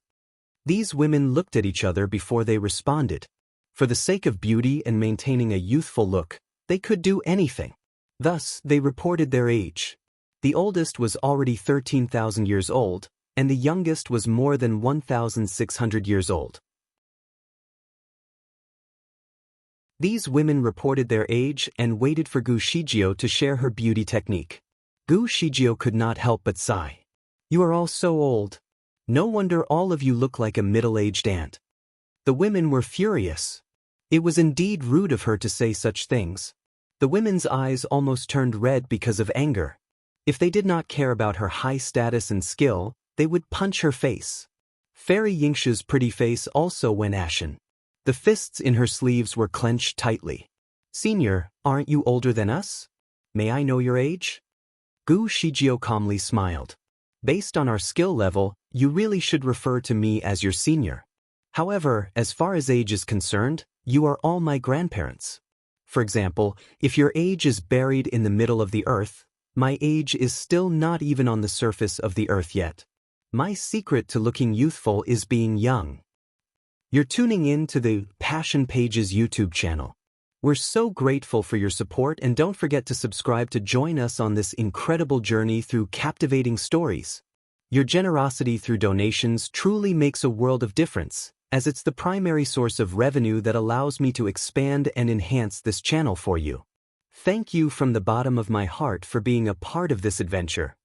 These women looked at each other before they responded. For the sake of beauty and maintaining a youthful look, they could do anything. Thus, they reported their age. The oldest was already 13,000 years old, and the youngest was more than 1,600 years old. These women reported their age and waited for Gu Shijio to share her beauty technique. Gu Shijio could not help but sigh. "You are all so old. No wonder all of you look like a middle-aged aunt." The women were furious. It was indeed rude of her to say such things. The women's eyes almost turned red because of anger. If they did not care about her high status and skill, they would punch her face. Fairy Yingxue's pretty face also went ashen. The fists in her sleeves were clenched tightly. "Senior, aren't you older than us? May I know your age?" Gu Shijio calmly smiled. "Based on our skill level, you really should refer to me as your senior. However, as far as age is concerned, you are all my grandparents. For example, if your age is buried in the middle of the earth, my age is still not even on the surface of the earth yet. My secret to looking youthful is being young." You're tuning in to the Passion Pages YouTube channel. We're so grateful for your support, and don't forget to subscribe to join us on this incredible journey through captivating stories. Your generosity through donations truly makes a world of difference, as it's the primary source of revenue that allows me to expand and enhance this channel for you. Thank you from the bottom of my heart for being a part of this adventure.